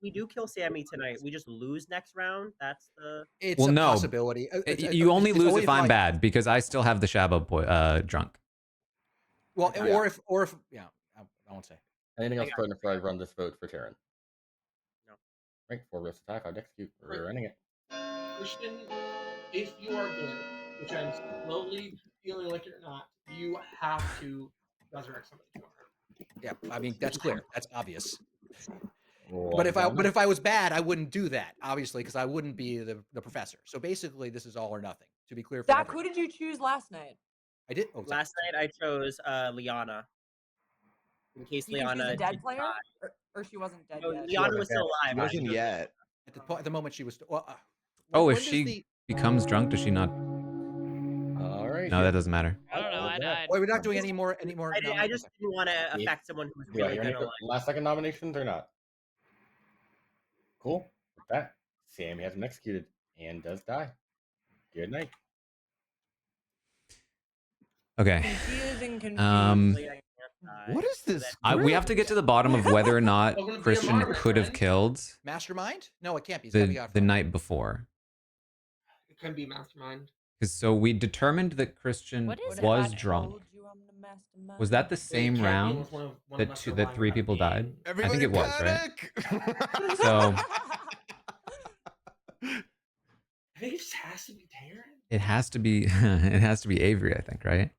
we do kill Sammy tonight, we just lose next round? That's the. It's Well, a no. possibility. You only lose if I'm like- bad because I still have the Shabo drunk. Well, Yeah. or if yeah, I won't say. Anything else, Yeah. partner, before I run this vote for Taran? No. Right, 4 risks attack, I'd execute. We're running it. Christian, if you are gambling, which I'm slowly feeling like you're not, you have to resurrect somebody tomorrow. Yeah, I mean that's clear. That's obvious. But if I was bad, I wouldn't do that, obviously, because I wouldn't be the professor. So basically, this is all or nothing. To be clear for Zach, everyone. who did you choose last night? I did. Oh, Last night I chose Liana. In case Do you think she was Liana a dead did player, die. or she wasn't dead No, yet? Liana was still alive. She wasn't yet. At the moment she was. Well, Oh, when if does she the becomes drunk, does she not? All right. No, that doesn't matter. I don't know. I died. Wait, we're not doing any more. I nominations? just didn't want to affect someone who's Do I really hear any gonna like. last second nominations or not? Cool. With that, Sammy has been executed and does die. Good night. Confusing, What is this? We have to get to the bottom of whether or not Christian could have killed Mastermind? No, it can't be. It's the night before. It couldn't be Mastermind. Because so we determined that Christian was drunk. Was that the same can't be round unless one of us are that lying 3 about people the game. died? I Everybody think it was, panic! right? So I think it just has to be Taran. it has to be it has to be Avery, I think, right?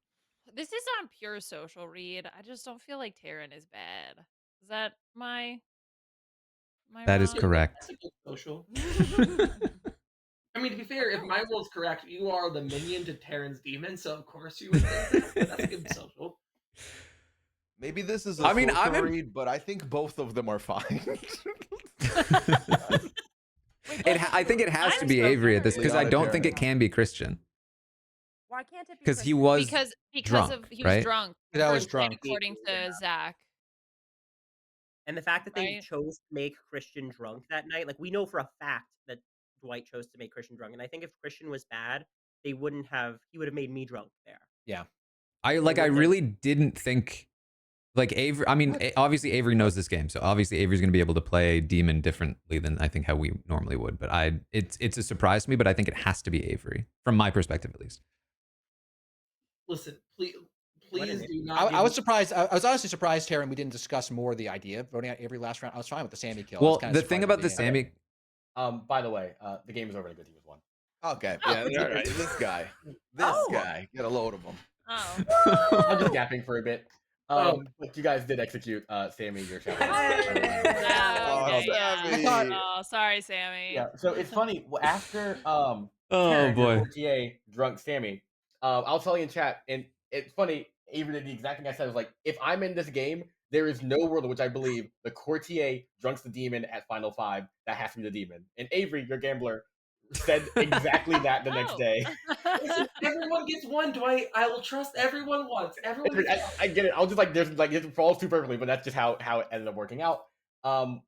This is on pure social read. I just don't feel like Taran is bad. Is that my That is wrong? correct. That's a good social. I mean, to be fair, if my roll's correct, you are the minion to Taran's demon, so of course you would think that. That's a good social. Maybe this is a I mean, social I'm read, but I think both of them are fine. I think it has to be so Avery at this because I Liana don't think Taran. it can be Christian Why can't it be? because he Christian? was because drunk, of he was right? drunk. That was according- drunk. according to Zach. And the fact that they Right. chose to make Christian drunk that night, like we know for a fact that Dwight chose to make Christian drunk, and I think if Christian was bad, they wouldn't have. He would have made me drunk there. Yeah. I really didn't think like Avery. I mean, obviously Avery knows this game, so obviously Avery's going to be able to play demon differently than I think how we normally would. But it's a surprise to me. But I think it has to be Avery from my perspective, at least. Listen, please do not. I was surprised. I was honestly surprised, Taran, we didn't discuss more the idea of voting out Avery last round. I was fine with the Sammy kill. Well, the thing about the Sammy, By the way, the game is over and the good team has won. Okay, yeah, all right. This guy, get a load of him. Oh. I'm just gapping for a bit. But you guys did execute Sammy your challenge. Sammy. Oh, sorry, Sammy. Yeah, so it's funny. After oh Taran, boy, your courtier drunk Sammy, I'll tell you in chat, and it's funny. Avery did the exact thing I said. I was like, if I'm in this game, there is no world in which I believe the courtier drunks the demon at final 5. That has to be the demon. And Avery, your gambler, said exactly that the next day. Listen, everyone gets one, Dwight. I will trust everyone once. Everyone. I get it. I'll just it falls too perfectly, but that's just how it ended up working out.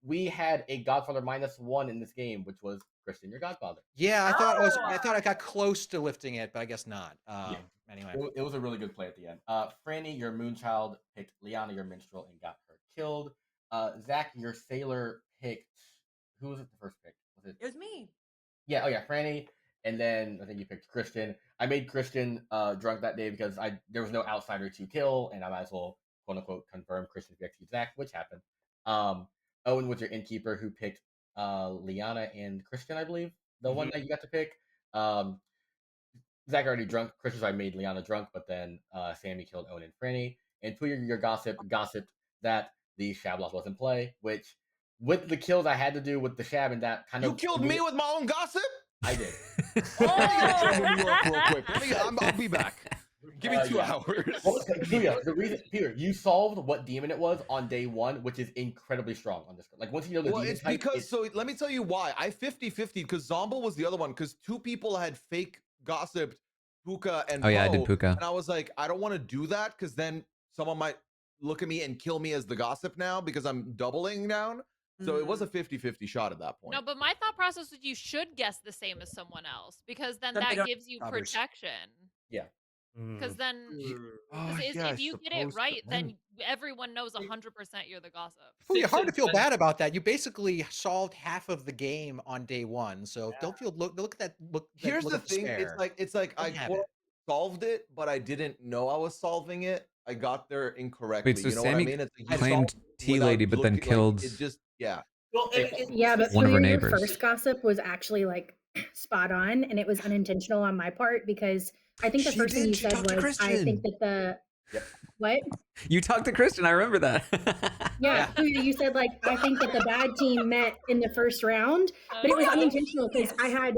We had a Godfather -1 in this game, which was Christian, your Godfather. Yeah, I thought I got close to lifting it, but I guess not. Anyway, it was a really good play at the end. Franny, your Moonchild, picked Liana, your Minstrel, and got her killed. Zach, your Sailor, picked. Who was it? The first pick? It was me. Yeah. Oh yeah, Franny, and then I think you picked Christian. I made Christian drunk that day because there was no outsider to kill, and I might as well quote unquote confirm Christian to execute Zach, which happened. Owen was your innkeeper who picked Liana and Christian, I believe, the one that you got to pick. Zach already drunk. Christian, so I made Liana drunk, but then Sammy killed Owen and Franny. And Puya, your gossiped that the Shab loss was in play, which with the kills I had to do with the Shab and that kind of. You killed me with my own gossip? I did. Real quick. I'll be back. Give me 2 hours. Puya, the reason, Peter, you solved what demon it was on day 1, which is incredibly strong on this. Like once you know the demon it's type, because so let me tell you why. I 50-50 because Zombo was the other one because 2 people had fake gossiped Puka and I did Poe, Puka, and I was like, I don't want to do that because then someone might look at me and kill me as the gossip now because I'm doubling down. So it was a 50-50 shot at that point. No, but my thought process was you should guess the same as someone else because then that gives you protection. Yeah. Because then, if you get it right, then everyone knows 100% you're the gossip. It's hard to feel bad about that. You basically solved half of the game on day 1, so don't feel look at that. Here's the thing: it's like I solved it, but I didn't know I was solving it. I got there incorrectly. Wait, so you know Sammy what I mean? It's like claimed Tea Lady, but then killed. It just Well, yeah, but One of her Puya, your neighbors. first gossip was actually like spot on, and it was unintentional on my part because I think the She first thing did. you She said talked to was, "I think Christian." that the what?" You talked to Christian. I remember that. Yeah, Puya, you said like, "I think that the bad team met in the first round," but it was unintentional because I had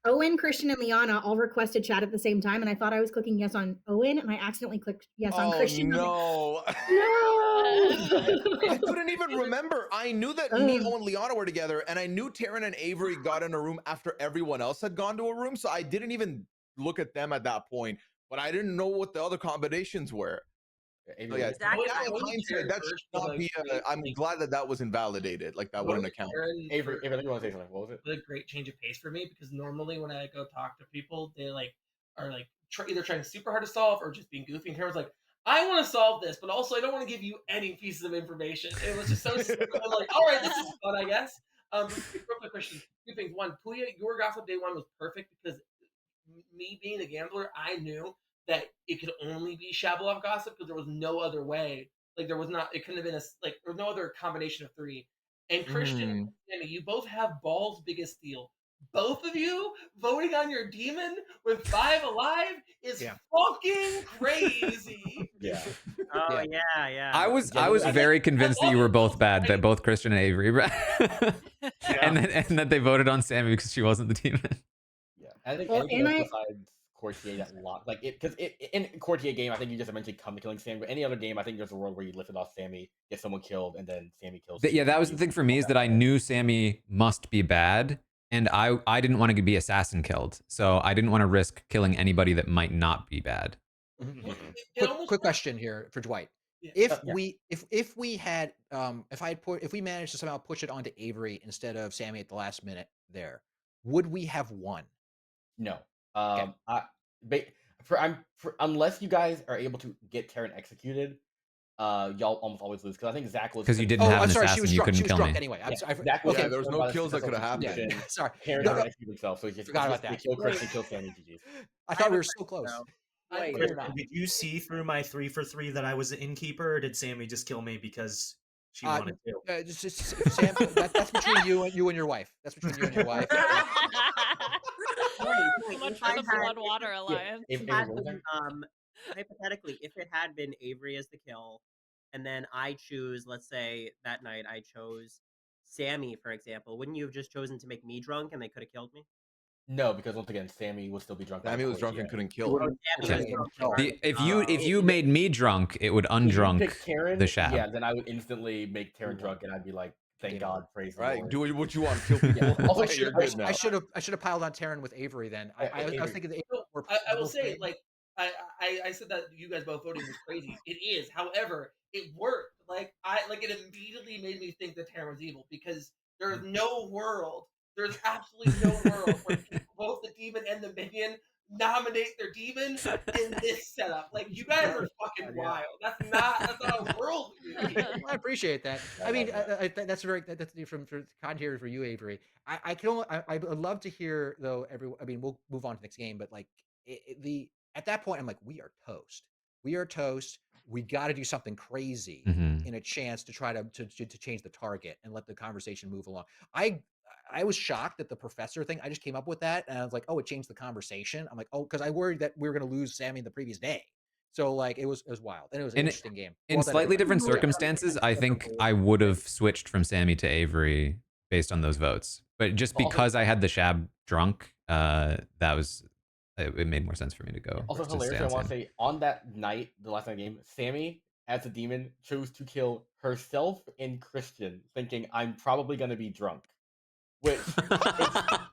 Owen, Christian, and Liana all requested chat at the same time, and I thought I was clicking yes on Owen, and I accidentally clicked yes on Oh Christian. no! No! I couldn't even remember. I knew that me, Owen, and Liana were together, and I knew Taran and Avery got in a room after everyone else had gone to a room, so I didn't even look at them at that point. But I didn't know what the other combinations were. So yeah, Exactly. now in hindsight, that should not be. I'm glad that that was invalidated. Like that wouldn't account. Avery, I think you want to say something. What was it? A great change of pace for me because normally when I go talk to people, they like are like either trying super hard to solve or just being goofy. And Taran's like, I want to solve this, but also I don't want to give you any pieces of information. It was just so simple. I'm like, all right, this is fun, I guess. Real quick question: two things. One, Puya, your gossip day one was perfect because me being a gambler, I knew that it could only be Shabalov gossip because there was no other way. Like there was not, it couldn't have been there was no other combination of three. And Christian and Sammy, you both have balls big as steel. Both of you voting on your demon with 5 alive is fucking crazy. Yeah. Oh yeah. I was very convinced that you were both bad, that both Christian and Avery, and that they voted on Sammy because she wasn't the demon. Yeah, I think Well, anything and else besides Courtier that lot like it because in Courtier game I think you just eventually come to killing Sammy. But any other game I think there's a world where you lift it off Sammy, get someone killed, and then Sammy kills. Yeah, that was the thing for me is that I knew Sammy must be bad, and I didn't want to be assassin killed, so I didn't want to risk killing anybody that might not be bad. Quick question here for Dwight. If we had if we managed to somehow push it onto Avery instead of Sammy at the last minute there, would we have won? No. Unless you guys are able to get Taran executed, y'all almost always lose because I think Zach was because you didn't have an assassin, you couldn't kill me. Anyway, Zach was there was no kills that could have happened. Yeah. Sorry, Taran didn't execute himself, so he just forgot about that. Kill Christian, kill Sammy, GG's. I thought we were so close. Did you see through my 3 for 3 that I was the innkeeper, or did Sammy just kill me because she wanted to? Sam, that's between you and your wife. That's between you and your wife. So much for the Blood Water Alliance. Hypothetically, if it had been Avery as the kill, and then I choose, let's say that night I chose Sammy, for example, wouldn't you have just chosen to make me drunk and they could have killed me? No, because once again, Sammy would still be drunk. Sammy was drunk and couldn't kill her. If you made me drunk, it would undrunk the Shab. Yeah, then I would instantly make Taran drunk, and I'd be like, "Thank God, praise the Lord." Do what you want. Kill people. Also, I should have piled on Taran with Avery. Then I was thinking the I will say, like, I said that you guys both voting was crazy. It is, however, it worked. Like it immediately made me think that Taran was evil because there's no world. There's absolutely no world where both the demon and the minion nominate their demon in this setup. Like you guys are fucking wild. That's not a world. I appreciate that. I mean, that's from content here for you, Avery. I'd love to hear though. I mean, we'll move on to the next game, but like at that point, I'm like, we are toast. We are toast. We got to do something crazy in a chance to try to change the target and let the conversation move along. I was shocked at the professor thing. I just came up with that, and I was like, "Oh, it changed the conversation." I'm like, "Oh," because I worried that we were going to lose Sammy the previous day. So like, it was wild, and it was an interesting game. In slightly different circumstances, I think I would have switched from Sammy to Avery based on those votes. But just because I had the Shab drunk, it made more sense for me to go. Also hilarious. I want to say on that night, the last night game, Sammy as a demon chose to kill herself and Christian, thinking I'm probably going to be drunk. Which I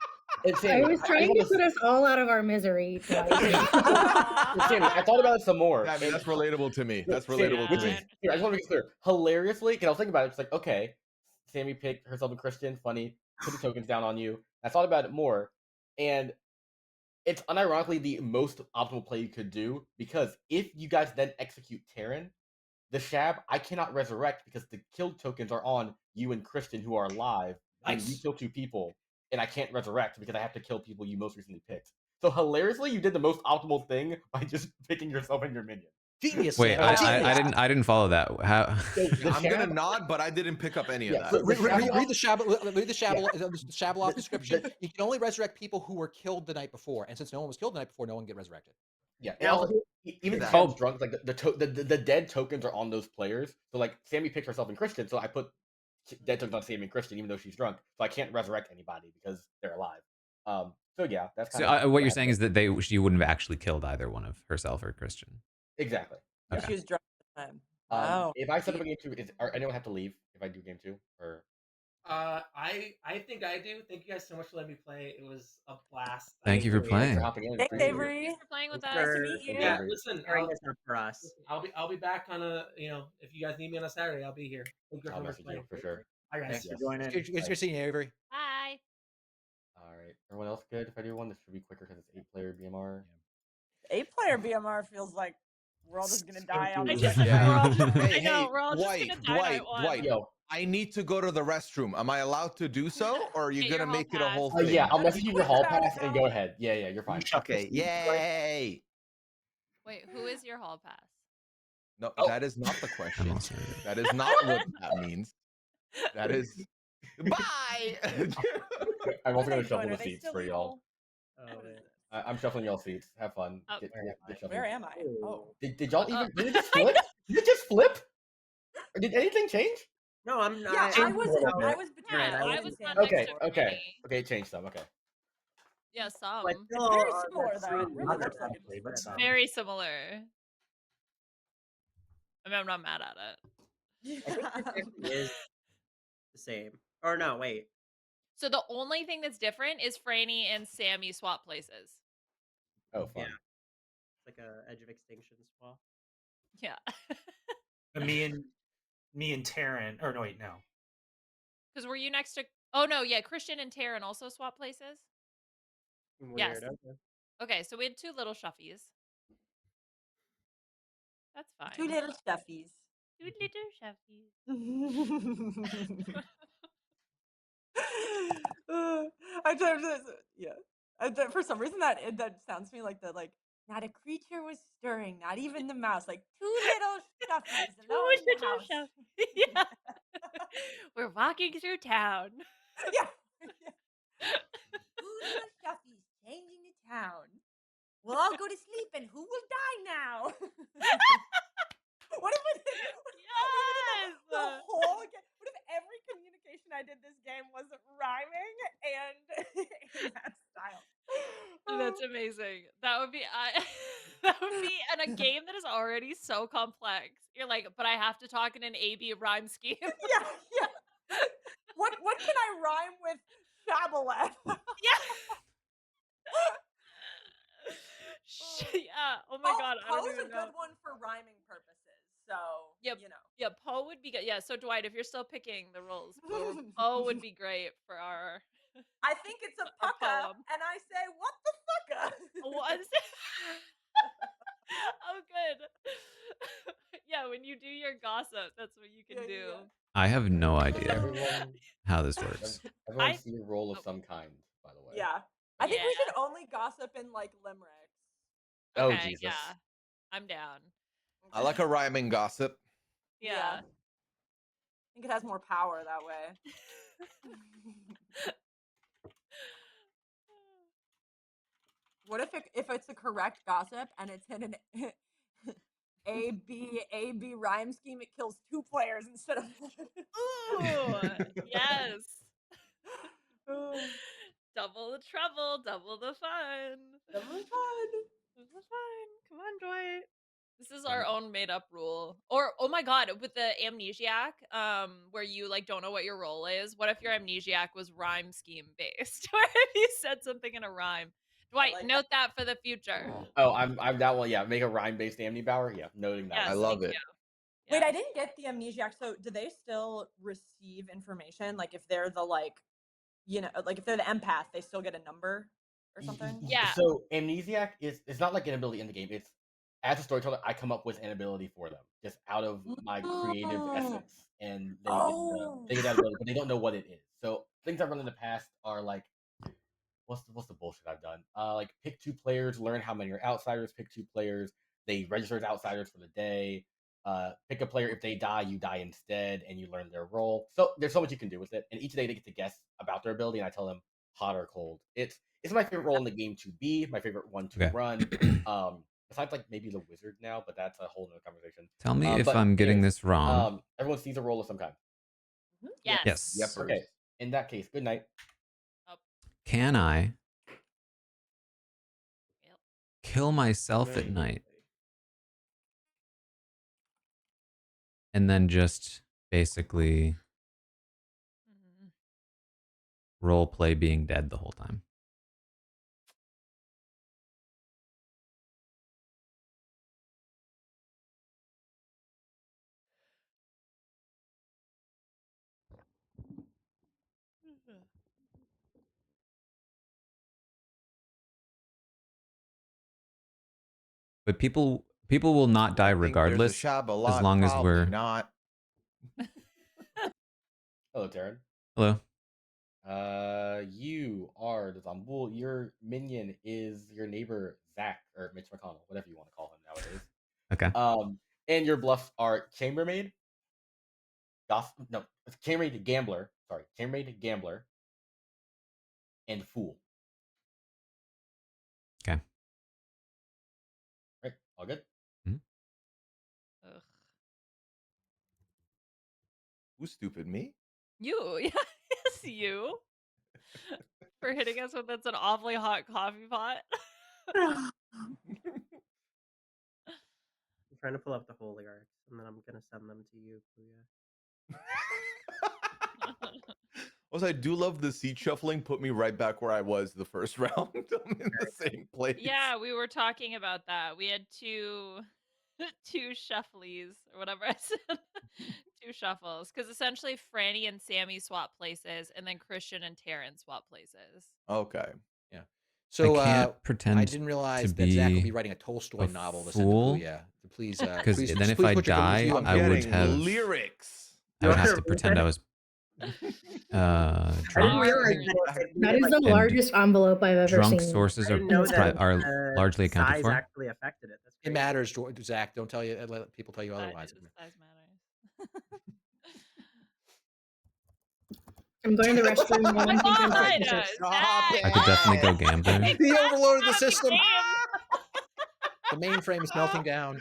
was trying to put us all out of our misery. Sammy, I thought about it some more. Yeah, I mean, that's relatable to me. That's relatable to me. I just want to make it clear. Hilariously, because I was thinking about it, it's like, okay, Sammy picked herself and Christian, funny, put the tokens down on you. I thought about it more, and it's unironically the most optimal play you could do, because if you guys then execute Taran, the Shab, I cannot resurrect because the kill tokens are on you and Christian who are alive. Nice. And you kill 2 people, and I can't resurrect because I have to kill people you most recently picked. So hilariously, you did the most optimal thing by just picking yourself and your minion. Genius. Wait, Sam. Genius. I didn't follow that. How? I'm gonna nod, but I didn't pick up any of that. Read the Shabalov description. You can only resurrect people who were killed the night before, and since no one was killed the night before, no one can get resurrected. Yeah, and also, even Sam's drunk, like the dead tokens are on those players. So like Sammy picked herself and Christian, so I put dead tokens on Sammy and Christian, even though she's drunk. So I can't resurrect anybody because they're alive. So yeah, that's kind So of what you're saying is that she wouldn't have actually killed either one of herself or Christian. Exactly. Okay. She was drunk at the time. Wow. If I set up a game 2, anyone have to leave if I do game 2 or? I think I do. Thank you guys so much for letting me play. It was a blast. Thank you for playing. Thanks, Avery. Thanks for playing with us. Nice to meet you. Yeah, listen, for us. I'll be back on if you guys need me on a Saturday, I'll be here. Thank you I'll message you for sure. Bye guys. Thanks for joining. It's good seeing you, Avery. Bye. All right, everyone else good? If I do one, this should be quicker because it's 8-player BMR. 8-player BMR feels like we're all just gonna die. I Hey, we're all just gonna die. Dwight, I need to go to the restroom. Am I allowed to do so, or are you Get gonna your make it hall a whole pass. thing? Yeah, I'll message you your hall pass and go ahead. Yeah, you're fine. Okay, yay! Wait, who is your hall pass? No, that is not the question. That is not what that means. That is bye. I'm also gonna Are shuffle they the seats still for y'all. evil? I'm shuffling y'all seats. Have fun. Oh, Get shuffled. Where am I? Oh. Did y'all even? Did it just flip? Did it just flip? Or did anything change? No, I'm not. Yeah, I was between I was not Okay, next to okay, okay. Change some. Okay. Yeah, some. But It's very similar though. It really looks like it's Very similar. I mean, I'm not mad at it. I think this actually is the same. Or no, wait. So the only thing that's different is Franny and Sammy swap places. Oh, fun. Yeah. It's like a Edge of Extinction swap. Yeah. But me and Taran, or no, wait, no. Because were you next to? Oh no, yeah. Christian and Taran also swap places. Weird. Yes. Okay. Okay, so we had 2 little shuffies. That's fine. 2 little stuffies. 2 little shuffies. For some reason that sounds to me like not a creature was stirring, not even the mouse. Like 2 little stuffies alone in the house. Yeah. We're walking through town. Yeah. 2 little stuffies changing the town. We'll all go to sleep, and who will die now? What if we did the whole game? What if every communication I did this game was rhyming and in that style? That's amazing. That would be that would be in a game that is already so complex. You're like, but I have to talk in an AB rhyme scheme. Yeah. What can I rhyme with Shabaleth? Yeah. Yeah. Oh my god. I don't Poe's even a know. good one for rhyming purposes. So yeah, Yeah, Poe would be good. Yeah, so Dwight, if you're still picking the rules, Poe would be great for our. I think it's a pucka, and I say, what the fucka? What? Oh, good. Yeah, when you do your gossip, that's what you can do. I have no idea Everyone, how this works. everyone see a roll of some kind, by the way. Yeah. I think we should only gossip in limericks. Oh, Okay, Jesus. yeah. I'm down. I like a rhyming gossip. Yeah. I think it has more power that way. What if it's a correct gossip and it's in an A B rhyme scheme? It kills 2 players instead of one. Ooh, yes. Double the trouble, double the fun. Double the fun. Double the fun. Come on, Dwight. This is our own made up rule. Or oh my god, with the amnesiac, where you don't know what your role is. What if your amnesiac was rhyme scheme based? Where if you said something in a rhyme? Dwight, note that for the future. Oh, I'm that one. Yeah, make a rhyme-based Amni Bauer. Yeah, noting that. Yes, I love it. Wait, I didn't get the amnesiac. So do they still receive information? Like if they're the if they're the empath, they still get a number or something? Yeah. So amnesiac it's not like an ability in the game. It's as a storyteller, I come up with an ability for them just out of my creative essence, and they get that ability, but they don't know what it is. So things I've run in the past are like, what's the bullshit I've done? Like pick 2 players, learn how many are outsiders. Pick 2 players, They register as outsiders for the day. Pick a player. If they die, you die instead, and you learn their role. So there's so much you can do with it. And each day they get to guess about their ability, and I tell them hot or cold. It's my favorite role in the game to be. My favorite one to run. Besides like maybe the wizard now, but that's a whole nother conversation. Tell me if I'm getting this wrong. Everyone sees a role of some kind. Yes. Yes. Okay. In that case, good night. Can I kill myself at night and then just basically role play being dead the whole time? But people will not die regardless, as long as we're not. Hello, Taran. Hello. You are the Zambul. Your minion is your neighbor Zach or Mitch McConnell, whatever you want to call him nowadays. Okay. And your bluffs are Chambermaid, Chambermaid Gambler. Sorry, Chambermaid Gambler, and Fool. Okay. Right, all good. Ugh. Who's stupid? Me? You, yeah, yes, you. For hitting us with that's an awfully hot coffee pot. I'm trying to pull up the holy arcs, and then I'm gonna send them to you, Puya. Also, I do love the seat shuffling. Put me right back where I was the first round. I'm in the same place. Yeah, we were talking about that. We had two shufflies or whatever I said. Two shuffles. Because essentially Franny and Sammy swap places, and then Christian and Taran swap places. Okay. Yeah. So I can't pretend I didn't realize to that Zach will be be writing a Tolstoy a novel to send to fool. Puya. Please, Because please, then if please I put your die, review on I would getting have lyrics. I would have to What? pretend I was I didn't drunk. realize that That is the And largest envelope I've ever drunk seen. sources I are didn't know that are largely accounted size for. actually affected it. That's It crazy. matters, Zach. Don't tell you. Let people tell you Size otherwise. matters. I'm going to the restroom. No Oh my one think I'm god! suspicious. Stop Zach! I could definitely go gambler. He overloaded the Crash system. game. The mainframe is melting down.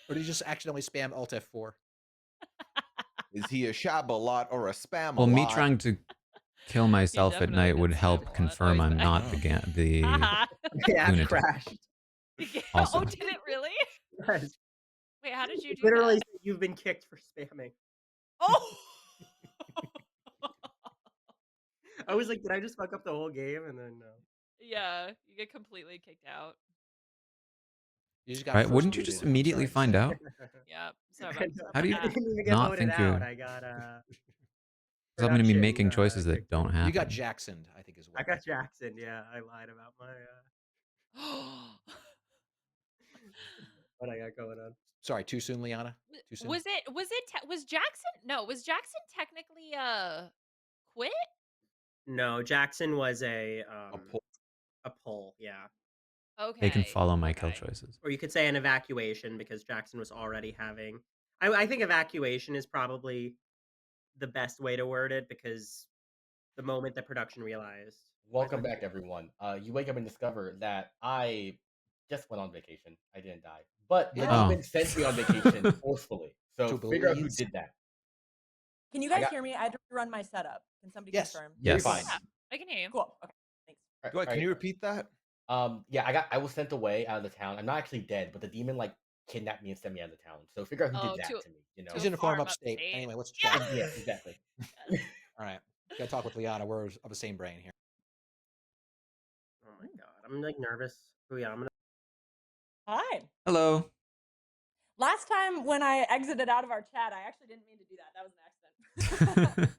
Or did you just accidentally spam Alt F4? Is he a shabalot or a spam? Well, me trying to kill myself at definitely night did would spam a help lot. confirm Oh, he's I'm back. not the Yeah, lunatic. crashed. Also. Oh, did it really? Yes. Wait, how did you do Literally, that? said you've been kicked for spamming. Oh! I was like, did I just fuck up the whole game? And then no. Yeah, you get completely kicked out. You just got Right? first Wouldn't you booted, just I'm immediately sorry to find say. out? Yeah. Sorry I about know. How do you I didn't even get not voted think out. you're? I got Because I'm going to be making production, choices that kicked don't me. happen. You got Jacksoned, I think, as well. I got Jackson. Yeah, I lied about my what I got going on. Sorry, too soon, Liana? Too soon? Was Jackson? No, was Jackson technically quit? No, Jackson was a pull. a pull. Yeah. Okay. They can follow my kill okay. choices. Or you could say an evacuation because Jackson was already having. I think evacuation is probably the best way to word it because the moment that production realized. Welcome back, everyone. You wake up and discover that I just went on vacation. I didn't die, but the Oh. demon sent me on vacation forcefully. So To figure out who Belize? did that. Can you guys hear me? I had to rerun my setup. Can somebody Yes. confirm? Yes. Fine. Yeah, I can hear you. Cool. Okay. Thanks. Wait, can you repeat that? Yeah, I was sent away out of the town. I'm not actually dead, but the demon like kidnapped me and sent me out of the town. So figure out who Oh, did that to- to me. You know? He's in a farm farm upstate. upstate. Anyway, let's Yeah. chat. Yeah, exactly. All right. Gotta talk with Liana. We're of the same brain here. Oh my god, I'm like nervous. Oh yeah, I'm gonna. Hi. Hello. Last time when I exited out of our chat, I actually didn't mean to do that. That was an accident.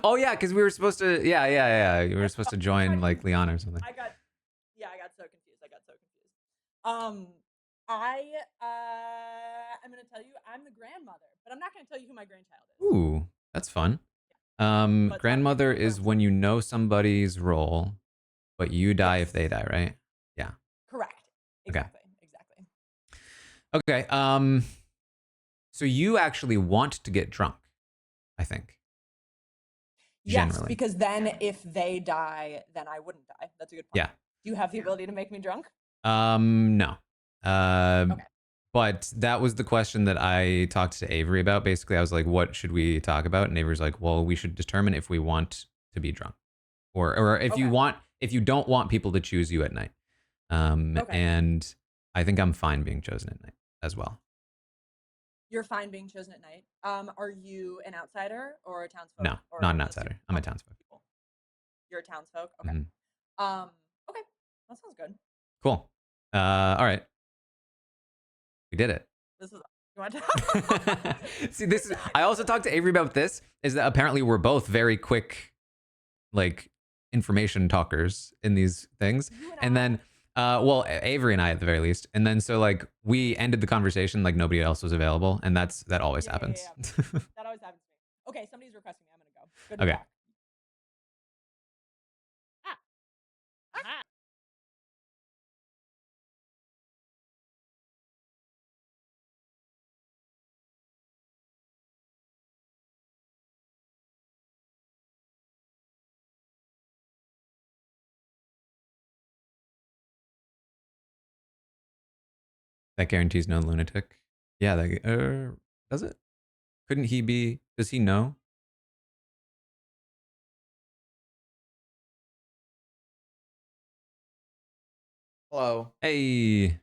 Oh yeah, because we were supposed to. Yeah. You were supposed to join like Liana or something. I got so confused. I'm gonna tell you I'm the grandmother, but I'm not gonna tell you who my grandchild is. Ooh, that's fun. But Grandmother is when you know somebody's role, but you die if they die, right? Yeah. Correct. Exactly. Okay. So you actually want to get drunk, I think. Yes, Generally. because then if they die, then I wouldn't die. That's a good point. Yeah. Do you have the ability to make me drunk? No. Okay. But that was the question that I talked to Avery about. Basically, I was like, what should we talk about? And Avery's like, well, we should determine if we want to be drunk. Or if you don't want people to choose you at night. And I think I'm fine being chosen at night as well. You're fine being chosen at night. Are you an outsider or a townsfolk? No, or not an outsider. I'm a townsfolk. You're a townsfolk? Okay. Okay. That sounds good. Cool. All right. We did it. This is you want to See, this is I also talked to Avery about this, is that apparently we're both very quick, like, information talkers in these things. And then well, Avery and I at the very least. And then so like we ended the conversation like nobody else was available, and that always happens. That always happens to me. Okay, somebody's requesting me. I'm gonna go. Good to Okay. talk. That guarantees no lunatic. Yeah, that does it? Couldn't he be? Does he know? Hello. Hey.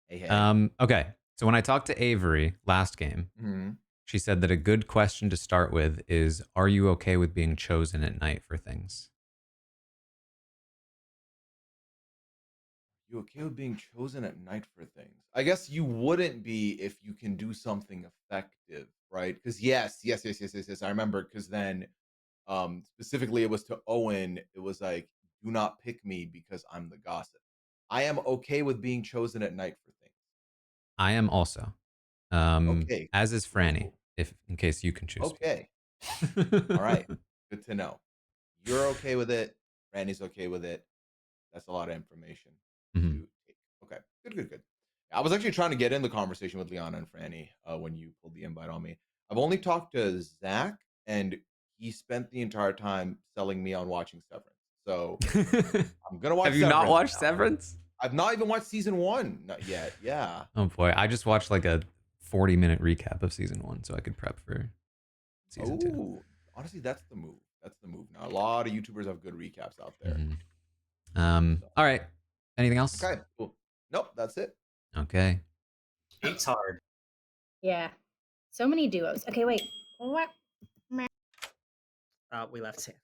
Hey. Okay. So when I talked to Avery last game, she said that a good question to start with is, are you okay with being chosen at night for things? You okay with being chosen at night for things? I guess you wouldn't be if you can do something effective, right? Because yes. I remember because then specifically it was to Owen, it was like, do not pick me because I'm the gossip. I am okay with being chosen at night for things. I am also. Okay. As is Franny, if in case you can choose. Okay. All right. Good to know. You're okay with it. Randy's okay with it. That's a lot of information to take. Okay. Good. I was actually trying to get in the conversation with Liana and Franny when you pulled the invite on me. I've only talked to Zach, and he spent the entire time selling me on watching Severance. So I'm gonna watch. Have you Severance not watched now. Severance? I've not even watched season 1. Not yet. Yeah. Oh boy, I just watched like a 40-minute recap of season 1 so I could prep for season 2. Honestly, that's the move. Now. A lot of YouTubers have good recaps out there. All right. Anything else? Okay, cool. Nope, that's it. Okay. It's hard. Yeah. So many duos. Okay, wait. What? We left Sam.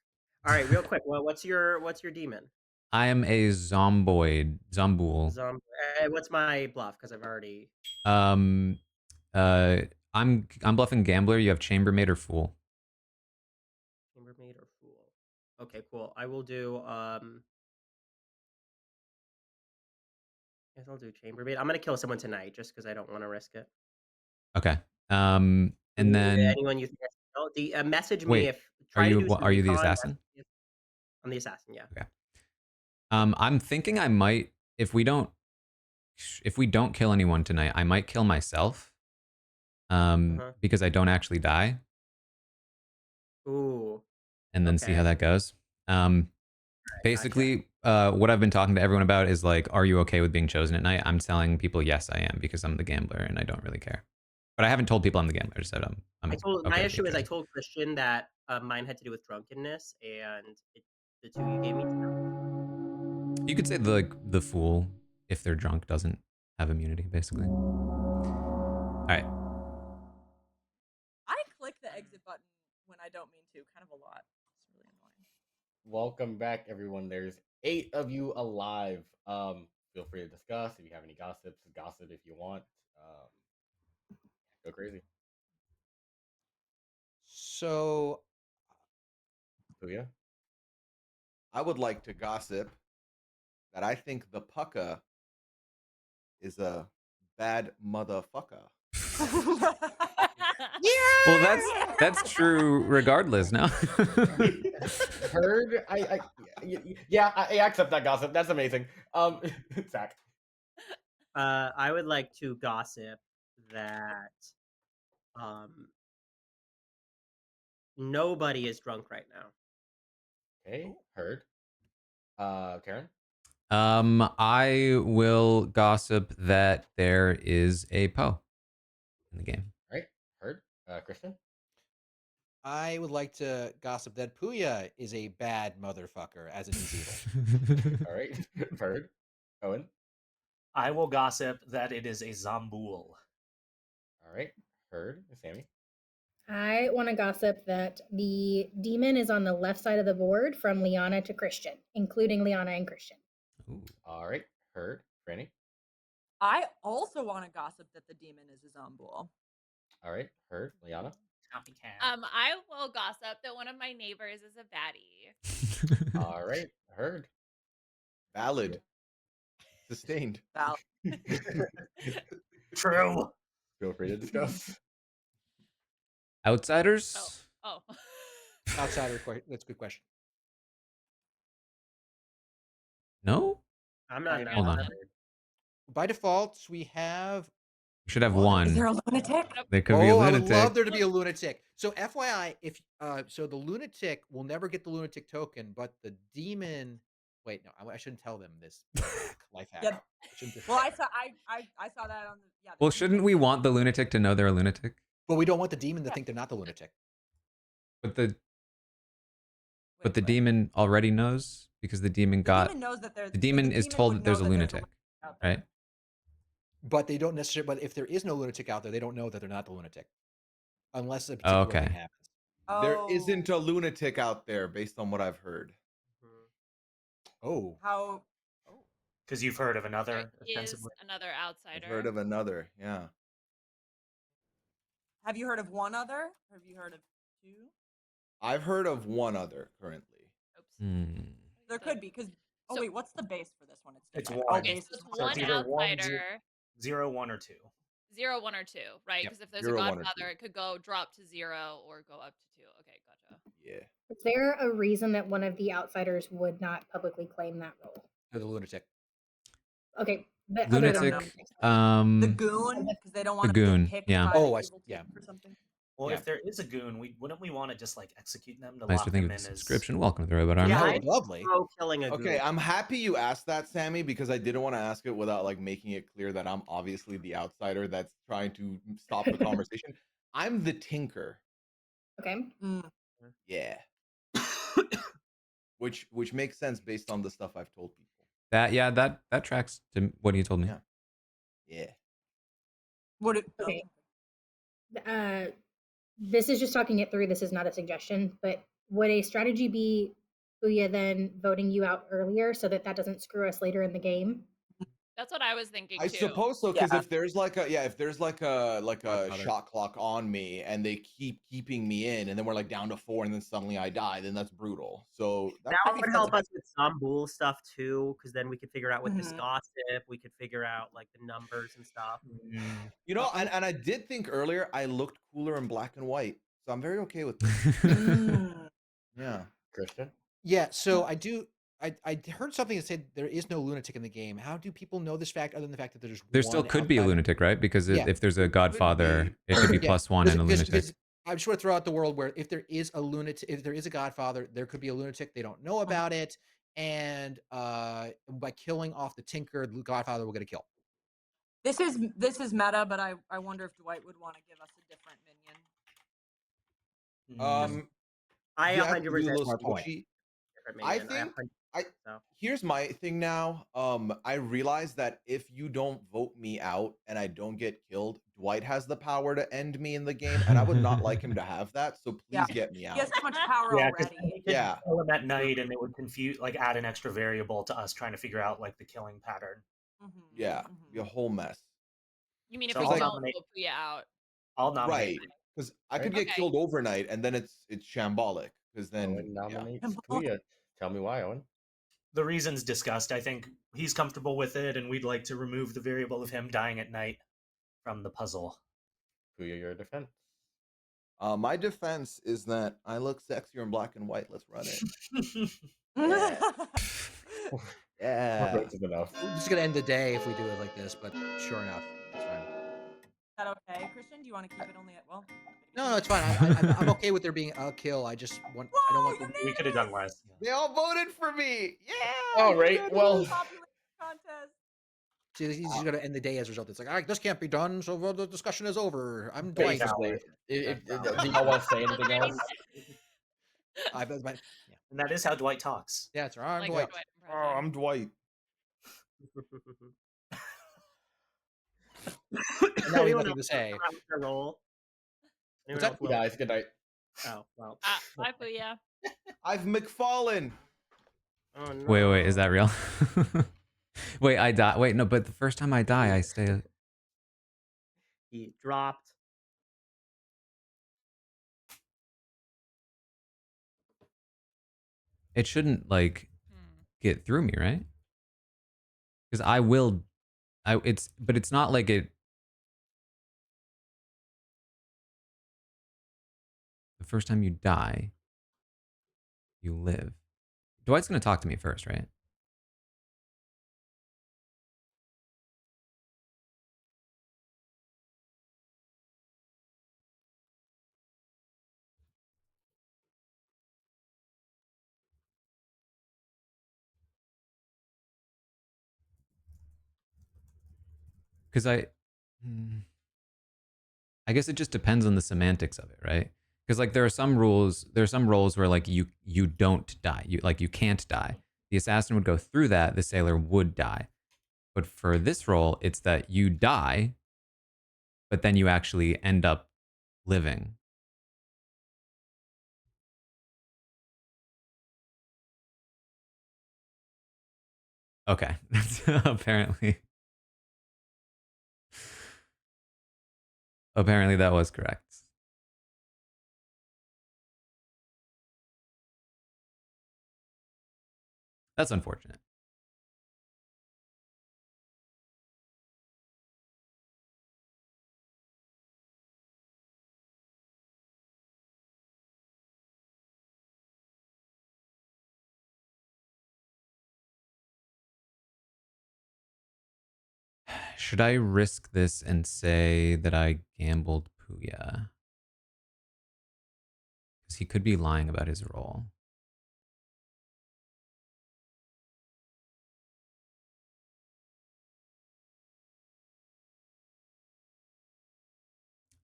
All right, real quick. Well, what's your demon? I am a zomboid. Zombool. What's my bluff? Because I've already. I'm bluffing gambler. You have chambermaid or fool. Chambermaid or fool. Okay, cool. I will do I guess I'll do chambermaid. I'm gonna kill someone tonight just because I don't want to risk it. Okay. And then anyone you think message me wait, if are try to you do some are you the recon, assassin? I'm the assassin, yeah. Okay. I'm thinking I might, if we don't kill anyone tonight, I might kill myself. Because I don't actually die. Ooh. And then see how that goes. Basically, what I've been talking to everyone about is like, are you okay with being chosen at night? I'm telling people yes, I am, because I'm the gambler and I don't really care. But I haven't told people I'm the gambler. I just said my issue is I told Christian that mine had to do with drunkenness, and the two you gave me. You could say the fool, if they're drunk, doesn't have immunity, basically. All right. I click the exit button when I don't mean to, kind of a lot. It's really annoying. Welcome back, everyone. There's 8 of you alive. Feel free to discuss if you have any gossip if you want. Go crazy. So, yeah, I would like to gossip that I think the pucka is a bad motherfucker. Well, that's true regardless. No. Heard. I accept that gossip. That's amazing. Zach. I would like to gossip that nobody is drunk right now. Okay, heard. Karen? I will gossip that there is a Poe in the game. All right, heard. Christian? I would like to gossip that Puya is a bad motherfucker, as in he's evil. All right, heard. Owen? I will gossip that it is a Zamboul. All right, heard. Sammy? I want to gossip that the demon is on the left side of the board from Liana to Christian, including Liana and Christian. Ooh. All right, heard. Franny? I also want to gossip that the demon is a Zomboul. All right, heard. Liana? I will gossip that one of my neighbors is a baddie. All right, heard. Valid. Sustained. Val. True. Feel free to discuss. Outsiders? Oh. Outsider, that's a good question. No? I'm not an Hold on. outsider. By default, we have. We should have one. Is there a lunatic? There could be a I lunatic. would love there to be a lunatic. So FYI, if so the lunatic will never get the lunatic token, but the demon. Wait, no, I shouldn't tell them this life hack. Yep. Well, I saw that on the Well, shouldn't we want the lunatic to know they're a lunatic? But we don't want the demon to think they're not the lunatic. But the demon already knows because the demon got. demon knows that there's- the demon the is demon told would that there's a know that there's a lunatic, out there. right? But they don't necessarily. But if there is no lunatic out there, they don't know that they're not the lunatic, unless a Oh, particular okay. thing happens. There isn't a lunatic out there, based on what I've heard. Oh. How? Because you've heard of another. There is ostensibly. another I've outsider. heard of another. Yeah. Have you heard of one other? Have you heard of two? I've heard of one other currently. There could be because. Oh So- wait, what's the base for this one? It's different. one. Oh, Okay, base so is it's So one it's either one, outsider. 0, 1, or 2. 0, 1, or 2, right? Yep. Because if there's 0, a 1, or Godfather, 2. it could go drop to 0 or go up to 2. Okay, gotcha. Yeah. Is there a reason that one of the outsiders would not publicly claim that role? They're the lunatic. Okay, but other than Lunatic. that, the goon because they don't want to goon, get picked yeah. by Oh, the I evil yeah. tick or something. Well, Yeah. if there is a goon, wouldn't we want to just like execute them to Nice lock to think them of in the as subscription. Welcome to the Robot Army. Yeah, Oh, I- lovely. Oh, killing a Okay, goon. I'm happy you asked that, Sammy, because I didn't want to ask it without like making it clear that I'm obviously the outsider that's trying to stop the conversation. I'm the tinker. okay. Yeah. which makes sense based on the stuff I've told people. That tracks to what you told me. Yeah. Yeah. Would it? Okay. This is just talking it through. This is not a suggestion, but would a strategy be Booyah then voting you out earlier so that doesn't screw us later in the game? That's what I was thinking I too. suppose so, because Yeah. if there's like a Godfather. shot clock on me and they keep keeping me in, and then we're like down to 4, and then suddenly I die, then that's brutal. So That could be would help sensible. us with Zomboul stuff too, because then we could figure out with this Mhm. gossip, we could figure out like the numbers and stuff. You know, and I did think earlier I looked cooler in black and white, so I'm very okay with this. Mm. Yeah. Christian? Yeah, so I heard something that said there is no lunatic in the game. How do people know this fact other than the fact that there's There one still could be a outside- lunatic, right? Because Yeah. if there's a Godfather, it could be Yeah, +1 and a because- lunatic. because I just want to throw out the world where if there is a lunatic, if there is a Godfather, there could be a lunatic. They don't know about it, and by killing off the Tinker, the Godfather will get a kill. This is meta, but I wonder if Dwight would want to give us a different minion. I you have to do a 100% little smart point. squishy. different I minion. think 100% so. here's my thing now. I realize that if you don't vote me out and I don't get killed, Dwight has the power to end me in the game, and I would not like him to have that. So please Yeah. get me He out. has so much power Yeah, 'cause already. then we could Yeah. kill him at night, and it would confuse, like, add an extra variable to us trying to figure out like the killing pattern. Mhm, Yeah, mhm. be a whole mess. You mean if So we I'll don't nominate- vote Booyah out? I'll nominate. Right, because I could get Okay. killed overnight, and then it's shambolic. Because then Owen nominates Yeah. Puya. Tell me why, Owen. The reasons discussed, I think he's comfortable with it, and we'd like to remove the variable of him dying at night from the puzzle. Puya, your defense. My defense is that I look sexier in black and white. Let's run it. Yeah. Yeah. Great is enough. This is gonna end the day if we do it like this, but sure enough, it's fine. Is that okay, Christian? Do you want to keep it only at No, it's fine. I'm okay with there being a kill. I just want. I don't want. We could have done less. They all voted for me. Yeah. All right. Well, population contest. See, he's gonna end the day as a result. It's like, all right, this can't be done, so the discussion is over. I'm Dwight. basically, do y'all want to say anything else? That's my, yeah. And that is how Dwight talks. Yeah, it's I'm Like Dwight. Dwight Oh, impression. I'm Dwight. Now we have nothing to say. Roll. What's that? You guys, good night. Oh well. Bye, Puya. I've McFallen. Oh no. Wait, is that real? Wait, I die. Wait, no, but the first time I die, I stay. He dropped. It shouldn't like get through me, right? Because I will. But it's not like it. The first time you die, you live. Dwight's gonna talk to me first, right? Because I guess it just depends on the semantics of it, right? Because like there are some roles where like you don't die, you can't die. The assassin would go through that, the sailor would die. But for this role, it's that you die, but then you actually end up living. Okay, apparently that was correct. That's unfortunate. Should I risk this and say that I gambled Puya? Because he could be lying about his role.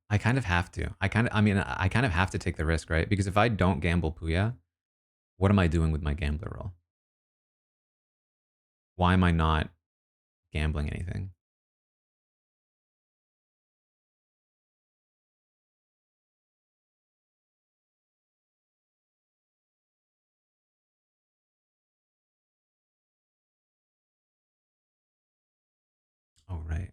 I kind of have to. I kind of have to take the risk, right? Because if I don't gamble Puya, what am I doing with my gambler role? Why am I not gambling anything? Oh, right.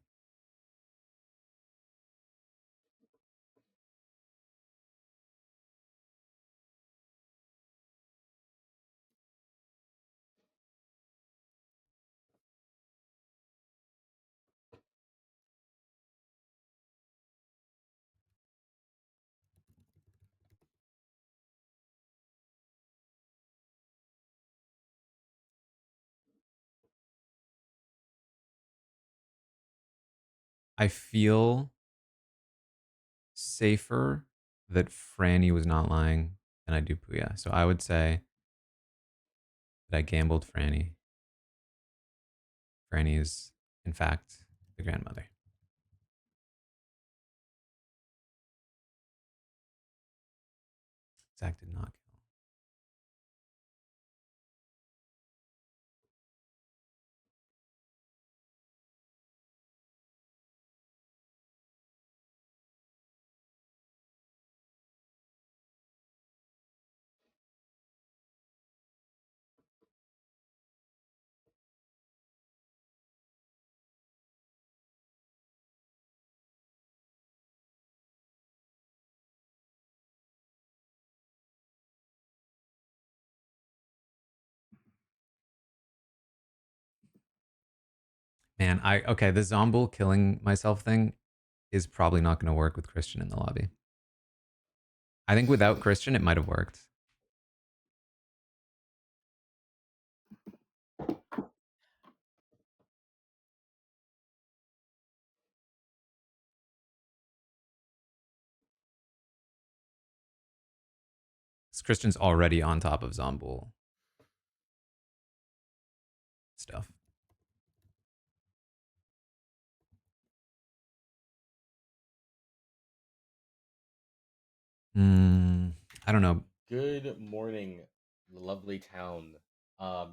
I feel safer that Franny was not lying than I do Puya. So I would say that I gambled Franny. Franny is, in fact, the grandmother. Zach did not kill. Man, okay, the Zomble killing myself thing is probably not going to work with Christian in the lobby. I think without Christian, it might have worked. Christian's already on top of Zomboul stuff. I don't know. Good morning, lovely town.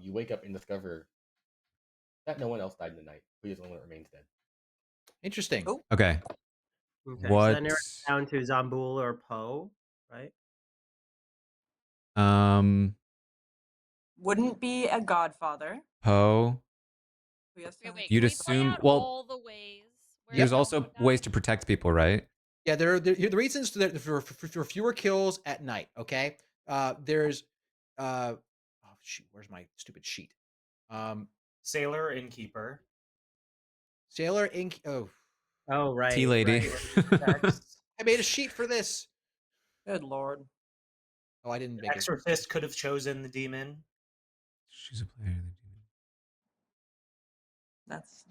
You wake up and discover that no one else died in the night. Puya's the only one that remains dead. Interesting. Oh. Okay. Okay. So What? then narrows down to Zambul or Poe, right? Wouldn't be a godfather. Poe. Wait, You'd can we point assume. out Well, all the ways where there's no also one ways died? to protect people, right? Yeah, there are the reasons that for fewer kills at night. Okay, there's oh shoot, where's my stupid sheet? Sailor, innkeeper. Sailor, ink. Oh, right. Tea lady. Right. I made a sheet for this. Good lord. Oh, I didn't make it. Exorcist could have chosen the demon. She's a player. That's.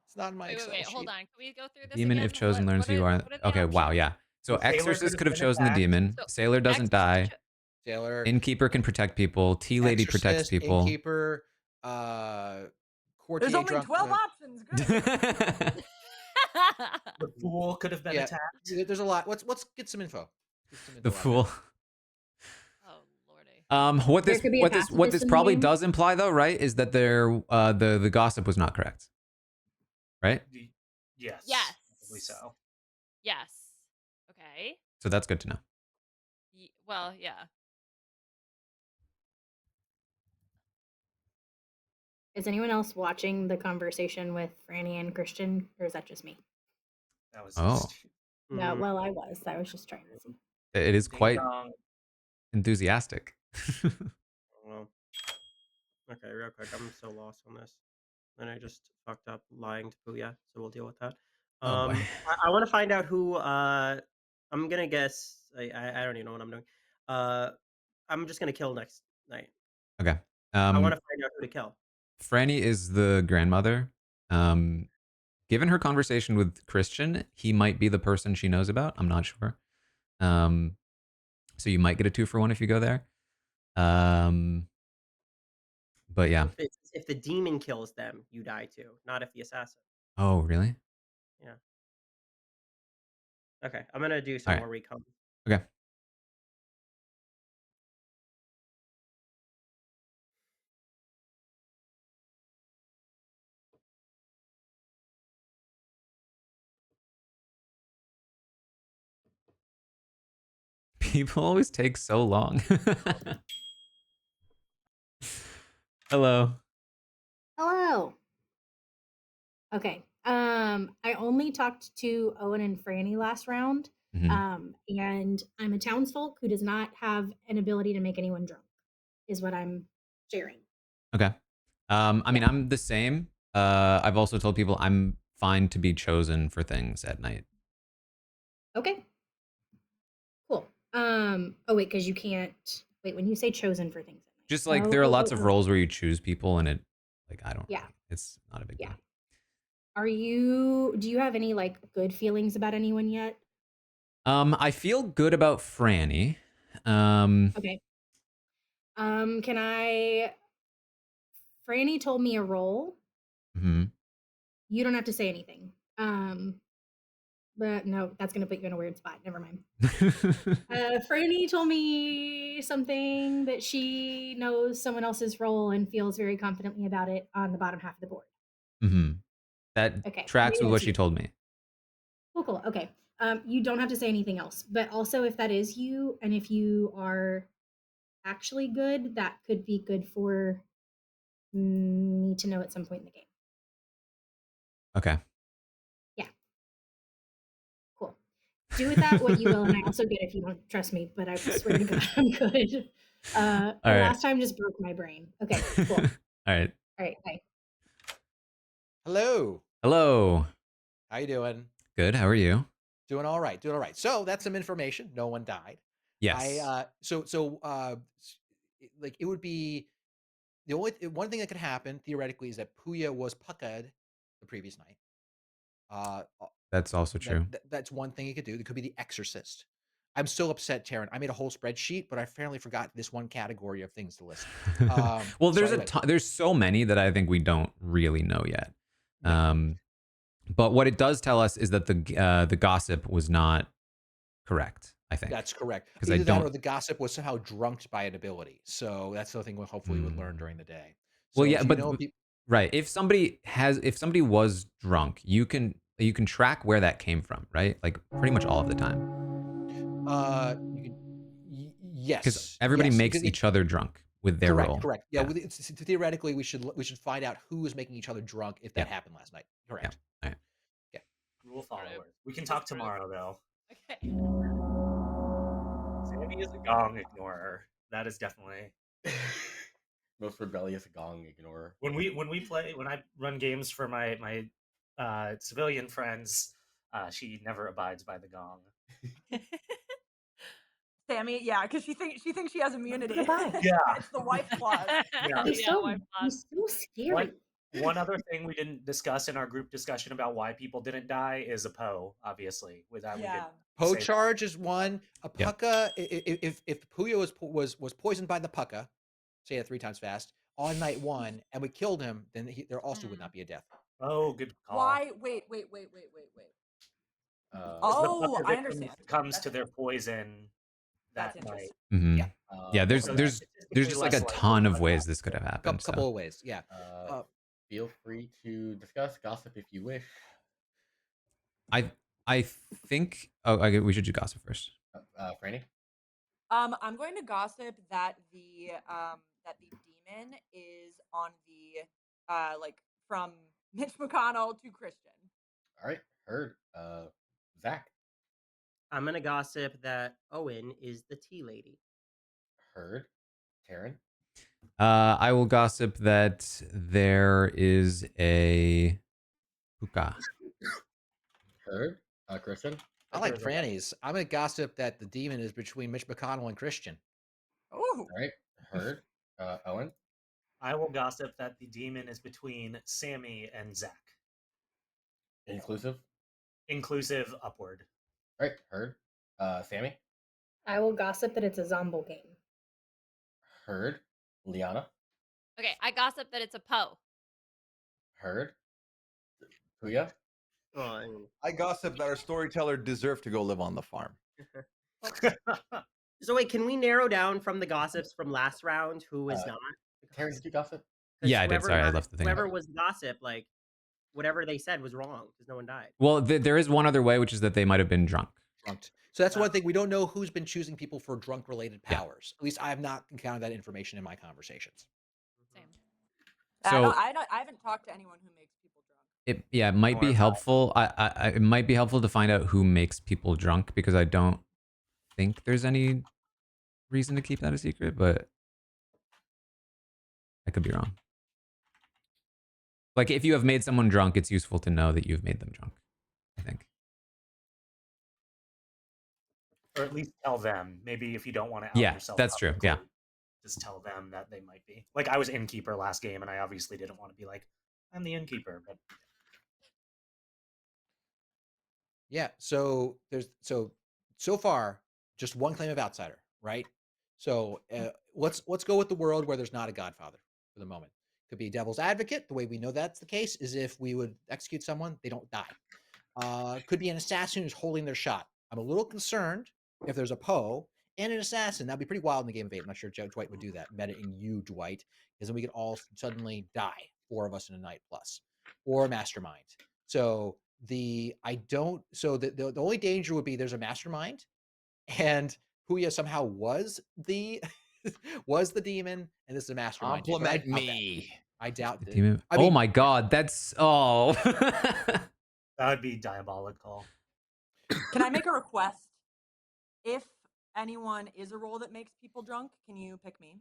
It's not in my Wait, Excel sheet. hold on. Can we go through this Demon, again? if chosen, learns who you are. What are the Okay, wow, options? yeah. So Sailor Exorcist could have been chosen the attacked. demon. So Sailor doesn't Exorcist die. Sailor, Innkeeper can protect people. Tea lady protects Exorcist, people. innkeeper, courtier. There's only 12 options. Good. The fool could have been Yeah, attacked. there's a lot. Let's get some info. Get some The info out fool. Oh lordy. What this probably does imply though, right, is that the gossip was not correct. Right? Yes. Yes. Probably so. Yes. Okay. So that's good to know. Well, yeah. Is anyone else watching the conversation with Franny and Christian, or is that just me? That was Oh. No, well, I was just trying to see. It is quite dong. enthusiastic. Well, okay, real quick. I'm so lost on this. And I just fucked up lying to Puya, so we'll deal with that. Oh, boy. I want to find out who. I'm gonna guess. I don't even know what I'm doing. I'm just gonna kill next night. Okay. I want to find out who to kill. Franny is the grandmother. Given her conversation with Christian, he might be the person she knows about. I'm not sure. So you might get a 2-for-1 if you go there. But yeah. If the demon kills them, you die too. Not if the assassin. Oh, really? Yeah. Okay, I'm gonna do some All right. more recon. Okay. People always take so long. Hello. Hello. Okay. I only talked to Owen and Franny last round. And I'm a townsfolk who does not have an ability to make anyone drunk, is what I'm sharing. Okay. I mean, I'm the same. I've also told people I'm fine to be chosen for things at night. Okay. Cool. Oh wait, because you can't wait when you say chosen for things. Just like there are lots of roles where you choose people and it like I don't it's not a big deal. Do you have any like good feelings about anyone yet? I feel good about Franny. Okay. Can I Franny told me a role. You don't have to say anything. But no, that's gonna put you in a weird spot. Never mind. Franny told me something that she knows someone else's role and feels very confidently about it on the bottom half of the board. That tracks with what she told me. Cool. Okay. You don't have to say anything else. But also, if that is you, and if you are actually good, that could be good for me to know at some point in the game. Okay. Yeah. Cool. Do with that what you will, and I also get if you don't trust me, but I swear to God, I'm good. Last time just broke my brain. Okay, cool. All right. Bye. Hello. Hello. How you doing? Good. How are you? Doing all right. So that's some information. No one died. Yes. Like it would be the one thing that could happen theoretically is that Puya was pucked the previous night. That's also true. That's one thing he could do. It could be the Exorcist. I'm so upset, Taran. I made a whole spreadsheet, but I apparently forgot this one category of things to list. Well, there's anyway. there's so many that I think we don't really know yet. Yeah. But what it does tell us is that the gossip was not correct. I think That's correct. because I Either that or don't. the gossip was somehow drunked by an ability. So that's the thing we'll hopefully would learn during the day. Well, So yeah, do you but know if right. If somebody was drunk, you can track where that came from, right? Like pretty much all of the time. You can Because yes. everybody Yes. makes each other drunk with their Correct, role. correct. Yeah, theoretically, we should find out who was making each other drunk if that happened last night. Correct. All right. Yeah. Rule followers. We can talk tomorrow though. Okay. Sammy is a gong ignorer. That is definitely Most rebellious gong ignorer. when I run games for my civilian friends, she never abides by the gong. Sammy, yeah, because she thinks she has immunity. Yeah. It's the wife clause. Yeah. He's so scary. One other thing we didn't discuss in our group discussion about why people didn't die is a Poe, obviously. With that, we did Poe say charge is one. A pucka. If Puyo was poisoned by the pucka, say it 3 times fast on night 1, and we killed him, then there also would not be a death. Oh, good call. Why? Wait. The I victim understand. comes to their poison That's that night. Mm-hmm. Yeah. Yeah. There's so just like a ton of ways this could have happened. Couple of ways. Yeah. Feel free to discuss gossip if you wish. I think. Oh, we should do gossip first. Franny. I'm going to gossip that the demon is on the like from Mitch McConnell to Christian. All right, heard. Zach. I'm gonna gossip that Owen is the tea lady. Heard. Taran. I will gossip that there is a hookah. Heard. Kristen. I like Franny's. I'm gonna gossip that the demon is between Mitch McConnell and Christian. Oh. All right. Heard. Owen. I will gossip that the demon is between Sammy and Zach. Inclusive. Inclusive upward. All right. Heard. Sammy. I will gossip that it's a Zombo game. Heard. Liana. Okay, I gossip that it's a Poe. Heard. Puya. I gossip that our storyteller deserved to go live on the farm. So wait, can we narrow down from the gossips from last round who is not? Taran, did you gossip? Yeah, I did. Sorry, I left the thing. Whoever was gossip, like whatever they said was wrong because no one died. Well, there is one other way, which is that they might have been drunk. Drunked. So that's one thing. We don't know who's been choosing people for drunk-related powers. At least I have not encountered that information in my conversations. Same. So I haven't talked to anyone who makes people drunk. it might be helpful. It might be helpful to find out who makes people drunk because I don't think there's any reason to keep that a secret, but I could be wrong. Like if you have made someone drunk, it's useful to know that you've made them drunk, I think. Or at least tell them. Maybe if you don't want to out yourself. That's true. Yeah. Just tell them that they might be. Like I was innkeeper last game and I obviously didn't want to be like, I'm the innkeeper, but Yeah. So there's so far just one claim of outsider, right? So let's go with the world where there's not a godfather for the moment. Could be devil's advocate. The way we know that's the case is if we would execute someone, they don't die. Could be an assassin who's holding their shot. I'm a little concerned if there's a Poe and an assassin. That'd be pretty wild in the game of 8. I'm not sure Dwight would do that. Meta-ing you, Dwight, because then we could all suddenly die, 4 of us in a night plus, or a mastermind. So the only danger would be there's a mastermind, and Puya somehow was the was the demon, and this is a mastermind. Compliment me. I doubt it. Demon. Oh my god, that's that would be diabolical. Can I make a request? If anyone is a role that makes people drunk, can you pick me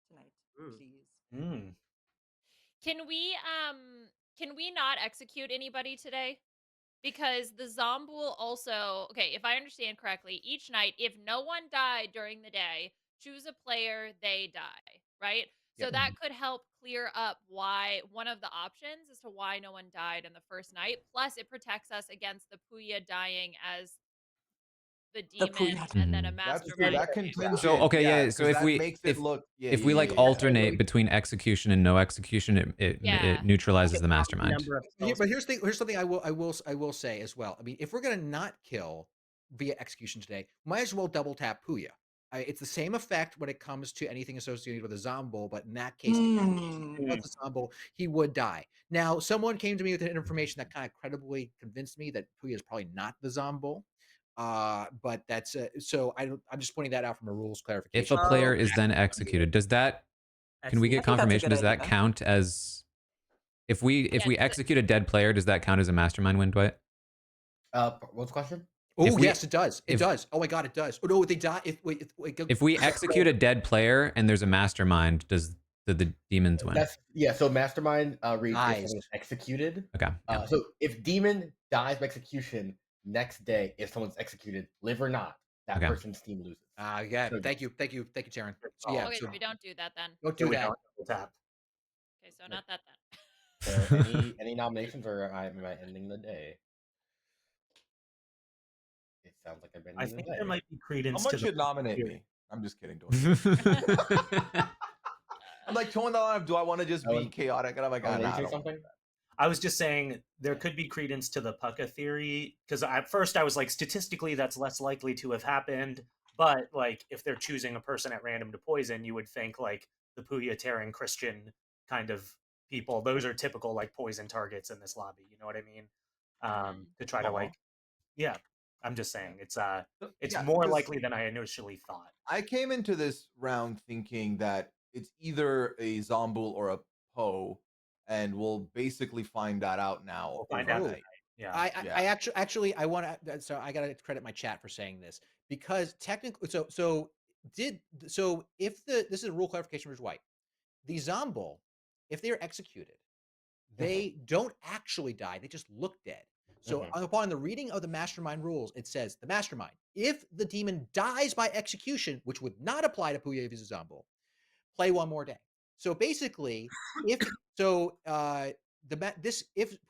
tonight, please? Can we not execute anybody today? Because the Zomboul also, okay, if I understand correctly, each night, if no one died during the day, choose a player, they die, right? So Yep. that could help clear up why one of the options as to why no one died in the first night. Plus, it protects us against the Puya dying as the The demon Puya and then a Mhm. That's true. mastermind. That contingent. So okay, yeah. So 'cause if that we makes it look if we like yeah. alternate between execution and no execution, Yeah. it neutralizes the mastermind. Number of But kills. here's something I will say as well. I mean, if we're gonna not kill via execution today, might as well double tap Puya. It's the same effect when it comes to anything associated with a Zombo, but in that case, if he was a Zombo, he would die. Now, someone came to me with information that kind of credibly convinced me that Puya is probably not the Zombo. But that's so I'm just pointing that out from a rules clarification. If a player is then executed, does that? Can we I get think that's a confirmation? good Does that idea. count as if we Yeah, execute a dead player? Does that count as a mastermind win, Dwight? What's the question? Oh we- yes, it does. It if- does. Oh my god, it does. Oh no, they die. If we execute a dead player and there's a mastermind, do the demons win? So mastermind reads if Dies. someone is executed. Okay. Yeah. So if demon dies by execution, next day if someone's executed, live or not, that Okay. person's team loses. Yeah. So Thank you, Taryn. So yeah, Okay, so so we don't do that then. don't do that. Tap. Okay, so not that then. So any nominations, or am I ending the day? It sounds like I'm ending I the think day. there might be credence Someone to should the nominate me. I'm just kidding. Don't. I'm like towing the line. Do I want to just be chaotic? And I'm like, Owen, nah, did I you don't say want something? I was just saying there could be credence to the Pucka theory, because at first I was like, statistically that's less likely to have happened, but like if they're choosing a person at random to poison, you would think like the Puya, Terran, Christian kind of people, those are typical like poison targets in this lobby, you know what I mean? To try to like, yeah, I'm just saying it's Yeah, more because likely than I initially thought. I came into this round thinking that it's either a Zombul or a Poe, and we'll basically find that out now. We'll find out overnight. tonight. Yeah. I actually I want to. So I got to credit my chat for saying this because technically, so if this is a rule clarification for White, the Zombul, if they are executed, they don't actually die; they just look dead. So upon the reading of the Mastermind rules, it says the Mastermind, if the demon dies by execution, which would not apply to Puya if he's a Zombul, play one more day. So basically, if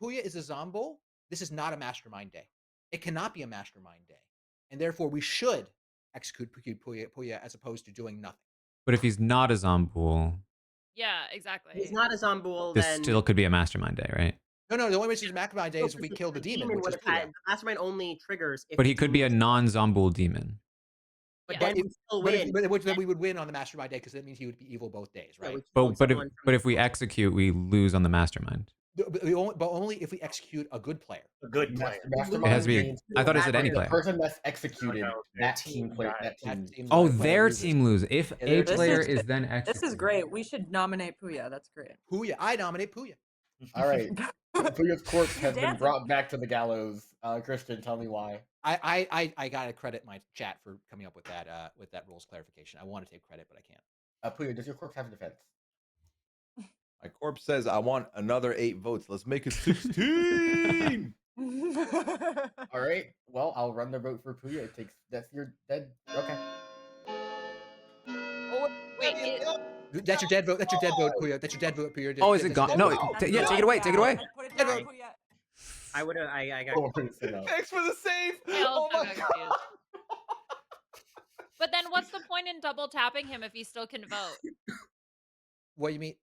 Puya is a Zombul, this is not a Mastermind day. It cannot be a Mastermind day, and therefore we should execute Puya as opposed to doing nothing. But if he's not a Zomboul, Yeah, exactly. He's not a Zombul, this then still could be a mastermind day, right? No. The only way he's a Mastermind day is if we kill the demon, which is Puya. the Mastermind only triggers if But he the could be a demon- non-Zomboul demon. But Yeah. then we still But win. then we would win on the Mastermind day because that means he would be evil both days, Yeah, right? we killed someone from But if we execute, we lose on the mastermind. But only if we execute a good player. A good player. It has to be. I thought it said any The player. person that's executed, No, that team team player, dies. that team. Oh, player their loses. team lose. If Yeah, a their player team- is then executed. This is great. We should nominate Puya. That's great. Puya, I nominate Puya. All right, Puya's corpse has been Dancing. brought back to the gallows. Christian, tell me why. I gotta credit my chat for coming up with that rules clarification. I want to take credit, but I can't. Puya, does your corpse have a defense? My corpse says I want another 8 votes. Let's make it 16. All right. Well, I'll run the vote for Puya. That's your dead. Okay. Wait, That's your dead vote. That's your dead vote, Puya. That's your dead vote, Puya. Oh, is it That's your gone? dead No, vote. yeah, take it away. Take it away. Put it down, vote. Puya. I would have. I got. Thanks for the save. I Oh also my got god. confused. But then what's the point in double tapping him if he still can vote? What do you mean?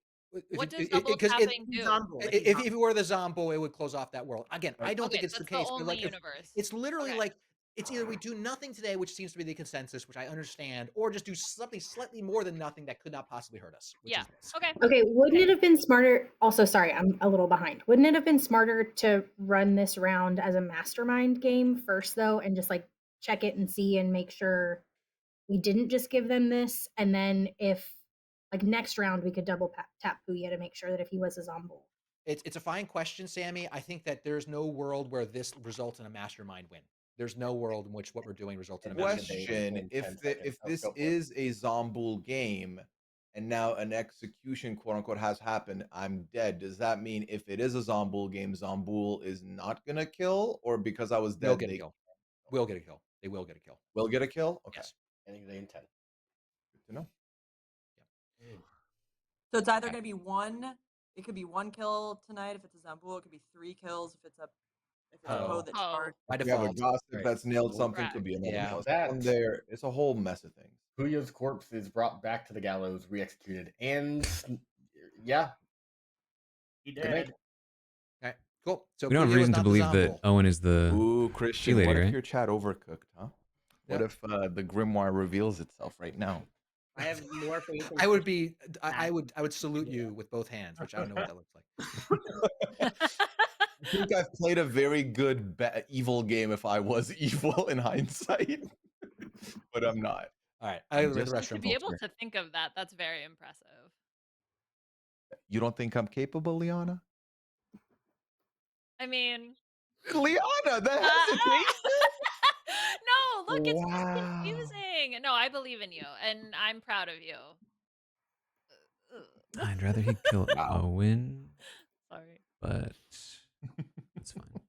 What does double tapping do? If it were the Zombo, it would close off that world. Again, I don't think it's the that's case. the but only like, universe. it's literally Okay. like it's either we do nothing today, which seems to be the consensus, which I understand, or just do something slightly more than nothing that could not possibly hurt us. Which Yeah. is this. Okay. Okay, wouldn't it have been smarter? Also, sorry, I'm a little behind. Wouldn't it have been smarter to run this round as a mastermind game first, though, and just like check it and see and make sure we didn't just give them this, and then if like next round we could double tap Puya to make sure that if he was a Zombo. It's a fine question, Sammy. I think that there's no world where this results in a mastermind win. There's no world in which what we're doing results in a mastermind win. Question: If this is a Zomboul game, and now an execution quote unquote has happened, I'm dead. Does that mean if it is a Zomboul game, Zomboul is not gonna kill, or because I was dead, They'll get a kill. Will get a kill. They will get a kill. Will get a kill. Okay. Yes. I think they intend. Good to know. So it's either going to be one. It could be one kill tonight if it's a Zambul. It could be 3 kills if it's a If it's Poe that's hard. By We have a default. gossip Right. that's nailed something, Right. could be another Yeah. nailed That- one there. It's a whole mess of things. Puya's corpse is brought back to the gallows, re-executed, and yeah, He good night. did. Okay, cool. So We don't have Puya was reason to not the believe that Zombul. Owen is the Ooh, Christian, lady, what if right? your chat overcooked, huh? What if the grimoire reveals itself right now? I have more faith in I would Christian be. I would salute you with both hands, which I don't know what that looks like. I think I've played a very good evil game if I was evil in hindsight, but I'm not. All right, I have the Just- rest To of be able to think of that, that's very impressive. You don't think I'm capable, Liana? I mean, Liana, the hesitation. no, look, it's just Wow. confusing. No, I believe in you, and I'm proud of you. I'd rather he kill Wow. Owen, Sorry. but it's fine.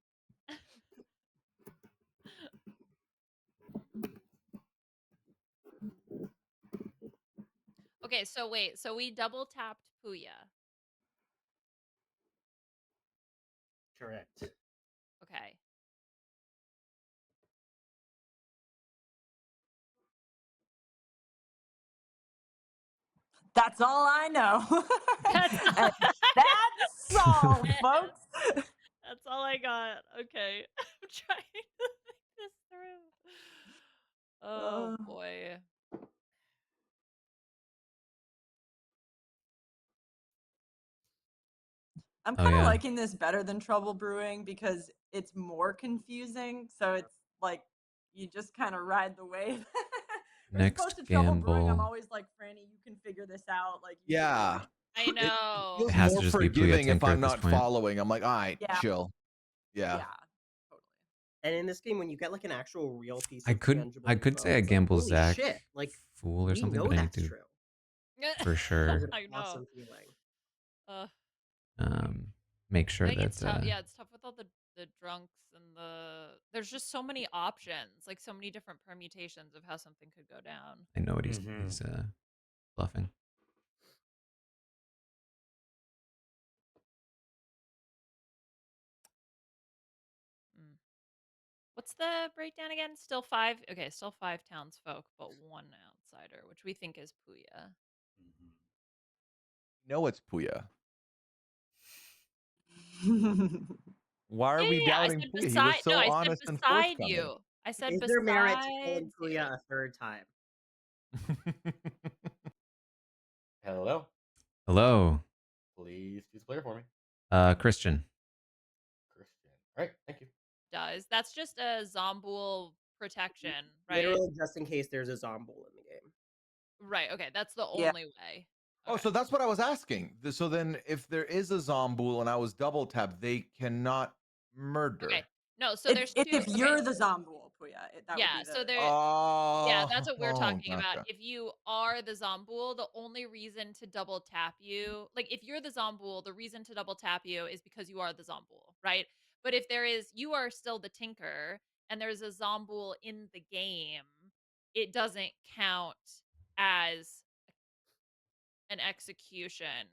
Okay, so wait, so we double tapped Puya. Correct. Okay. That's all I know. That's And that's all, folks. That's all I got. Okay. I'm trying to think this through. Oh boy. I'm Oh, kind of yeah. liking this better than Trouble Brewing because it's more confusing. So it's like you just kind of ride the wave. As Next opposed to Trouble Brewing, I'm gamble. always like, Franny, you can figure this out. Like, Yeah. I know. Feels It has to more just be Puya forgiving if Tinker I'm at this not point. following. I'm like, all right, Yeah. chill. Yeah. Yeah. And in this game, when you get like an actual real piece I of could tangible say I info, it's like, gamble holy Zach shit, like fool or we something, know but I need that's to true. for sure It's an I know. awesome feeling. make sure I think that it's tough. Yeah, it's tough with all the drunks and there's just so many options, like so many different permutations of how something could go down. I know what he's bluffing. What's the breakdown again? Still 5. Okay, still 5 townsfolk, but 1 outsider, which we think is Puya. No, it's Puya. Why are we Yeah, I doubting said Puya? He was beside. so No, I said honest and beside forthcoming. you. I said Is there merit to beside killing you. Puya a third time? Hello. Hello. Please choose a player for me. Christian. Christian. All right, thank you. That's just a Zombul protection, right? Literally, just in case there's a Zombul in the game. Right. Okay, that's the Yeah. only way. Oh, so that's what I was asking. So then, if there is a Zombul and I was double tapped, they cannot murder. Okay. No, so there's It's two. if you're the Zombul, Puya. That Yeah, would be so the. there. Oh, Yeah, that's what we're talking about. gotcha. If you are the Zombul, the only reason to double tap you, like if you're the Zombul, the reason to double tap you is because you are the Zombul, right? But if you are still the Tinker and there's a Zombul in the game, it doesn't count as an execution.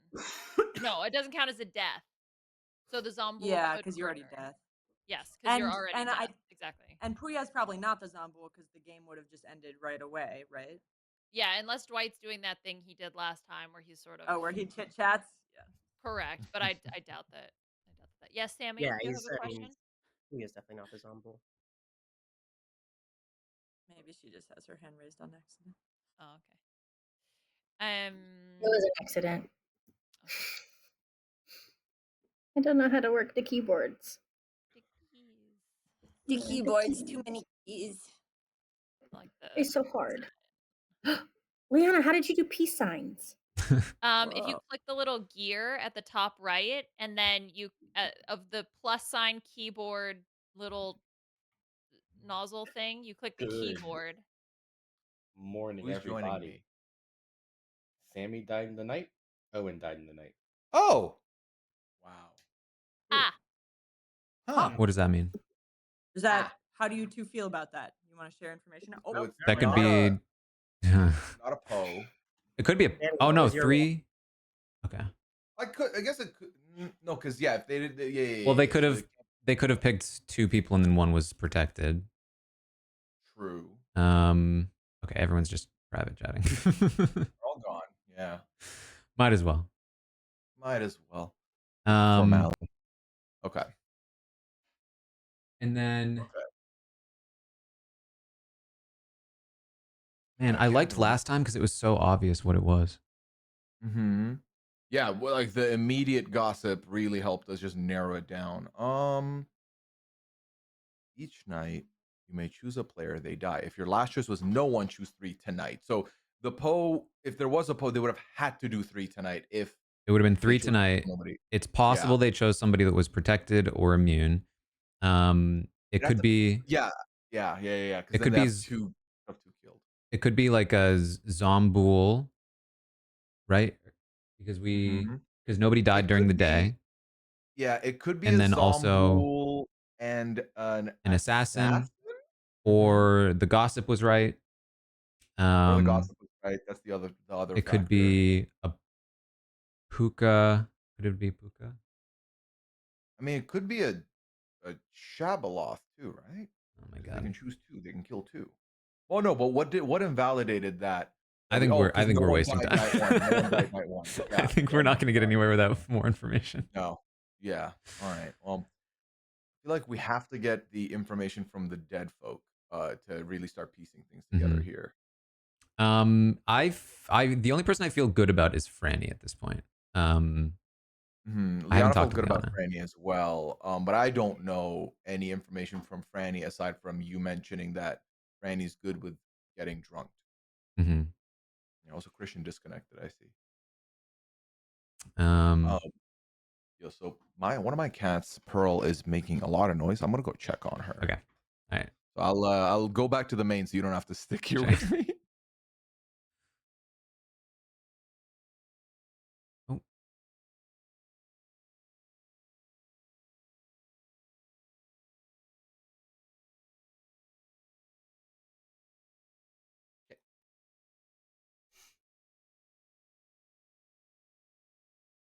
No, it doesn't count as a death. So the Zombul Yeah, could because you're already murder. dead. Yes, because you're already and dead. Exactly. And Puya's probably not the Zombul because the game would have just ended right away, right? Yeah, unless Dwight's doing that thing he did last time where he's sort of Oh, where he chit chats. Yeah. correct, but I doubt that. I doubt that. Yes, Sammy, Yeah, you have he's. a I mean, question? Puya's definitely not the Zombul. Maybe she just has her hand raised on accident. Oh, okay. It was an accident. I don't know how to work the keyboards. The keyboards, too many keys. Like It's so hard. Liana, how did you do peace signs? If you click the little gear at the top right, and then you of the plus sign keyboard little nozzle thing, you click the Good. keyboard. Morning, Who's joining everybody. me? Sammy died in the night. Owen died in the night. Oh, Wow. Ah, Huh. What does that mean? Is that how do you two feel about that? You want to share information? Oh, So it's That could not be. not a Poe. It could be a. Sammy, Oh what no, was your 3. Okay. I guess it could. No, because yeah, if they did, yeah. Well, they yeah, could so have. they could have picked 2 people and then one was protected. True. Okay, everyone's just private chatting. They're all gone. Yeah. Might as well. Might as well. Um, Formality. Okay. And then, Okay. man, I liked last time because it was so obvious what it was. Mm-hmm. Yeah, well, like the immediate gossip really helped us just narrow it down. Each night you may choose a player, they die. If your last choice was no one, choose 3 tonight. So the Poe, if there was a Poe, they would have had to do 3 tonight. If It would have been they 3 chose tonight. nobody. It's possible they chose somebody that was protected or immune. It could be Yeah. it Because then could they be have two killed. it could be like a Zomboul, right? Because Mhm. nobody died It during the could be, day. yeah, it could be And a then also Zomboul and an an assassin, Mhm. or the gossip was right. Or the gossip was right. That's the other It factor. could be a Puka. Could it be Puka? I mean, it could be a Shabaloth too, right? Oh my 'Cause they can god. choose 2. They can kill 2. Oh no, but what invalidated that? I think Because no we're one wasting died time. night 1. No one died night 1. I Yeah. think we're not going to get anywhere without more information. No. Yeah. All right. Well, I feel like we have to get the information from the dead folk to really start piecing things together here. The only person I feel good about is Franny at this point. I haven't Liana talked felt to good about Liana. Franny as well, but I don't know any information from Franny aside from you mentioning that Franny's good with getting drunk. Mm-hmm. Also, Christian disconnected. I see. Um, Yo, so one of my cats, Pearl, is making a lot of noise. I'm gonna go check on her. Okay. All right. So I'll go back to the main, so you don't have to stick here with me. Oh.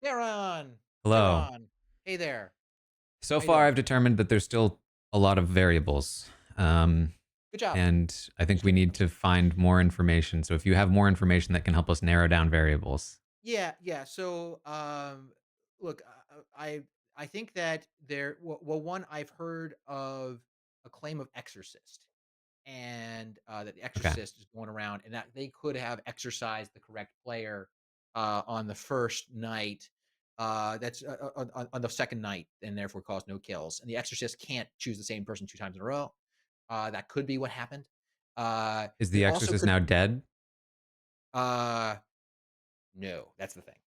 Taran. Hello. Taran. Hey there. So How you far, doing? I've determined that there's still a lot of variables. Good job. And I think we need to find more information. So if you have more information that can help us narrow down variables. Yeah. So, look, I think that well, one, I've heard of a claim of exorcist, and that the Okay. exorcist is going around, and that they could have exorcised the correct player on the first night. That's on the second night, and therefore caused no kills. And the exorcist can't choose the same person 2 times in a row. That could be what happened. Is It the also Exorcist could. now dead? No, that's the thing.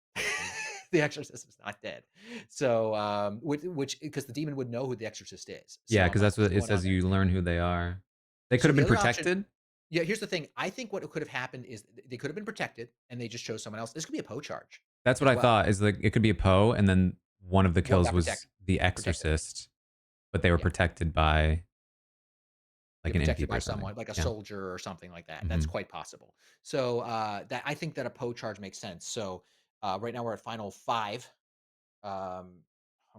The exorcist is not dead. So, which because the demon would know who the exorcist is. So Yeah, I'm because like, that's what's what it going on says. there? You learn who they are. They could So have the been other option, protected. yeah, here's the thing. I think what could have happened is they could have been protected, and they just chose someone else. This could be a Poe charge That's what as I well. thought. Is like it could be a Poe, and then one of the One kills got was the protected. Exorcist, but they were protected by like an Protected innkeeper by or something. someone like a Yeah. soldier or something like that. That's quite possible. So that I think that a Poe charge makes sense. So right now we're at final 5. Oh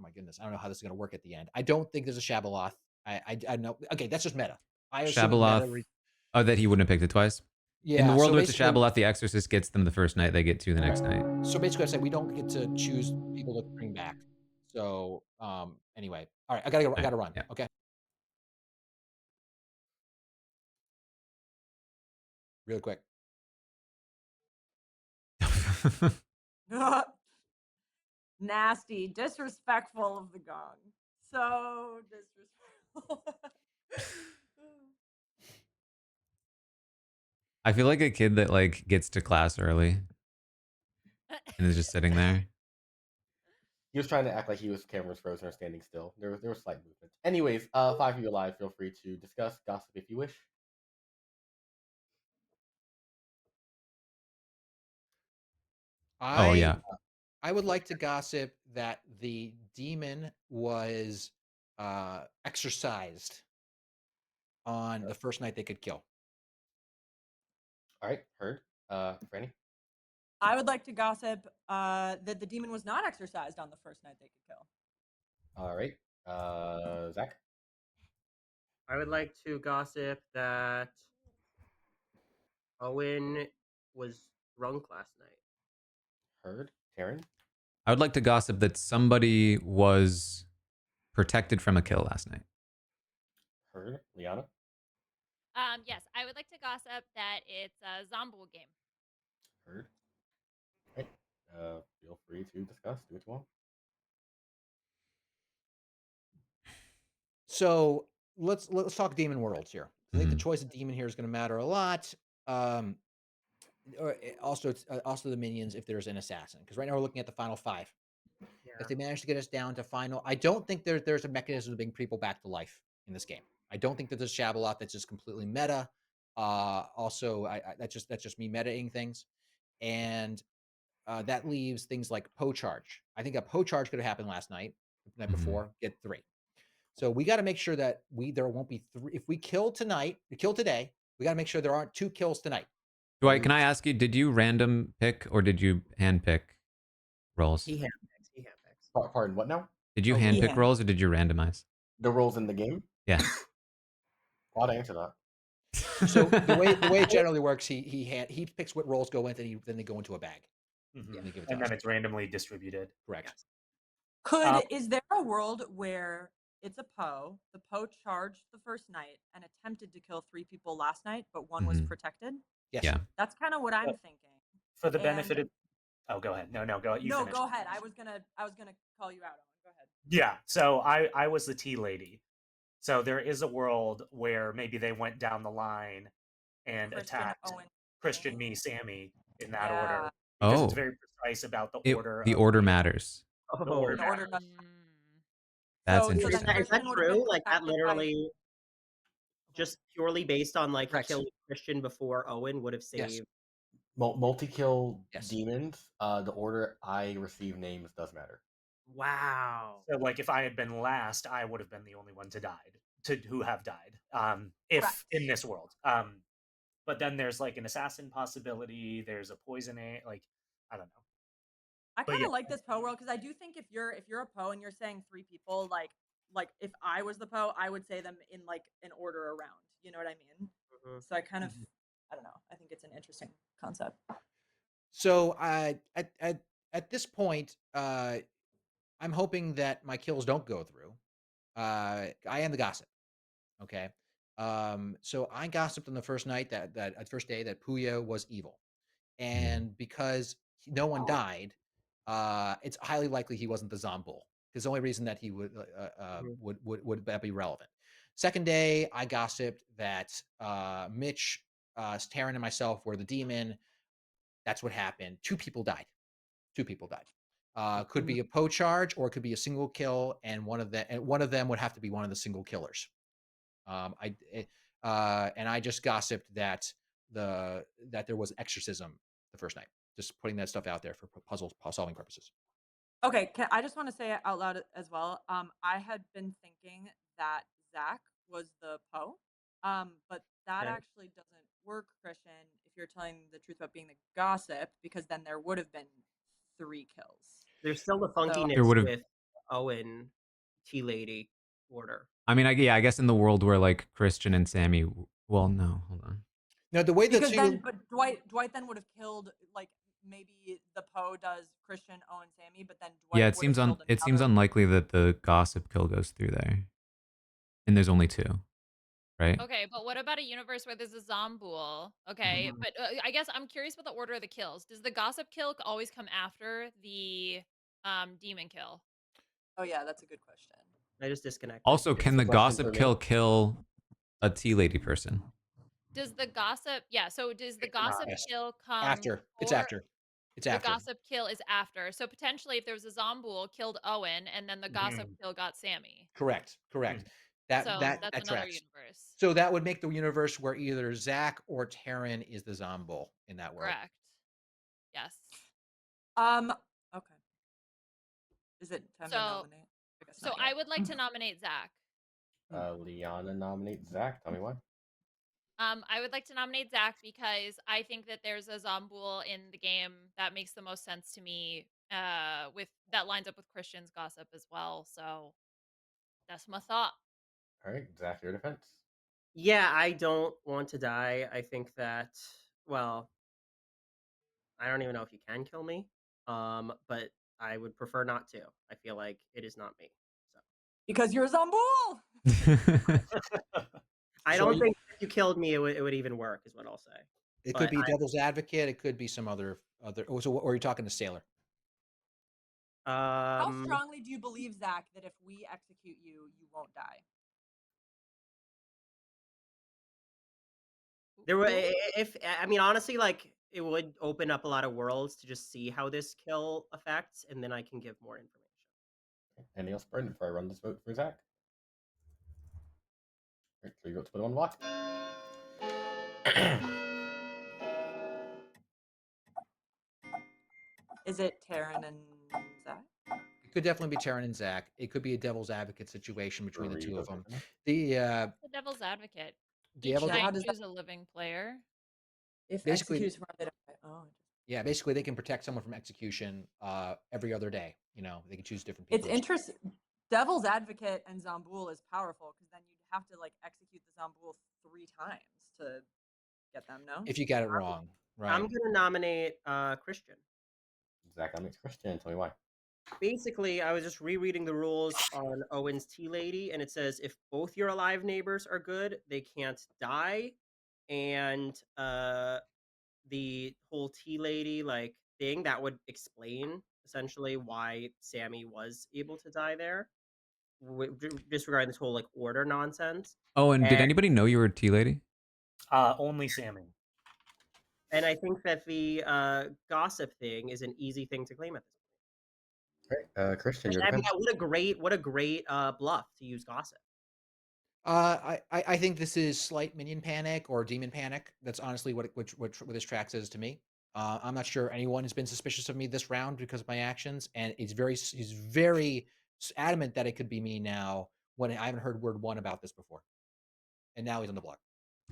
my goodness, I don't know how this is going to work at the end. I don't think there's a Shabaloth. I know. Okay, that's just meta. I assume it's Shabaloth. meta. Oh, that he wouldn't have picked it twice. In the Yeah. world So where it's a basically, Shabaloth, the Exorcist gets them the first night. They get 2 the next night. I say we don't get to choose people to bring back. So anyway, all right, I gotta run. Yeah. Okay. Really quick. Nasty, disrespectful of the gong. So disrespectful. I feel like a kid that like gets to class early and is just sitting there. He was trying to act like he was cameras frozen or standing still. There was slight movement. Anyways, 5 of you alive. Feel free to discuss, gossip if you wish. Oh yeah. I would like to gossip that the demon was exercised on the first night they could kill. All right, heard. Franny? I would like to gossip that the demon was not exercised on the first night they could kill. All right. Zach. I would like to gossip that Owen was drunk last night. Heard. Taran. I would like to gossip that somebody was protected from a kill last night. Heard. Liana. Yes, I would like to gossip that it's a Zombool game. Heard. Okay. Feel free to discuss. Do what you want. So let's talk Demon Worlds here. I think the choice of Demon here is going to matter a lot. Also the minions if there's an assassin, because right now we're looking at the final 5. Yeah. If they manage to get us down to final, I don't think there's a mechanism to bring people back to life in this game. I don't think that there's Shabalot that's just completely meta. Also, that's just me metaing things, and that leaves things like Poe Charge. I think a Poe Charge could have happened last night, the night before, get 3. So we got to make sure that there won't be 3. If we kill today, we got to make sure there aren't 2 kills tonight. Dwight, can I ask you, did you random pick or did you hand pick rolls? He handpicks. Pardon, what now? Did you hand pick rolls or did you randomize? The rolls in the game? Yeah. I'll answer that. So the way it generally works, he picks what rolls go in, then they go into a bag. And then it's randomly distributed. Correct. Is there a world where it's a Poe, the Poe charged the first night and attempted to kill 3 people last night, but 1 was protected? Yes. Yeah. That's kind of what I'm thinking. For the benefit of, oh, go ahead. No, go. You no, finish. go ahead. I was gonna call you out on. Go ahead. Yeah. So I was the tea lady. So there is a world where maybe they went down the line and attacked Owen, Christian, Sammy. me, Sammy in that order. Yeah. Because it's very precise about the order. The order matters. The order matters. That's So interesting. Is that true? Like that literally just purely based on like killing Christian before Owen would have saved. Multi-kill demons. The order I receive names does matter. Wow. So like if I had been last, I would have been the only one who have died. If in this world. But then there's like an assassin possibility, there's a poisoning, like I don't know. I kind of like this Poe world because I do think if you're a Poe and you're saying 3 people, like if I was the Poe, I would say them in like an order around. You know what I mean? So I kind of, I don't know. I think it's an interesting concept. So at this point, I'm hoping that my kills don't go through. I am the gossip. Okay. So I gossiped on the first night that first day that Puya was evil, and because no one died, it's highly likely he wasn't the Zombool. Because the only reason that he would that be relevant. Second day, I gossiped that Mitch, Taran, and myself were the demon. That's what happened. 2 people died. 2 people died. Could be a Poe charge or it could be a single kill, and one of them would have to be one of the single killers. And I just gossiped that there was exorcism the first night. Just putting that stuff out there for puzzle solving purposes. Okay, I just want to say it out loud as well. I had been thinking that Zach was the Poe, but that actually doesn't work, Christian, if you're telling the truth about being the gossip, because then there would have been 3 kills. There's still the funkiness with Owen, Tea Lady order. I mean, I guess in the world where like Christian and Sammy, well, no, hold on. No, the way that but Dwight then would have killed like maybe the Poe does Christian, Owen, Sammy, but then Dwight Yeah, it seems unlikely that the gossip kill goes through there, and there's only 2, right? Okay, but what about a universe where there's a Zombool? Okay, but I guess I'm curious about the order of the kills. Does the gossip kill always come after the demon kill? Oh yeah, that's a good question. I just disconnected. Also, can the gossip kill a tea lady person? Does the gossip? Yeah. So does the gossip kill come after? It's after. It's after. The gossip kill is after. So potentially, if there was a Zombool killed Owen, and then the gossip kill got Sammy. Correct. That's another tracks. universe. So that would make the universe where either Zach or Taran is the Zombool in that world. Correct. Yes. Okay. Is it time to nominate? So I would like to nominate Zach. Liana nominates Zach. Tell me why. I would like to nominate Zach because I think that there's a Zombool in the game that makes the most sense to me. With that lines up with Christian's gossip as well. So That's my thought. All right, Zach, your defense. Yeah, I don't want to die. I think that, well, I don't even know if you can kill me. But I would prefer not to. I feel like it is not me. So Because you're Zambul. I So don't think if you killed me, it would even work. Is what I'll say. it But could be devil's advocate. It could be some other. Oh, so or are you talking to Sailor? How strongly do you believe, Zach, that if we execute you, you won't die? There were, if I mean, honestly, like it would open up a lot of worlds to just see how this kill affects, and then I can give more information. Anything else, Brendan, before I run this vote for Zach? Right, 3 votes put on block. Is it Taran and Zach? It could definitely be Taran and Zach. It could be a devil's advocate situation between the Three two of votes them. for them. The devil's advocate. the Each devil- night how does choose a living player. If Basically- executes from they don't die. Oh. yeah, basically they can protect someone from execution every other day. You know, they can choose different people. It's interesting. Devil's advocate and Zambul is powerful because then you'd have to like execute the Zambul 3 times to get them. No. If you got it wrong, right? I'm gonna nominate Christian. Zach nominates Christian. Tell me why. Basically, I was just rereading the rules on Owen's Tea Lady, and it says if both your alive neighbors are good, they can't die, and the whole Tea Lady like thing that would explain essentially why Sammy was able to die there, disregarding this whole like order nonsense. Oh, and did And- anybody know you were a tea lady? Only Sammy. And I think that the gossip thing is an easy thing to claim at this Right, Christian, your point. I mean, defense. what a great bluff to use gossip. I think this is slight minion panic or demon panic. That's honestly what this track says to me. I'm not sure anyone has been suspicious of me this round because of my actions, and he's very adamant that it could be me now when I haven't heard word one about this before, and now he's on the block.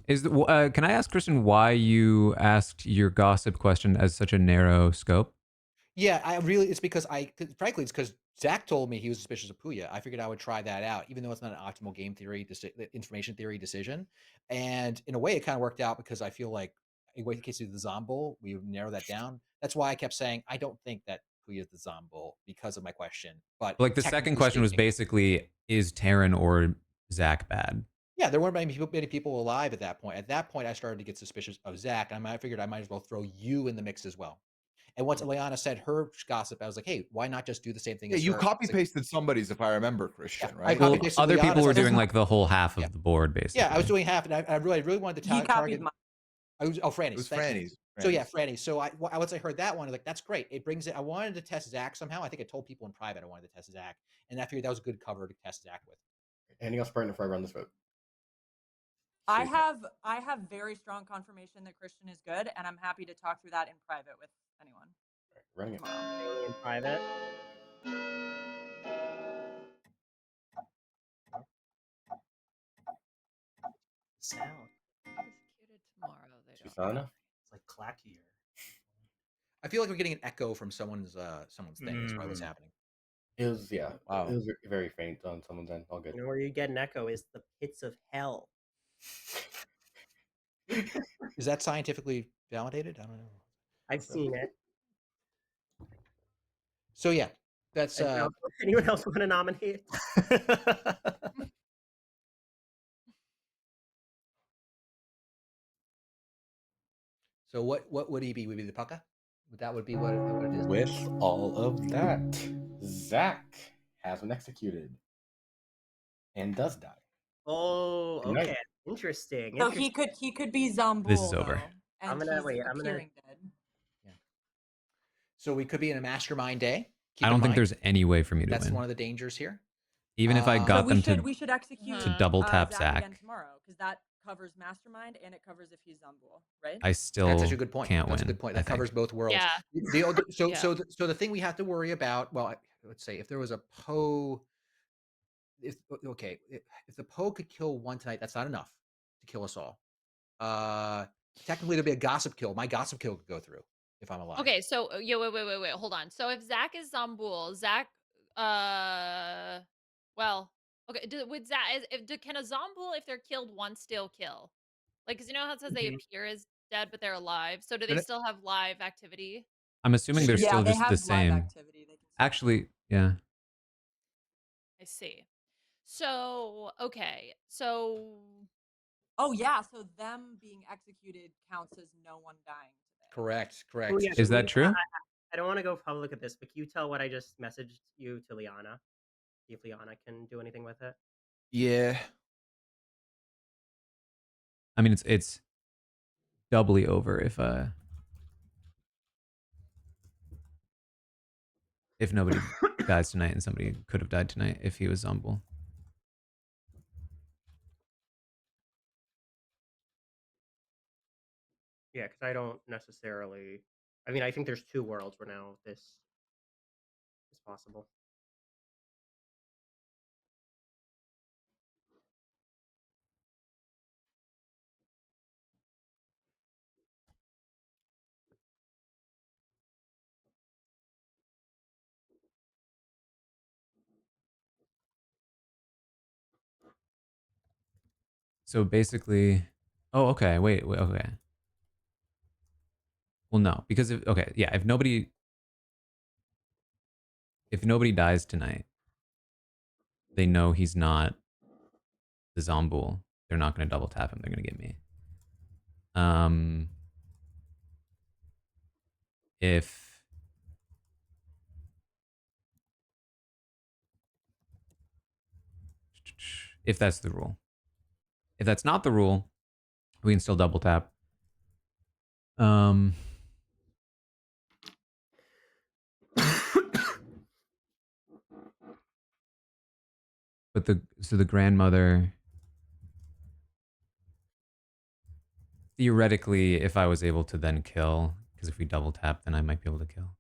Can I ask Christian why you asked your gossip question as such a narrow scope? Yeah, it's because frankly, it's because Zach told me he was suspicious of Puya. I figured I would try that out, even though it's not an optimal game theory, information theory decision. And in a way, it kind of worked out because I feel like, in case of the Zombull, we narrow that down. That's why I kept saying I don't think that Puya is the Zombull because of my question. But Like the second question was basically, is Taran or Zach bad? Yeah, there weren't many people alive at that point. At that point, I started to get suspicious of Zach, and I figured I might as well throw you in the mix as well. And once Ileana said her gossip, I was like, hey, why not just do the same thing Yeah, as you her? copy pasted somebody's, if I remember, Christian, Yeah, right? Well, pasted other people Liana's. were doing like the whole half of the board, basically. Yeah, I was doing half, and I really wanted to He target. copied mine. Franny's. It was thank you. Franny's. So yeah, Franny. So once I heard that one, I was like, that's great. It brings it. I wanted to test Zach somehow. I think I told people in private I wanted to test Zach, and I figured that was a good cover to test Zach with. Anything else, Brendan, before I run this vote? I have very strong confirmation that Christian is good, and I'm happy to talk through that in private with anyone. Running it. In private. Sound. Executed tomorrow. They Too don't. sound enough? It's like clackier. I feel like we're getting an echo from someone's thing. That's probably what's happening. It was, yeah. Wow. It was very faint on someone's end. All good. You know where you get an echo is the pits of hell. Is that scientifically validated? I don't know. I've seen it. So yeah, that's anyone else want to nominate? So what would he be? Would he be the pucka? That would be what it is. With all of that, Zach has been executed and does die. Oh, Good night. okay. Interesting. So he could be Zambul. This is over. Though, and I'm gonna he's wait. I'm gonna. appearing dead. So we could be in a mastermind day. I don't think there's any way for me to That's win. one of the dangers here. Even if I got So them to we should execute to double tap Zach again Zach, tomorrow because that covers mastermind and it covers if he's Zambul, right? I still That's such a good point. can't That's win. a good point. I That think. covers both worlds. Yeah. So the thing we have to worry about. Well, let's say if there was a Poe. If the Poe could kill one tonight, that's not enough to kill us all. Technically, there'd be a gossip kill. My gossip kill could go through if I'm alive. Okay, so wait, hold on. So if Zach is Zambul, Zach, well, Okay, with Zach, can a zombie, if they're killed once, still kill? Like, because you know how it says they appear as dead, but they're alive. So do they still have live activity? I'm assuming they're Yeah, still they just the have live same. activity. They can Actually, yeah. I see. So, okay. So, Oh yeah, so them being executed counts as no one dying today. Correct. Oh, Correct. yeah, Is can that you, true? I don't want to go public with this, but can you tell what I just messaged you to Liana? See if Liana can do anything with it. Yeah. I mean, it's doubly over if nobody dies tonight and somebody could have died tonight if he was zombie. Yeah, because I don't necessarily. I mean, I think there's two worlds where now this is possible. So basically, oh, okay, wait, okay. Well, no, because if nobody dies tonight, they know he's not the zombie. They're not going to double tap him. They're going to get me. If that's the rule. If that's not the rule, we can still double tap. But the grandmother, theoretically, if I was able to then kill, because if we double tap, then I might be able to kill.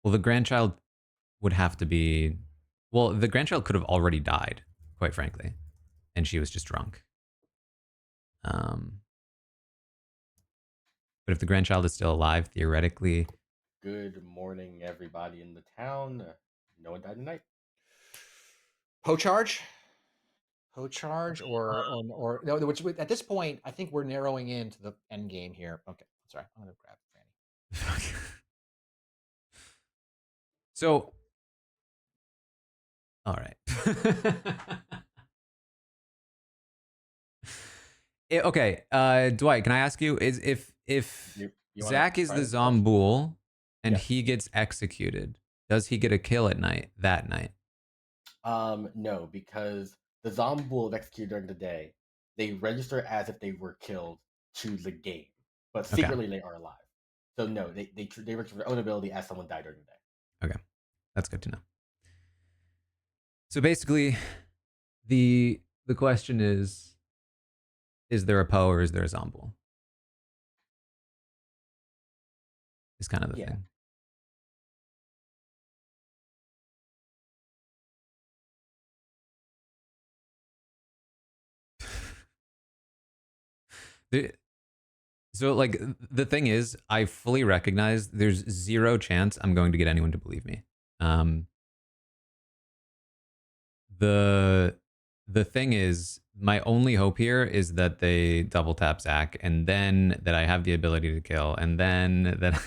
Well, the grandchild would have to be. Well, the grandchild could have already died, quite frankly, and she was just drunk. But if the grandchild is still alive, theoretically. Good morning, everybody in the town. No one died tonight. Charge, or no? Which at this point, I think we're narrowing into the end game here. Okay, sorry, I'm gonna grab Franny. So, all right. Okay, Dwight, can I ask you, is if Zach is the zombie and he gets executed, does he get a kill at night that night? No, because the zombie will have executed during the day. They register as if they were killed to the game, but secretly they are alive. So no, they register their own ability as someone died during the day. Okay, that's good to know. So basically, the question is there a Poe or is there a zombie? Is kind of the thing. So like the thing is, I fully recognize there's zero chance I'm going to get anyone to believe me. The thing is, my only hope here is that they double tap Zach, and then that I have the ability to kill, and then that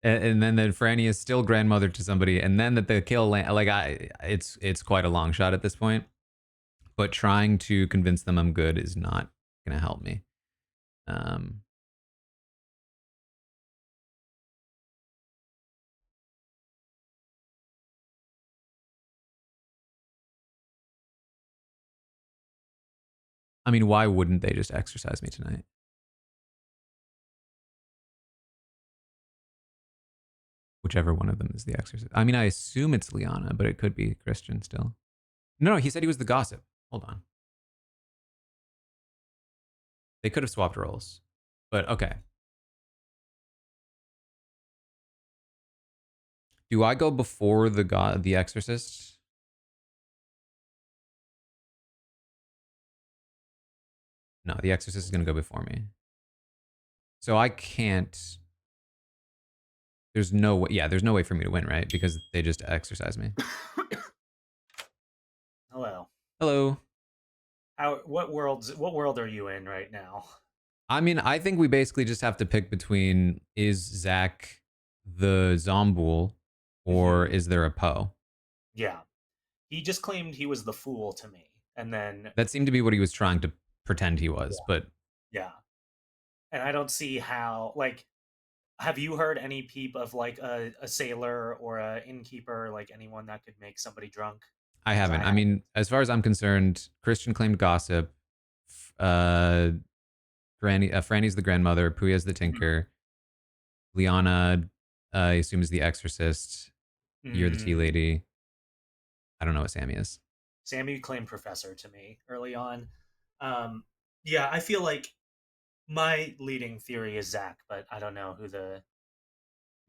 and then that Franny is still grandmother to somebody, and then that the kill it's quite a long shot at this point. But trying to convince them I'm good is not gonna help me. I mean, why wouldn't they just exercise me tonight? Whichever one of them is the exorcist. I mean, I assume it's Liana, but it could be Christian still. No, he said he was the gossip. Hold on. They could have swapped roles, but okay. Do I go before the exorcist? No, the exorcist is going to go before me. So I can't. there's no way. Yeah, there's no way for me to win, right? Because they just exercise me. Hello. Hello. What world are you in right now? I mean, I think we basically just have to pick between is Zach the Zombool or is there a Poe? Yeah. He just claimed he was the fool to me. And then That seemed to be what he was trying to pretend he was, but yeah. And I don't see how, like, have you heard any peep of like a sailor or a innkeeper, like anyone that could make somebody drunk? I haven't. I mean, as far as I'm concerned, Christian claimed gossip. Franny's the grandmother. Puya's the tinker. Liana, I assume, is the exorcist. You're the tea lady. I don't know what Sammy is. Sammy claimed professor to me early on. Yeah, I feel like my leading theory is Zach, but I don't know who the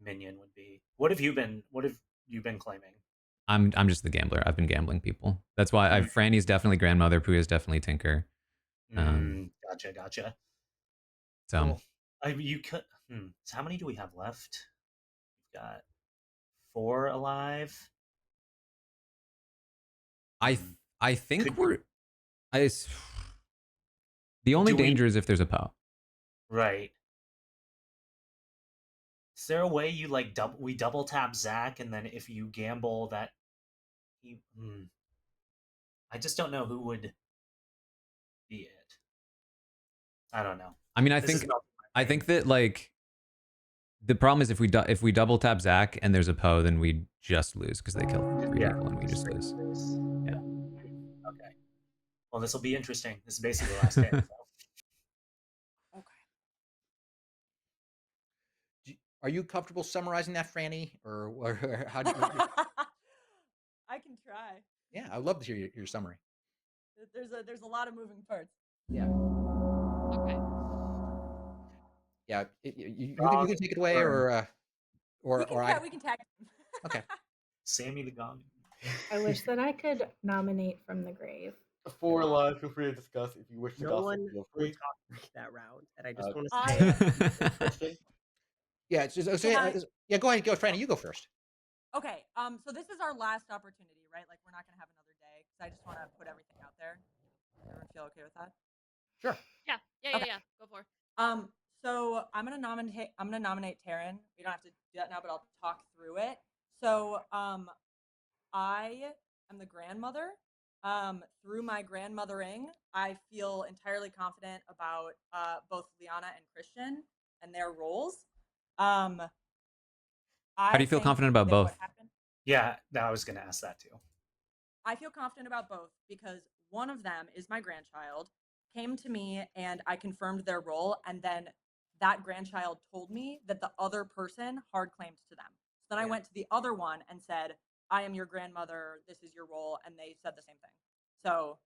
minion would be. What have you been claiming? I'm just the gambler. I've been gambling people. That's why Franny's definitely grandmother. Puya's definitely tinker. Gotcha. So cool. You could. So how many do we have left? We've got 4 alive. I think we're. The only danger is if there's a Poe. Right. Is there a way you like we double tap Zach, and then if you gamble that he, I just don't know who would be it. I don't know. I mean, I think that like the problem is if we double tap Zach and there's a Poe, then we just lose because they kill 3 people and we just lose. Yeah. Okay. Well, this will be interesting. This is basically the last day. So. Are you comfortable summarizing that, Franny, or how do you? I can try. Yeah, I'd love to hear your summary. There's a lot of moving parts. Yeah. Okay. Yeah, you can take it away, or we can tag. Okay. Sammy the Gong. I wish that I could nominate from the grave. 4 alive. Feel free to discuss if you wish to. No one feel would free. talk that round, and I just want to say. Yeah, it's just, yeah. Go ahead, go, Franny. You go first. Okay. So this is our last opportunity, right? Like we're not gonna have another day because I just want to put everything out there. Everyone feel okay with that? Sure. Yeah. Yeah. Go for it. So I'm gonna nominate Taran. We don't have to do that now, but I'll talk through it. So I am the grandmother. Through my grandmothering, I feel entirely confident about both Liana and Christian and their roles. How do you feel confident about both? Yeah, I was going to ask that too. I feel confident about both because one of them is my grandchild, came to me and I confirmed their role, and then that grandchild told me that the other person hard claimed to them. So then I went to the other one and said, I am your grandmother, this is your role, and they said the same thing. So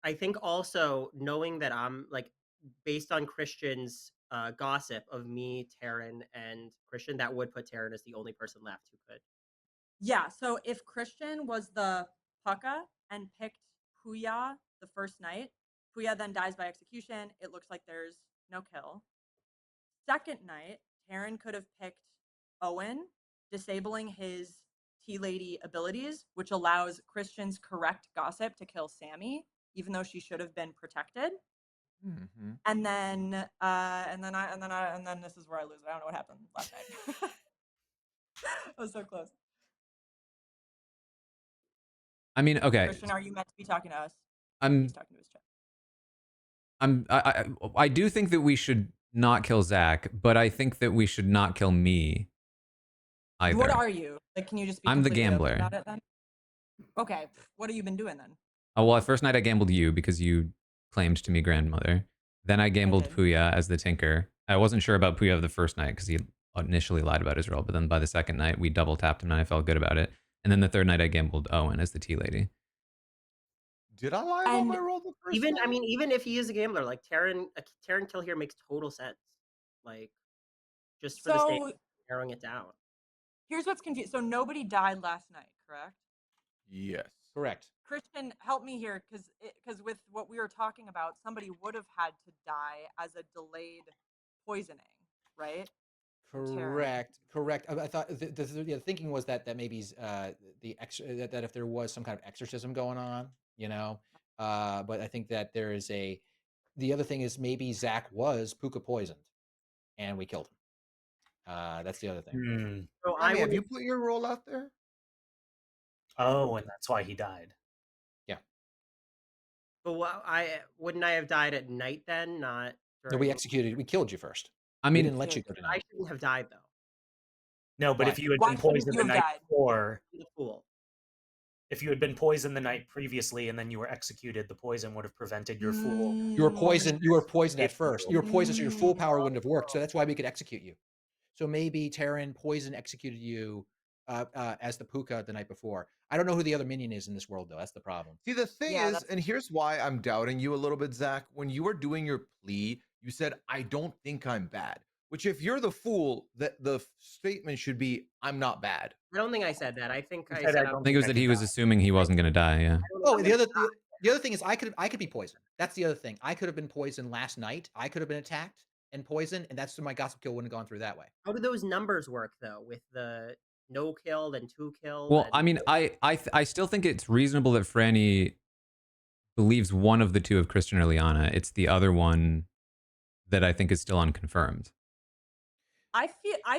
I think also knowing that I'm like based on Christian's gossip of me, Taran, and Christian, that would put Taran as the only person left who could. Yeah, so if Christian was the Pucka and picked Puya the first night, Puya then dies by execution. It looks like there's no kill. Second night, Taran could have picked Owen, disabling his tea lady abilities, which allows Christian's correct gossip to kill Sammy, even though she should have been protected. Mm-hmm. And then this is where I lose. I don't know what happened last night. I was so close. I mean, okay. Christian, are you meant to be talking to us? He's talking to his chat. I do think that we should not kill Zach, but I think that we should not kill me either. What are you? Like, can you just be I'm the completely gambler. open about it then? Okay. What have you been doing then? Oh, well, first night I gambled you because you claimed to me grandmother. Then I gambled Puya as the tinker. I wasn't sure about Puya the first night because he initially lied about his role, but then by the second night we double tapped him and I felt good about it. And then the third night I gambled Owen as the tea lady. Did I lie about my role the first even night? I mean, even if he is a gambler, like Taran kill here makes total sense. Like just for the sake of narrowing it down. Here's what's confusing. So nobody died last night, correct? Yes. Correct. Christian, help me here, because with what we were talking about, somebody would have had to die as a delayed poisoning, right? Correct. I thought the thinking was that maybe that if there was some kind of exorcism going on, but I think that there is the other thing is maybe Zach was puka poisoned, and we killed him. That's the other thing. So Tommy, have you put your role out there? Oh, and that's why he died. Yeah. But wouldn't I have died at night then? Not No, we killed you first. I We mean, didn't let you go to I night. shouldn't have died though. No, but Why? if you had Why been shouldn't poisoned you the have night died? before, I'm the fool. if you had been poisoned the night previously and then you were executed, the poison would have prevented your fool. You were poisoned. You were poisoned at first. You were poisoned, so your full Mm. power wouldn't have worked. So that's why we could execute you. So maybe Taran poison executed you as the puka the night before. I don't know who the other minion is in this world, though. That's the problem. See, the thing Yeah, is, that's- and here's why I'm doubting you a little bit, Zach. When you were doing your plea, you said, "I don't think I'm bad." Which, if you're the fool, that the statement should be, "I'm not bad." I don't think I said that. I think I said, said "I I don't think it was that he was assuming he wasn't going to die. Yeah. Oh, the other thing is I could be poisoned. That's the other thing. I could have been poisoned last night. I could have been attacked and poisoned, and that's why my gossip kill wouldn't have gone through that way. How do those numbers work though? With the no killed and 2 killed? Well, and... I mean, I still think it's reasonable that Franny believes one of the two of Christian or Liana. It's the other one that I think is still unconfirmed. I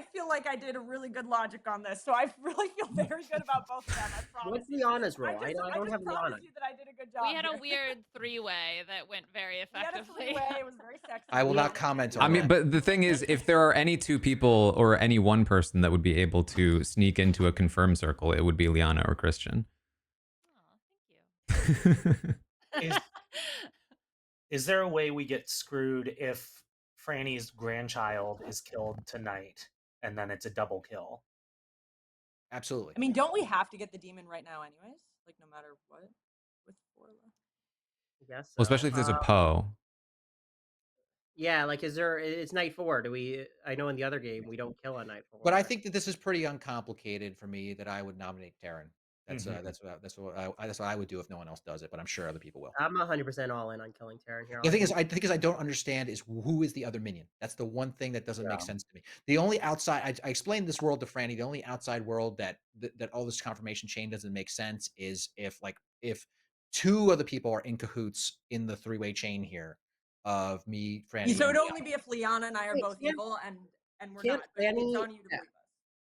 feel like I did a really good logic on this, so I really feel very good about both of them. I promise. What's Liana's role? I don't have promise Liana. you that I did a good job. We had a here. weird three-way that went very effectively. We had a three-way. It was very sexy. I will not comment on I mean, that. but the thing is, if there are any two people or any one person that would be able to sneak into a confirmed circle, it would be Liana or Christian. Oh, thank you. Is there a way we get screwed if Franny's grandchild is killed tonight and then it's a double kill? Absolutely. I mean, don't we have to get the demon right now, anyways? Like, no matter what. With Forla. Yes. Well, especially if there's a Poe. Yeah, like, it's night 4. I know in the other game we don't kill on night 4. But I think that this is pretty uncomplicated for me that I would nominate Taran. That's what I would do if no one else does it, but I'm sure other people will. I'm 100% all in on killing Taran here. The thing is, I don't understand is who is the other minion. That's the one thing that doesn't make sense to me. The only outside, I explained this world to Franny. The only outside world that all this confirmation chain doesn't make sense is if 2 other people are in cahoots in the 3-way chain here of me, Franny. So it'd only be if Liana and I are both evil and we're not. But it's on you to believe us.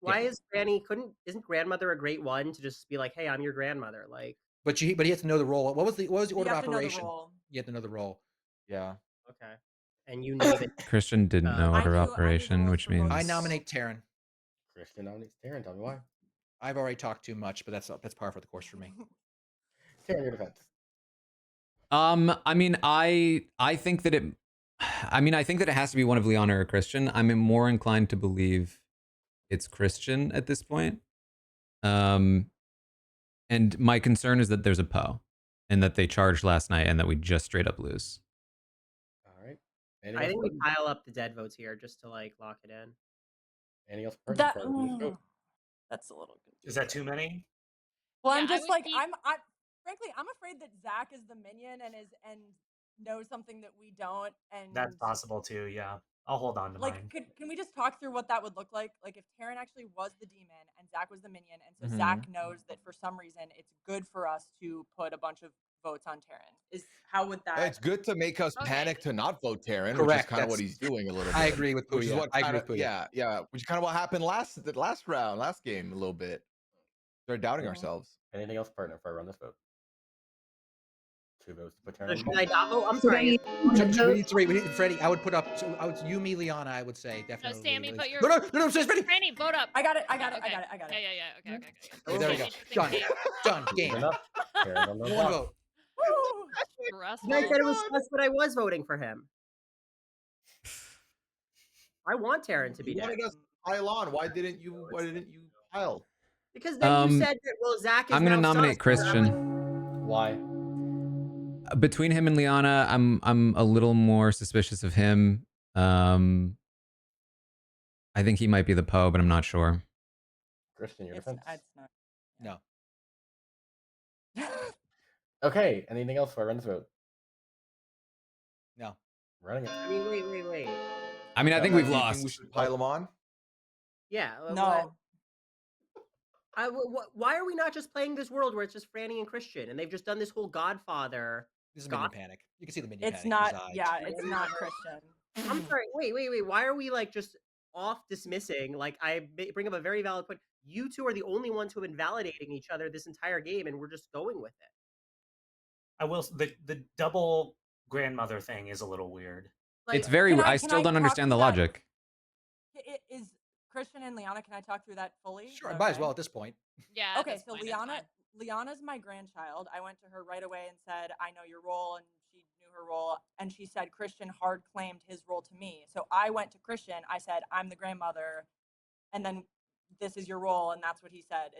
Why is Franny isn't grandmother a great one to just be like, hey, I'm your grandmother? Like, but he has to know the role. What was the order of operation? You have to know the role. Yeah. Okay. And you knew that Christian didn't know order of operation, which means I nominate Taran. Christian nominates Taran. Tell me why. I've already talked too much, but that's par for the course for me. Taran, your defense. I mean, I think that it has to be one of Liana or Christian. I'm more inclined to believe it's Christian at this point. And my concern is that there's a Poe and that they charged last night and that we just straight up lose. All right. I think we pile up the dead votes here just to like lock it in. Anything else? That's a little good. Is that too many? Well, Yeah, I'm just like think... I'm frankly I'm afraid that Zach is the minion and knows something that we don't. And That's possible too. Yeah, I'll hold on to mine. Can we just talk through what that would look like? Like if Taran actually was the demon and Zach was the minion, and so Zach knows that for some reason it's good for us to put a bunch of votes on Taran. How would that? It's good to make us panic to not vote Taran, Correct. which is kind of what he's doing a little bit. I agree with Puya. Which is what I agree with Puya. Yeah, which is kind of what happened last game a little bit. They're doubting ourselves. Anything else, partner, before I run this vote? 2 votes to put Taran. Should I not vote? I'm sorry. We need 3. We need Freddie. I would put up. So I would Liana. I would say No, definitely. Sammy, put your No. Freddie. Franny, vote up. I got it. Okay. Yeah. Okay. There we go. Done. Game. Enough. Taran on the One block. vote. Stressful. You guys said it was stressful, but I was voting for him. I want Taran to be You dead. wanted us to pile on. Why didn't you pile? Because then you said that, well, Zach is I'm gonna now nominate sus. Christian. Why? Between him and Liana, I'm a little more suspicious of him. I think he might be the Poe, but I'm not sure. Christian, your defense. It's not. No. Okay. Anything else before I run this vote? No. Running it. I mean, wait. I mean, I think we've lost. We should pile them on. Yeah. No. Why are we not just playing this world where it's just Franny and Christian, and they've just done this whole Godfather? This is minion panic. You can see the minion It's panic not. in his eyes. Yeah, it's not Christian. I'm sorry. Wait. Why are we like just off dismissing? Like bring up a very valid point. You two are the only ones who have been validating each other this entire game, and we're just going with it. I will. The double grandmother thing is a little weird. Like, It's very. I still don't understand the logic. Is Christian and Liana? Can I talk through that fully? Sure, might as well at this point. Yeah. Okay, so Liana's my grandchild. I went to her right away and said, I know your role, and she knew her role, and she said Christian hard claimed his role to me. So I went to Christian, I said, I'm the grandmother, and then this is your role, and that's what he said.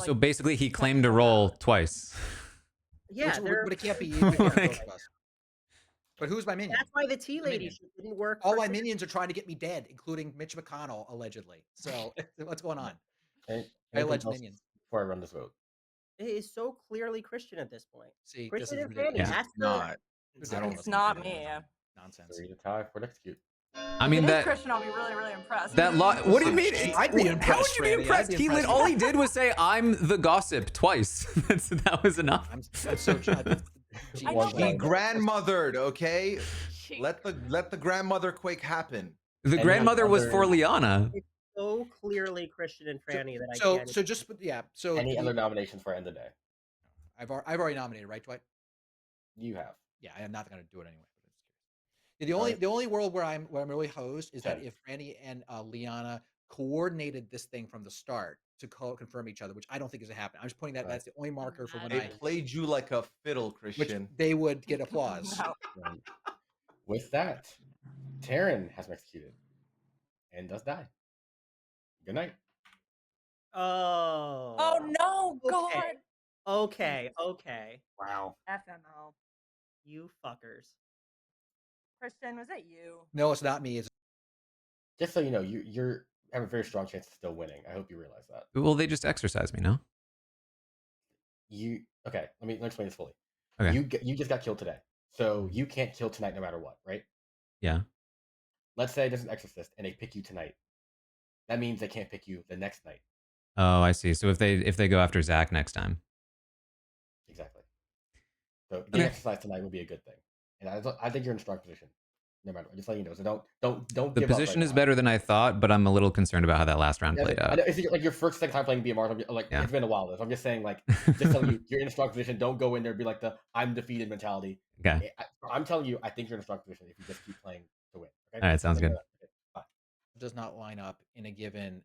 So basically he claimed a role twice. Yeah, but it can't be you. It can't be both of us. But who's my minion? That's why the tea lady shit didn't work. All my minions are trying to get me dead, including Mitch McConnell, allegedly. So what's going on? I alleged minions. Before I run this vote. It is so clearly Christian at this point. See, Christian this and is Franny. ridiculous. That's Not. It's not me. Nonsense. 3 to tie for execute. I mean if it is that. Christian, I'll be really, really impressed. What do you mean? I'd be How would impressed, you be Franny. impressed? I'd be impressed. All he did was say, "I'm the gossip" twice. That was enough. I'm so He grandmothered, okay? Let the grandmother quake happen. The grandmother was for Liana. It's so clearly Christian and Franny that I can't. So just So any other nominations for end of the day? I've already nominated, right, Dwight? You have. Yeah, I am not going to do it anyway. The only world where I'm really hosed is that if Franny and Liana coordinated this thing from the start to confirm each other, which I don't think is a happen. I'm just pointing that that's the only marker for when They played you like a fiddle, Christian. Which they would get applause. With that, Taran has been executed and does die. Good night. Oh no, God. Okay. Wow. FML. You fuckers. Christian, was it you? No, it's not me. It's Just so you know, you're have a very strong chance of still winning. I hope you realize that. Well, they just exercise me, no? Okay? Let me explain this fully. Okay. You just got killed today, so you can't kill tonight no matter what, right? Yeah. Let's say there's an exorcist and they pick you tonight. That means they can't pick you the next night. Oh, I see. So if they go after Zach next time. Exactly. So getting exercise tonight would be a good thing, and I think you're in a strong position. No matter what, just letting you know. So don't. The give up position right is now. better than I thought, but I'm a little concerned about how that last round played out. It's like your first, second time playing BMR. Like it's been a while. So I'm just saying, like, just telling you, you're in a strong position. Don't go in there and be like the I'm defeated mentality. Okay. I'm telling you, I think you're in a strong position if you just keep playing to win. Okay? All right, sounds good. Okay, bye. Does not line up in a given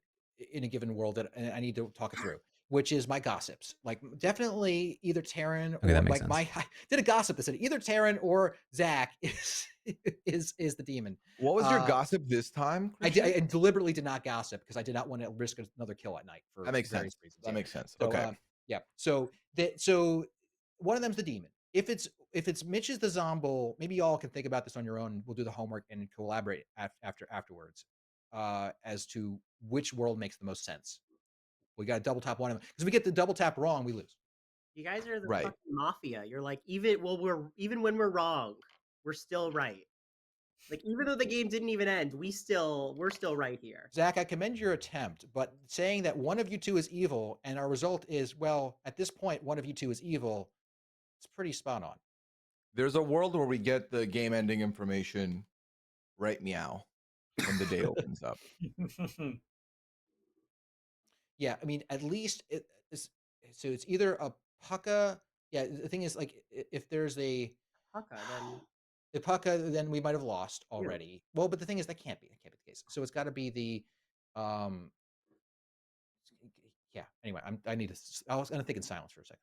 world that and I need to talk it through, which is my gossips. Like definitely either Taran or that makes like sense. I did a gossip that said either Taran or Zach is the demon. What was your gossip this time? I deliberately did not gossip because I did not want to risk another kill at night for That makes various sense. reasons. That makes sense. So, Okay. yeah. So one of them's the demon. If it's Mitch is the zombie, maybe y'all can think about this on your own. We'll do the homework and collaborate afterwards as to which world makes the most sense. We got to double tap one of them because if we get the double tap wrong, we lose. You guys are the fucking mafia. You're like even when we're wrong, we're still right. Like even though the game didn't even end, we're still right here. Zach, I commend your attempt, but saying that one of you two is evil and our result is, well, at this point, one of you two is evil, it's pretty spot on. There's a world where we get the game ending information right meow when the day opens up. Yeah, I mean, at least it's either a pucka. Yeah, the thing is, like, if there's a pucka, then we might have lost already. Yeah. Well, but the thing is, that can't be the case. So it's got to be the, yeah. Anyway, I was gonna think in silence for a second.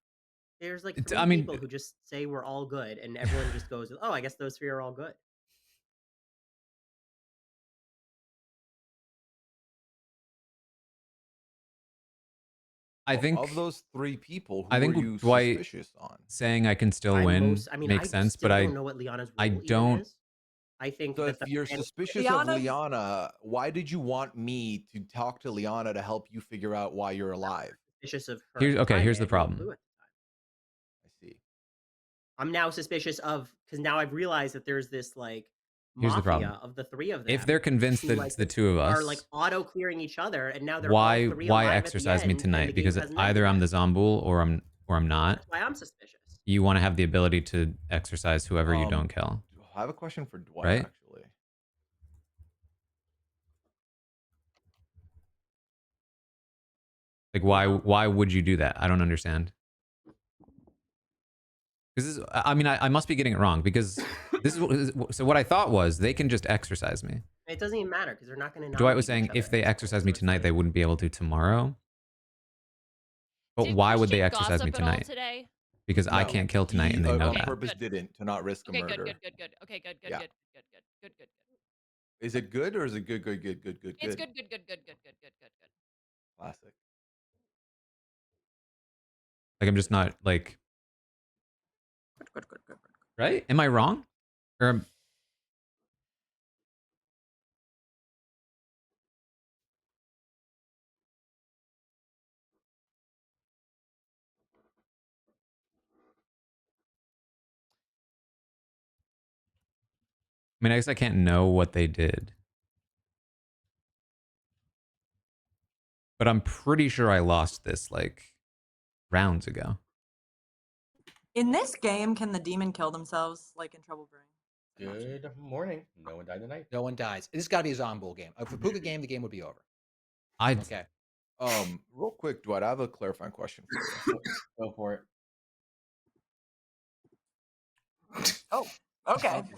There's like three people who just say we're all good, and everyone just goes, "Oh, I guess those three are all good." I think of those three people, who I think were you Dwight suspicious on? saying I can still win makes sense, but I don't know what Liana's role I don't. Is. I think so if you're suspicious of Liana, why did you want me to talk to Liana to help you figure out why you're alive? Suspicious of her. Here's the problem. I see. I'm now suspicious of because now I've realized that there's this like Here's the mafia problem. of the three of them. If they're convinced who, that like, it's the two of are like us, auto clearing each other, and now they're why all three why alive exercise at the me end, and the tonight? game Because hasn't either ended I'm yet. the Zombul or I'm not. That's why I'm suspicious. You want to have the ability to exercise whoever you don't kill, I have a question for Dwight, right? actually. Like, why would you do that? I don't understand. Because I mean, I must be getting it wrong, because this is so what I thought was they can just exercise me. It doesn't even matter because they're not going to. Dwight was saying if they exercise me tonight, they wouldn't be able to tomorrow. But Did why would they Christian exercise me gossip at all tonight? today? Because I No. can't kill tonight, He, and they know on that. purpose Good. didn't to not risk a Okay, murder. good. Okay, good. Yeah. Good. Is it good or is it good? It's good. Classic. Like, I'm just not like. Good. Right? Am I wrong? Or I mean, I guess I can't know what they did. But I'm pretty sure I lost this like rounds ago. In this game, can the demon kill themselves like in Trouble Brewing? Good morning. No one died tonight. No one dies. This got to be a Zombul game. If a Puka game, the game would be over. Okay. Real quick, Dwight, I have a clarifying question for you. Go for it. Oh, okay. I I would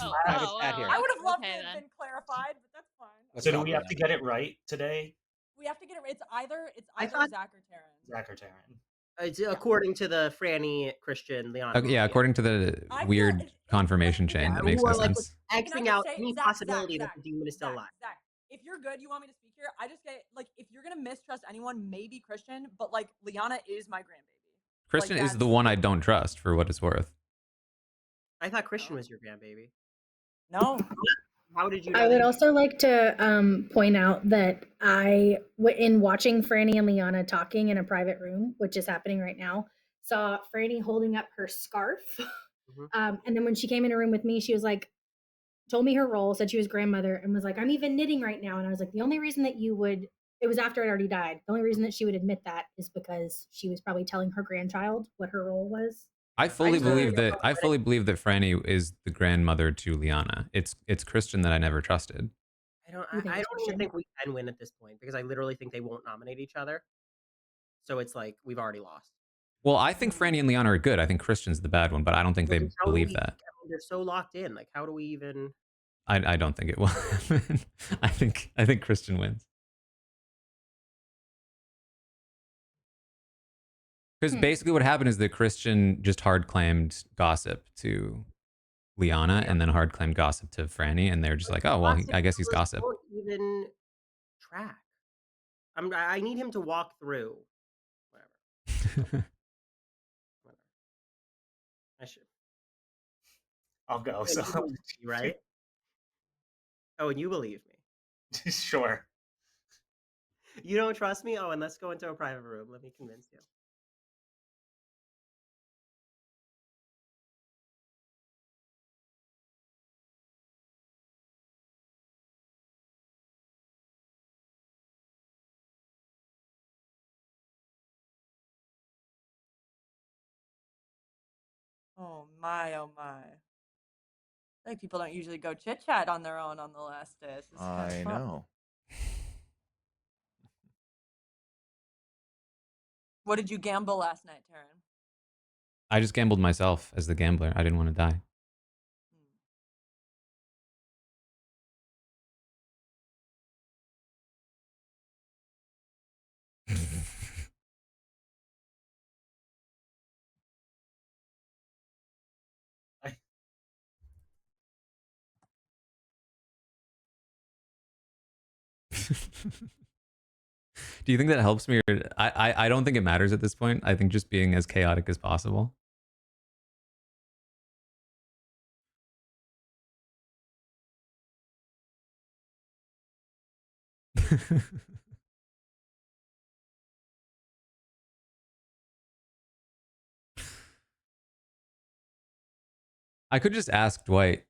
have loved to have been clarified, but that's fine. So do we have to get it right today? We have to get it. It's either thought- Zach or Taran. Zach or Taran? It's according to the Franny Christian Liana. Okay, yeah, according to the weird confirmation chain, that makes no sense. Xing out any possibility that the demon is still alive. Zach, if you're good, you want me to speak here? I just get like, if you're gonna mistrust anyone, maybe Christian, but like Liana is my grandbaby. Christian is the one I don't trust, for what it's worth. I thought Christian was your grandbaby. No. How did you know I would that? also like to point out that in watching Franny and Liana talking in a private room, which is happening right now, saw Franny holding up her scarf. And then when she came in a room with me, she was like, told me her role, said she was grandmother, and was like, I'm even knitting right now. And I was like, the only reason that you would, it was after I'd already died, the only reason that she would admit that is because she was probably telling her grandchild what her role was. I fully believe that Franny is the grandmother to Liana. It's Christian that I never trusted. I don't even think we can win at this point because I literally think they won't nominate each other. So it's like we've already lost. Well, I think Franny and Liana are good. I think Christian's the bad one, but I don't think they believe that. I mean, they're so locked in. Like, how do we even? I don't think it will happen. I think Christian wins. Because basically what happened is that Christian just hard claimed gossip to Liana and then hard claimed gossip to Franny, and they're just like, oh well, I guess he's gossip. Don't even track. I need him to walk through. Whatever. I should. I'll go. Yeah, So you believe me, right? Oh, and you believe me? Sure. You don't trust me? Oh, and let's go into a private room. Let me convince you. Oh my, oh my. Like, people don't usually go chit chat on their own on the last day. This is I know. What did you gamble last night, Taran? I just gambled myself as the gambler. I didn't want to die. Do you think that helps me? Or I don't think it matters at this point. I think just being as chaotic as possible. I could just ask Dwight.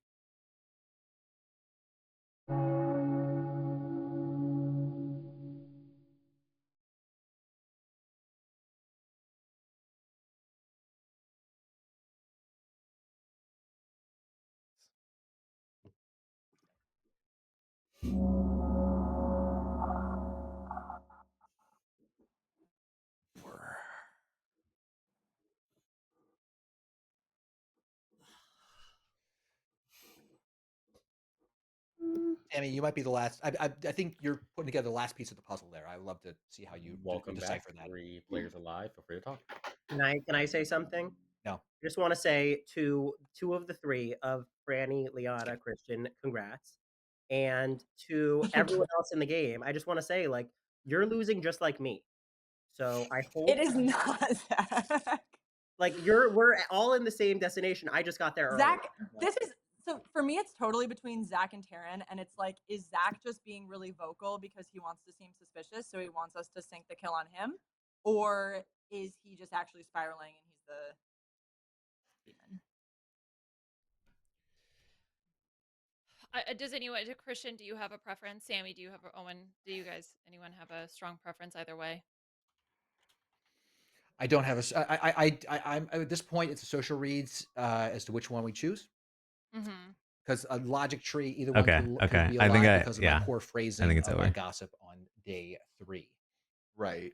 Sammy, you might be the last. I think you're putting together the last piece of the puzzle there. I would love to see how you Welcome back. decipher that. 3 players alive. Feel free to talk. Can I say something? No. I just want to say to 2 of the 3 of Franny, Liana, Christian, congrats. And to everyone else in the game, I just want to say, like, you're losing just like me. So I hope It is not Zach. like we're all in the same destination. I just got there early. Zach, this is so for me. It's totally between Zach and Taran, and it's like, is Zach just being really vocal because he wants to seem suspicious, so he wants us to sink the kill on him, or is he just actually spiraling and he's the demon? Does anyone, Christian, do you have a preference? Sammy, do you have Owen? Do you guys, anyone have a strong preference either way? I don't have I'm at this point. It's a social reads as to which one we choose. Because a logic tree, either one could be I think because of my poor phrasing I think it's of over. my gossip on day 3. Right.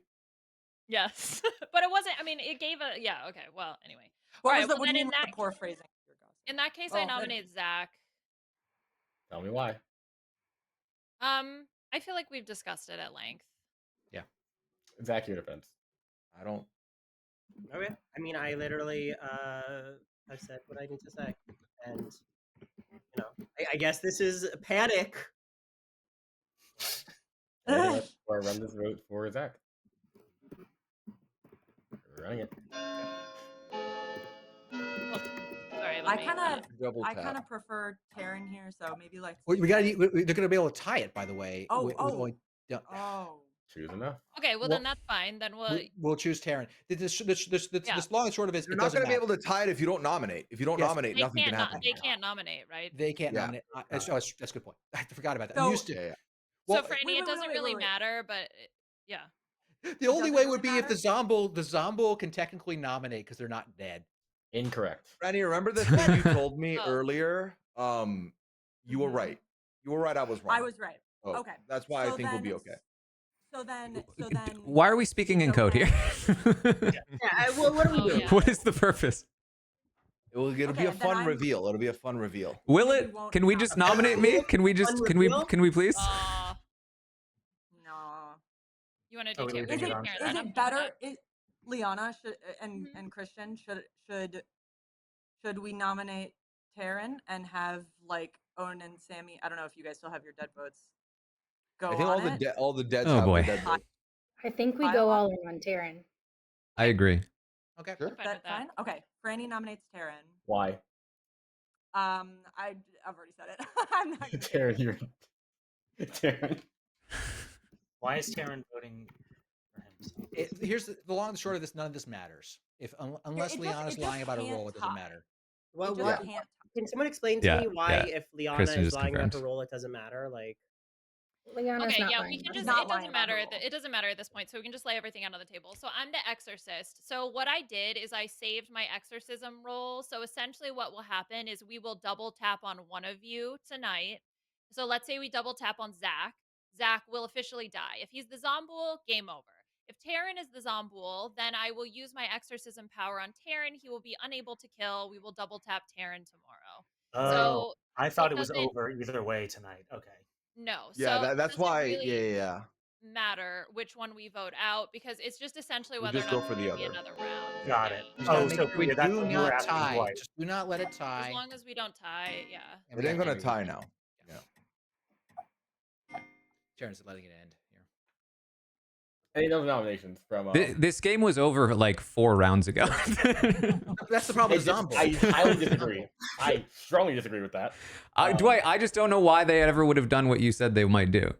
Yes, but it wasn't. I mean, it gave a okay. Well, anyway. What All was right. the, Well, what do then you in mean that the poor phrasing? in that case, I nominate Zach. Tell me why. I feel like we've discussed it at length. Yeah. Zach, your defense. I don't. Okay. I mean, I literally have said what I need to say, and you know, I guess this is panic. Or run this vote for Zach. We're running it. Sorry, I kind of prefer Taran here, so maybe like We got to. They're going to be able to tie it. By the way. Choose enough. Okay, well then that's fine. Then we'll choose Taran. This long and short of it is you're not going to be able to tie it if you don't nominate. If you don't nominate, nothing can happen. They can't nominate, right? They can't nominate. That's a good point. I forgot about that. So, I'm used to. yeah. So Franny, it doesn't really matter, but yeah. The only way would be if the Zombo can technically nominate because they're not dead. Incorrect. Franny, remember the thing you told me earlier? You were right. You were right. I was wrong. I was right. Oh, Okay. That's why I think we'll be okay. So then. Why are we speaking in code here? Well, what do we do? What is the purpose? It'll be a fun reveal. It'll be a fun reveal. Will it? Can we just nominate me? Can we just? Can we please? No. You want to do Is it better? Liana and Christian should we nominate Taran and have like Owen and Sammy? I don't know if you guys still have your dead votes. I think all the deads Oh, have boy. their dead votes. I think we go all in on Taran. I agree. Okay. Sure. That's fine. Okay. Franny nominates Taran. Why? I've already said it. I'm not gonna Taran, you're Taran. Why is Taran voting for him? Here's the long and short of this. None of this matters. Unless Liana's lying about her role, it doesn't matter. Well, can someone explain to me why if Liana Kristen is lying about confirmed. her role, it doesn't matter? Like. Liana's okay, not yeah, lying. we can just. Not It lying doesn't about matter. her role. It doesn't matter at this point. So we can just lay everything out on the table. So I'm the exorcist. So what I did is I saved my exorcism roll. So essentially, what will happen is we will double tap on one of you tonight. So let's say we double tap on Zach. Zach will officially die. If he's the Zomboul, game over. If Taran is the Zomboul, then I will use my exorcism power on Taran. He will be unable to kill. We will double tap Taran tomorrow. So I thought it was over either way tonight. Okay. No. Yeah, so that's why. Yeah. Matter which one we vote out because it's just essentially We'll whether just or not go for the there'll be other. another round. Got it. So we that's do what you were not asking tie. Dwight. Just do not let it tie. As long as we don't tie, yeah. It ain't gonna tie now. Yeah. Sharon's letting it end here. Any other nominations from? This game was over like 4 rounds ago. That's the problem with Zombo. I highly disagree. I strongly disagree with that. Dwight, I just don't know why they ever would have done what you said they might do,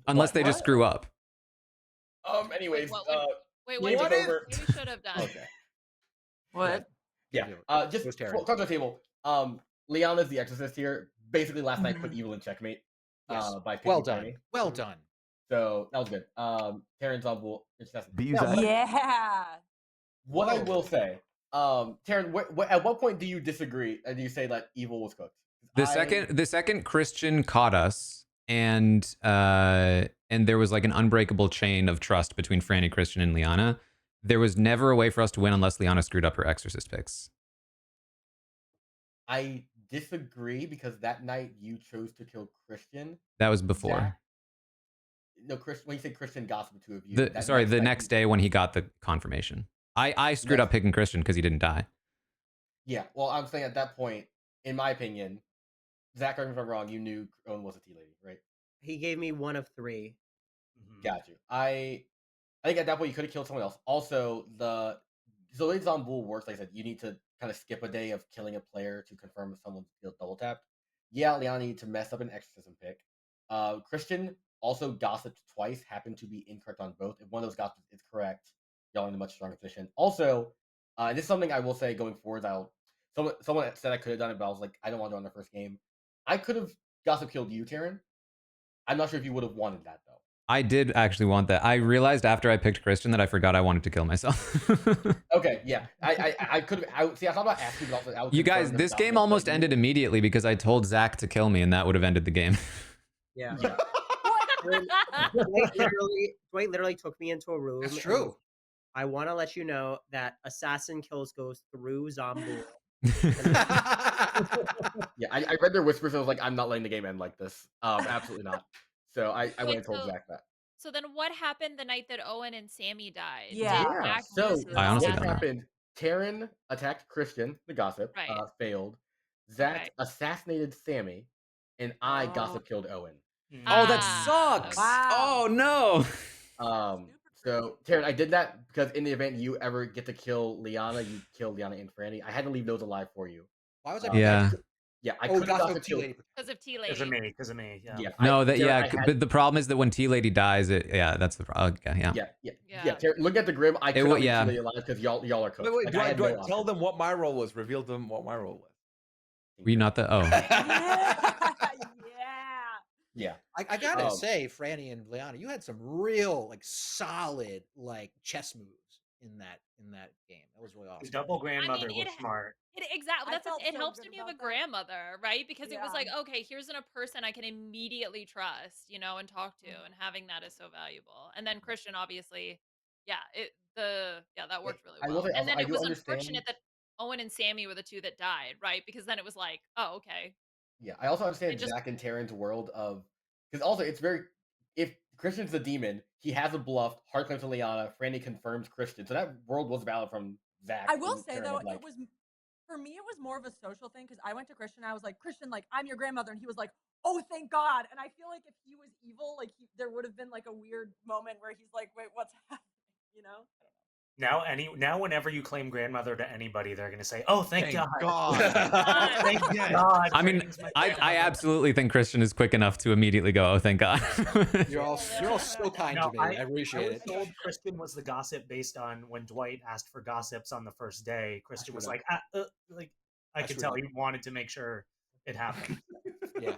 unless they just screw up. Anyways, wait, what we should have done? Okay. What? Yeah. Just talk to the table. Liana's the exorcist here. Basically, last night put evil in checkmate. Yes. By Well picking done. Franny. Well done. So that was good. Taran's Zomboul. Yeah. What I will say, Taran, at what point do you disagree and do you say that evil was cooked? The second Christian caught us, and there was like an unbreakable chain of trust between Franny, Christian, and Liana. There was never a way for us to win unless Liana screwed up her exorcist picks. I disagree because that night you chose to kill Christian. That was before. Zach, no, Chris. When you say Christian gossiped to two of you, The next day when he got the confirmation. I screwed up picking Christian because he didn't die. Yeah, well, I'm saying at that point, in my opinion, Zach, correct me if I'm wrong, you knew Owen was a T lady, right? He gave me 1 of 3. Got you. I think at that point you could have killed someone else. Also, the way Zomboul works, like I said, you need to kind of skip a day of killing a player to confirm if someone's double tapped. Yeah, Liana needed to mess up an exorcism pick. Christian also gossiped twice, happened to be incorrect on both. If one of those gossips is correct, y'all in a much stronger position. Also, this is something I will say going forward. Someone said I could have done it, but I was like, I don't want to do it on the first game. I could have gossip killed you, Taran. I'm not sure if you would have wanted that though. I did actually want that. I realized after I picked Christian that I forgot I wanted to kill myself. Okay, yeah. I could have. See, I thought about asking, but also I would You guys, confirm this if game gossip, almost but ended immediately because I told Zach to kill me, and that would have ended the game. Yeah. Dwight literally took me into a room. That's and true. was, I want to let you know that assassin kills goes through Zomboul. Yeah, I read their whispers and I was like, I'm not letting the game end like this. Absolutely not. So I went Wait, and told Zach that. So then what happened the night that Owen and Sammy died? Yeah. Did Zach So use his I honestly what don't know. happened? Taryn attacked Christian, the gossip, Right. failed. Zach Okay. assassinated Sammy, and I gossip killed Owen. Oh, that Ah, sucks. Wow. Oh no. So Taryn, I did that because in the event you ever get to kill Liana, you kill Liana and Franny. I had to leave those alive for you. Why was I? Yeah. Yeah, I Oh, could have gossip gossip T killed. lady. because of T Because of Lady. me. Because of me. Yeah. Yeah, No, Taryn, I had- but the problem is that when T Lady dies, that's the problem. Yeah. Yeah. Taryn, look at the grim. I could not leave yeah. T-Lady alive because y'all are cooked. Wait, Like, do I I, had do I no tell option. them what my role was? Reveal to them what my role was. Were you not the? Oh. Yeah. I gotta say, Franny and Liana, you had some real solid chess moves in that game. That was really The awesome. double grandmother was smart. Exactly. It helps good when you have about a that. grandmother, right? Because it was Yeah. like, okay, here's a person I can immediately trust, and talk to, and having that is so valuable. And then Christian, obviously, that worked really I will well. say And also, then I it do was understand. unfortunate that Owen and Sammy were the two that died, right? Because then it was like, oh, okay. Yeah, I also understand It just- Zach and Taryn's world of because also it's very if Christian's the demon, he has a bluff, hard claim to Liana, Franny confirms Christian. So that world was valid from Zach. I will and say Taryn though, of, like, it was for me. It was more of a social thing because I went to Christian. I was like, Christian, I'm your grandmother, and he was like, oh, thank God. And I feel like if he was evil, there would have been a weird moment where he's like, wait, what's happening? You know? Now whenever you claim grandmother to anybody, they're gonna say, "Oh, thank God." Thank God. I mean, I absolutely think Christian is quick enough to immediately go, oh, thank God. You're all so kind No, to me. I appreciate I was it. told Kristen was the gossip based on when Dwight asked for gossips on the first day. Kristen was like, I could tell he wanted to make sure it happened. Yeah,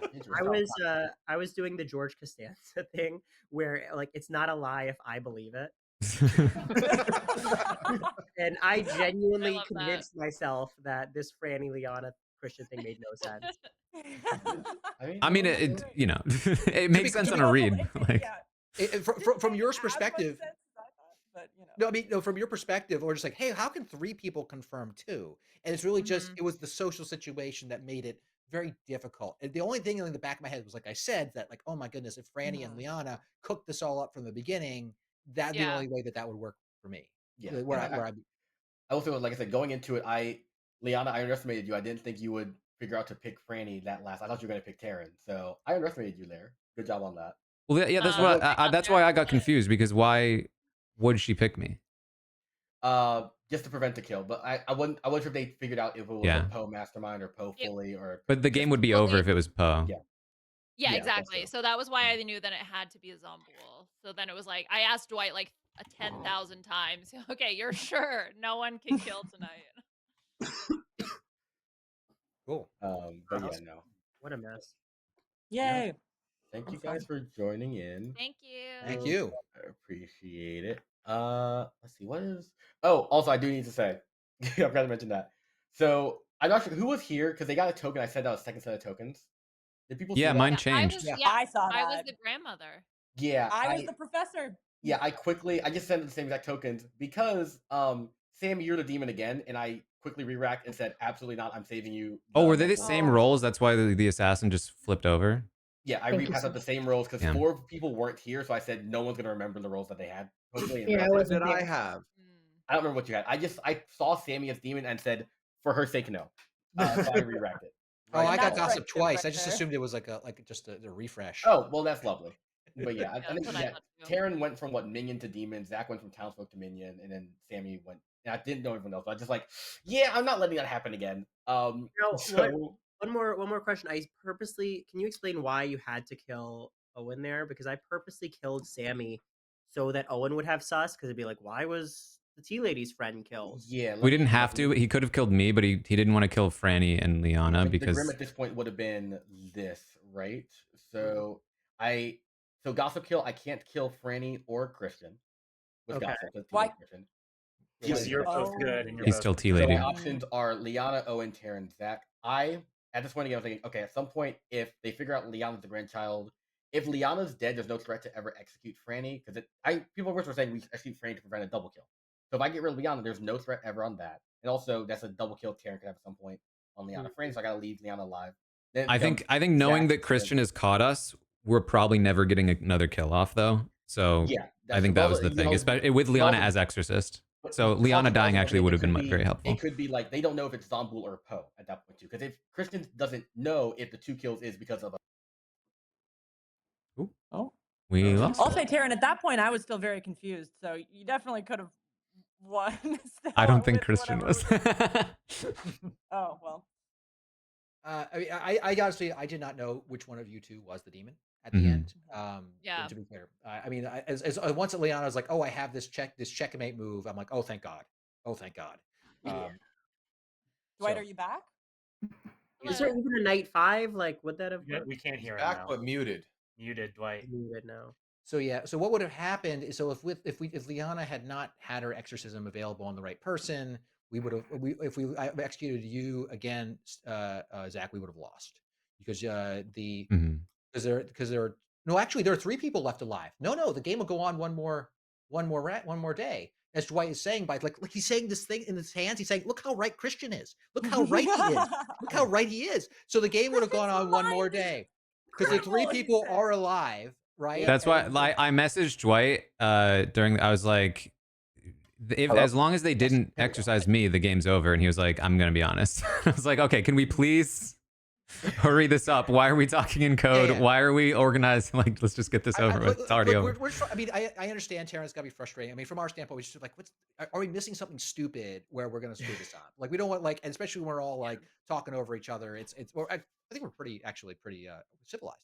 I was doing the George Costanza thing where it's not a lie if I believe it. And I genuinely convinced myself that this Franny Liana Christian thing made no sense. I mean, it makes sense on a read. From your perspective. No, I mean, no, from your perspective, or just hey, how can 3 people confirm 2? And it's really just it was the social situation that made it very difficult. And the only thing in the back of my head was, like I said, that oh my goodness, if Franny and Liana cooked this all up from the beginning, that'd be the only way that would work for me. Yeah, I also, like I said, going into it, Liana, I underestimated you. I didn't think you would figure out to pick Franny that last. I thought you were going to pick Taryn, so I underestimated you there. Good job on that. Well, yeah, that's why I got confused because why would she pick me? Just to prevent the kill, but I wasn't sure if they figured out if it was a Poe mastermind or Poe fully or. But the game would be over if it was Poe. Yeah, exactly. So that was why I knew that it had to be a Zomboul. So then it was like I asked Dwight 10,000 times. Okay, you're sure no one can kill tonight? Cool. But yeah, no. What a mess. Yay. Thank you guys for joining in. Thank you. Thank you. I appreciate it. Let's see, what is also I do need to say, I forgot to mention that. So I'm not sure who was here because they got a token. I sent out a second set of tokens. Did people see that? Mine changed. I saw that. I was the grandmother. Yeah. I was the professor. Yeah, I just sent the same exact tokens because Sam, you're the demon again, and I quickly re-racked and said, absolutely not, I'm saving you. Oh, were they the multiple same times." roles? That's why the assassin just flipped over? Yeah, I Thank you repassed so out the much. same roles because Damn. 4 people weren't here, so I said no one's gonna remember the roles that they had. Hopefully, and Yeah, I that's it. What wasn't did I there. have? I don't remember what you had. I saw Sammy as demon and said, for her sake, no. So I re-racked it. Oh, Right I got that's before. gossip friendship twice. right I just there. assumed it was like just a refresh. Oh, well, that's lovely. But yeah, I Yeah, think that's what I yeah, thought too. Taran went from what minion to demon. Zach went from townsfolk to minion, and then Sammy went. And I didn't know everyone else. But I just like, yeah, I'm not letting that happen again. Now, So one more question. I purposely can you explain why you had to kill Owen there? Because I purposely killed Sammy so that Owen would have sus. Because it'd be like, why was the tea lady's friend killed? yeah, We let didn't me have to. He could have killed me, but he didn't want to kill Franny and Liana the grim because at this point would have been this, right? Mm-hmm. So so gossip kill. I can't kill Franny or Christian with Okay. gossip. That's Why? Christian. Because you're both good and you're he's both still tea So lady. my options are Liana, Owen, Taran, Zach. At this point again, I'm thinking, okay, at some point, if they figure out Liana's the grandchild, if Liana's dead, there's no threat to ever execute Franny because people were saying we execute Franny to prevent a double kill. So if I get rid of Liana, there's no threat ever on that, and also that's a double kill Taran could have at some point on Liana. Franny, so I gotta leave Liana alive. Then I think knowing Zach, that Christian has caught us, we're probably never getting another kill off though. So yeah, I think that was the thing, especially with Liana as exorcist. So Liana dying actually would have been very helpful. It could be like they don't know if it's Zombul or Poe at that point too, because if Christian doesn't know if the 2 kills is because of We lost. I'll say, Taran, at that point, I was still very confused. So you definitely could have won. I don't think with Christian whatever was. Oh, well. I mean, I honestly I did not know which one of you two was the demon at the end. Yeah. To be clear, I mean, as once Liana was like, "Oh, I have this checkmate move," I'm like, "Oh, thank God! Oh, thank God!" Dwight, are you back? Is there even a night 5? Like, would that have? We can't hear him Back now. but muted. Muted, Dwight. Muted now. So yeah, so what would have happened is if Liana had not had her exorcism available on the right person, we would have I executed you again, Zach, we would have lost because because there no, actually there are 3 people left alive. No, the game will go on one more day. As Dwight is saying, by like he's saying this thing in his hands, he's saying, "Look how right Christian is. Look how right he is. Look how right he is." So the game would have gone on one more day because the 3 people are alive, right? That's why I messaged Dwight during. I was like, as long as they didn't exercise me, the game's over. And he was like, I'm gonna be honest. I was like, okay, can we please hurry this up? Why are we talking in code? Yeah. Why are we organized? Like, let's just get this over with. It's already over. I mean, I understand Taran's got to be frustrating. I mean, from our standpoint, we're just like, are we missing something stupid where we're going to screw this up? Like, we don't want and especially when we're all like talking over each other. I think we're pretty civilized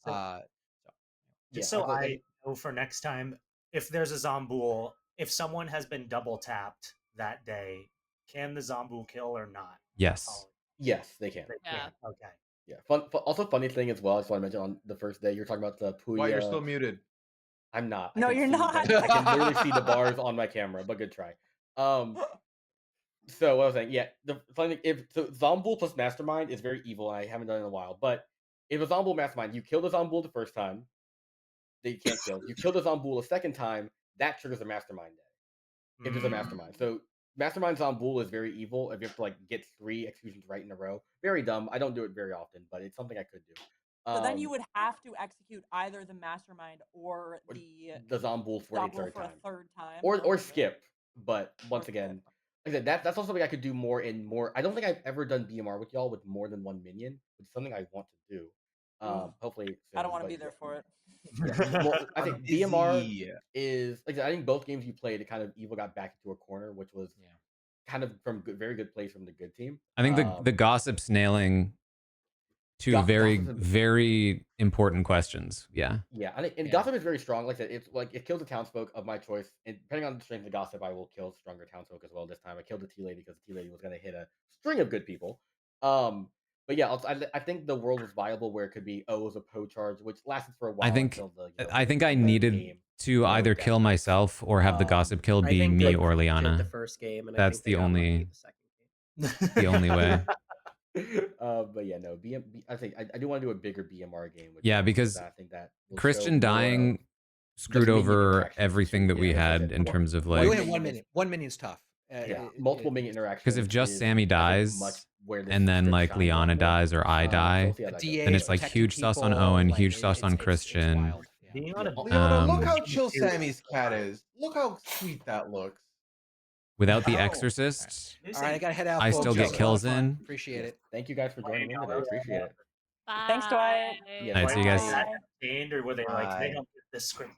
today. So I know for next time, if there's a Zombul, if someone has been double tapped that day, can the Zombul kill or not? Yes. Yes, they can. Yeah. Okay. Yeah. Also, funny thing as well. I just want to mention on the first day, you're talking about the Puya. Why you're still muted? I'm not. No, you're not. I can literally see the bars on my camera, but good try. So what I was saying, yeah, the funny thing, Zombul plus Mastermind is very evil. I haven't done it in a while, but if a Zombul Mastermind, you kill the Zombul the first time, they can't kill. You kill the Zombul a second time, that triggers a Mastermind day. If there's a Mastermind, so Mastermind Zombul is very evil. If you have to like get 3 executions right in a row, very dumb. I don't do it very often, but it's something I could do. So then you would have to execute either the mastermind or the Zombul for a third time, or or skip. But once again, like I said, that's also something I could do more in more. I don't think I've ever done BMR with y'all with more than 1 minion, which is something I want to do. Hopefully, soon, I don't want to be there for it. Yeah. Well, I think BMR is like I think both games you played, it kind of evil got back into a corner, which was kind of from very good place from the good team. I think the gossip's nailing 2 very important questions. Yeah. Yeah, and gossip is very strong. Like I said, it's like it kills the townsfolk of my choice. And depending on the strength of the gossip, I will kill stronger townsfolk as well. This time, I killed the tea lady because the tea lady was going to hit a string of good people. But yeah, I think the world was viable where it could be it was a Poe charge, which lasted for a while. I think I the needed game. to either kill myself or have the gossip kill be me or Liana. The first game, and that's the only the only way. But yeah, no. I think I do want to do a bigger BMR game. Yeah, because I think that Christian dying screwed over everything that we had in terms of like. We only have 1 minute. 1 minute's tough. multiple minion interactions. Because if just Sammy much dies where this and then script like shines a lot Liana more. dies or I So die, we'll see how that goes. then it's like protecting huge sus on people, Owen, like, huge sus on it's Christian. wild. Yeah. Being on a Leona, look how Um, chill Sammy's cat is. Look how sweet that looks. Without the Wow. Exorcist, All right, I gotta head out. I folks. still This get was a lot of kills fun. in. Appreciate it. Thank you guys for joining in today. Appreciate it. Bye. Thanks, Dwight. Yeah, Alright, see you guys. entertained, or were they like, they don't get this script?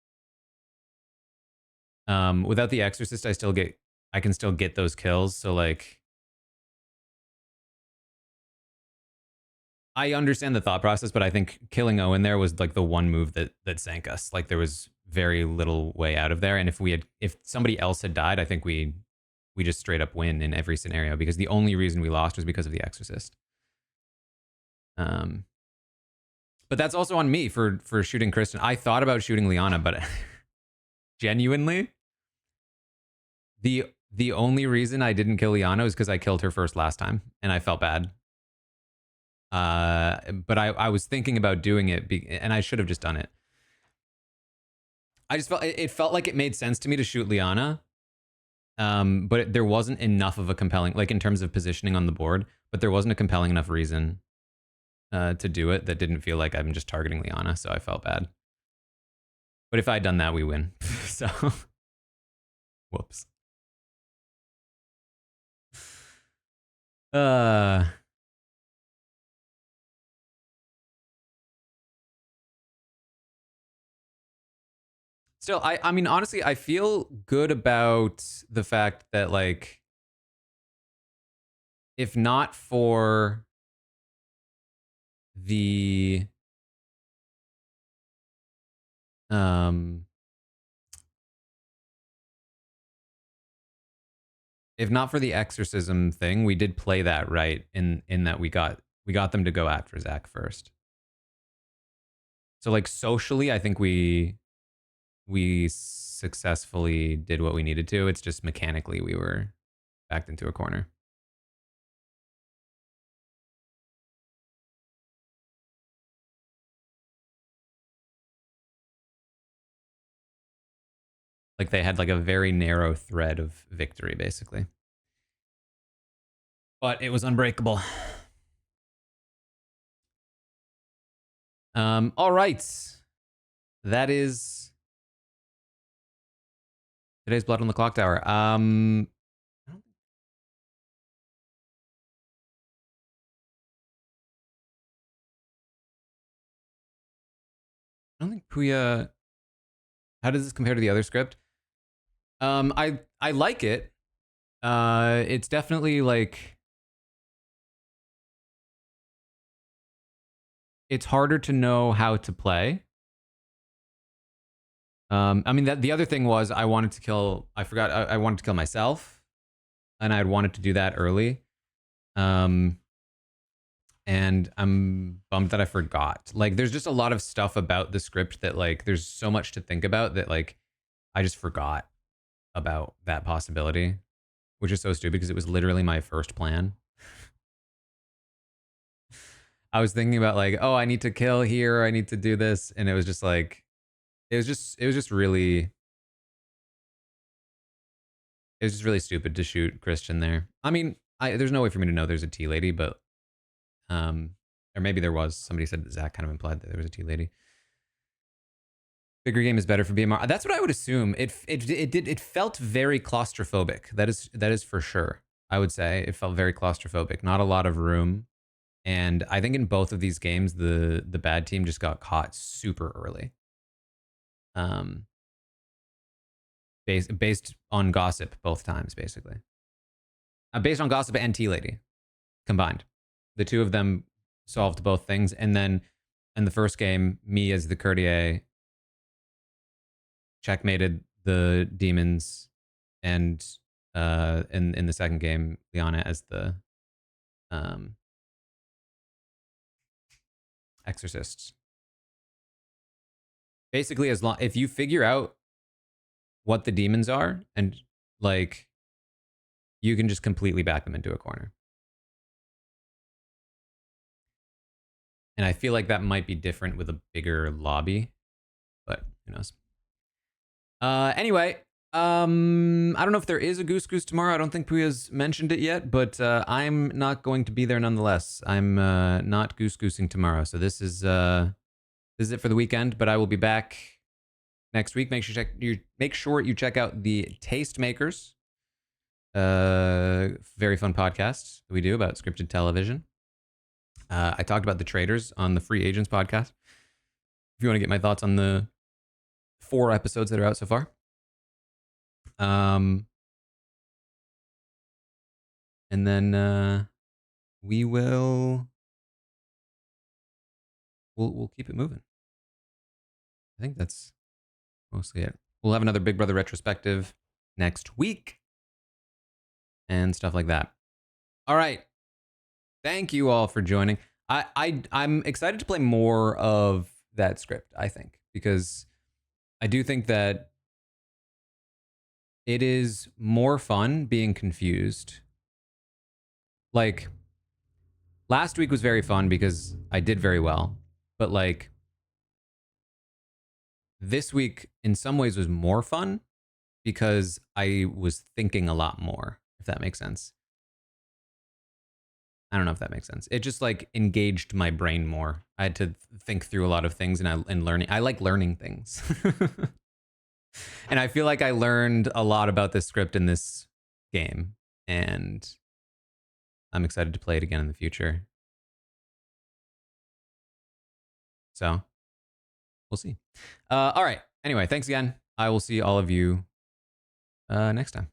Without the Exorcist, I can still get those kills. So like, I understand the thought process, but I think killing Owen there was like the one move that sank us. Like there was very little way out of there. And if somebody else had died, I think we just straight up win in every scenario, because the only reason we lost was because of the Exorcist. But that's also on me for shooting Kristen. I thought about shooting Liana, but genuinely, the only reason I didn't kill Liana was because I killed her first last time, and I felt bad. But I was thinking about doing it, and I should have just done it. I just felt like it made sense to me to shoot Liana. But there wasn't enough of a compelling, like in terms of positioning on the board, but there wasn't a compelling enough reason to do it that didn't feel like I'm just targeting Liana, so I felt bad. But if I'd done that, we win. So, whoops. Still, I mean, honestly, I feel good about the fact that, like, if not for the if not for the exorcism thing, we did play that right in that we got them to go after Zach first. So like socially, I think we successfully did what we needed to. It's just mechanically we were backed into a corner. Like they had like a very narrow thread of victory, basically. But it was unbreakable. All right. That is today's Blood on the Clocktower. I don't think Puya. How does this compare to the other script? I like it. It's definitely like it's harder to know how to play. I mean that the other thing was I wanted to kill. I forgot. I wanted to kill myself, and I wanted to do that early. And I'm bummed that I forgot. Like, there's just a lot of stuff about the script that, like, there's so much to think about that, like, I just forgot about that possibility, which is so stupid because it was literally my first plan. I was thinking about, like, oh, I need to kill here, I need to do this, and it was just like, it was just really stupid to shoot Christian there. I mean, there's no way for me to know there's a tea lady, but or maybe there was. Somebody said that Zach kind of implied that there was a tea lady. Bigger game is better for BMR. That's what I would assume. It felt very claustrophobic. That is for sure. I would say it felt very claustrophobic. Not a lot of room, and I think in both of these games, the bad team just got caught super early. Based on gossip both times, basically. Based on gossip and tea lady combined. The two of them solved both things. And then in the first game, me as the courtier checkmated the demons. And in the second game, Liana as the exorcists. Basically, if you figure out what the demons are and like you can just completely back them into a corner. And I feel like that might be different with a bigger lobby, but who knows? Anyway, I don't know if there is a Goose Goose tomorrow. I don't think Puya's mentioned it yet, but I'm not going to be there nonetheless. I'm not Goose Goosing tomorrow, so this is it for the weekend. But I will be back next week. Make sure you check out the Tastemakers, very fun podcast that we do about scripted television. I talked about The Traders on the Free Agents podcast. If you want to get my thoughts on the 4 episodes that are out so far. And then we'll keep it moving. I think that's mostly it. We'll have another Big Brother retrospective next week and stuff like that. All right. Thank you all for joining. I'm excited to play more of that script, I think, because I do think that it is more fun being confused. Like, last week was very fun because I did very well, but like this week in some ways was more fun because I was thinking a lot more, if that makes sense. I don't know if that makes sense. It just like engaged my brain more. I had to think through a lot of things and learning. I like learning things. And I feel like I learned a lot about this script in this game, and I'm excited to play it again in the future. So we'll see. All right. Anyway, thanks again. I will see all of you next time.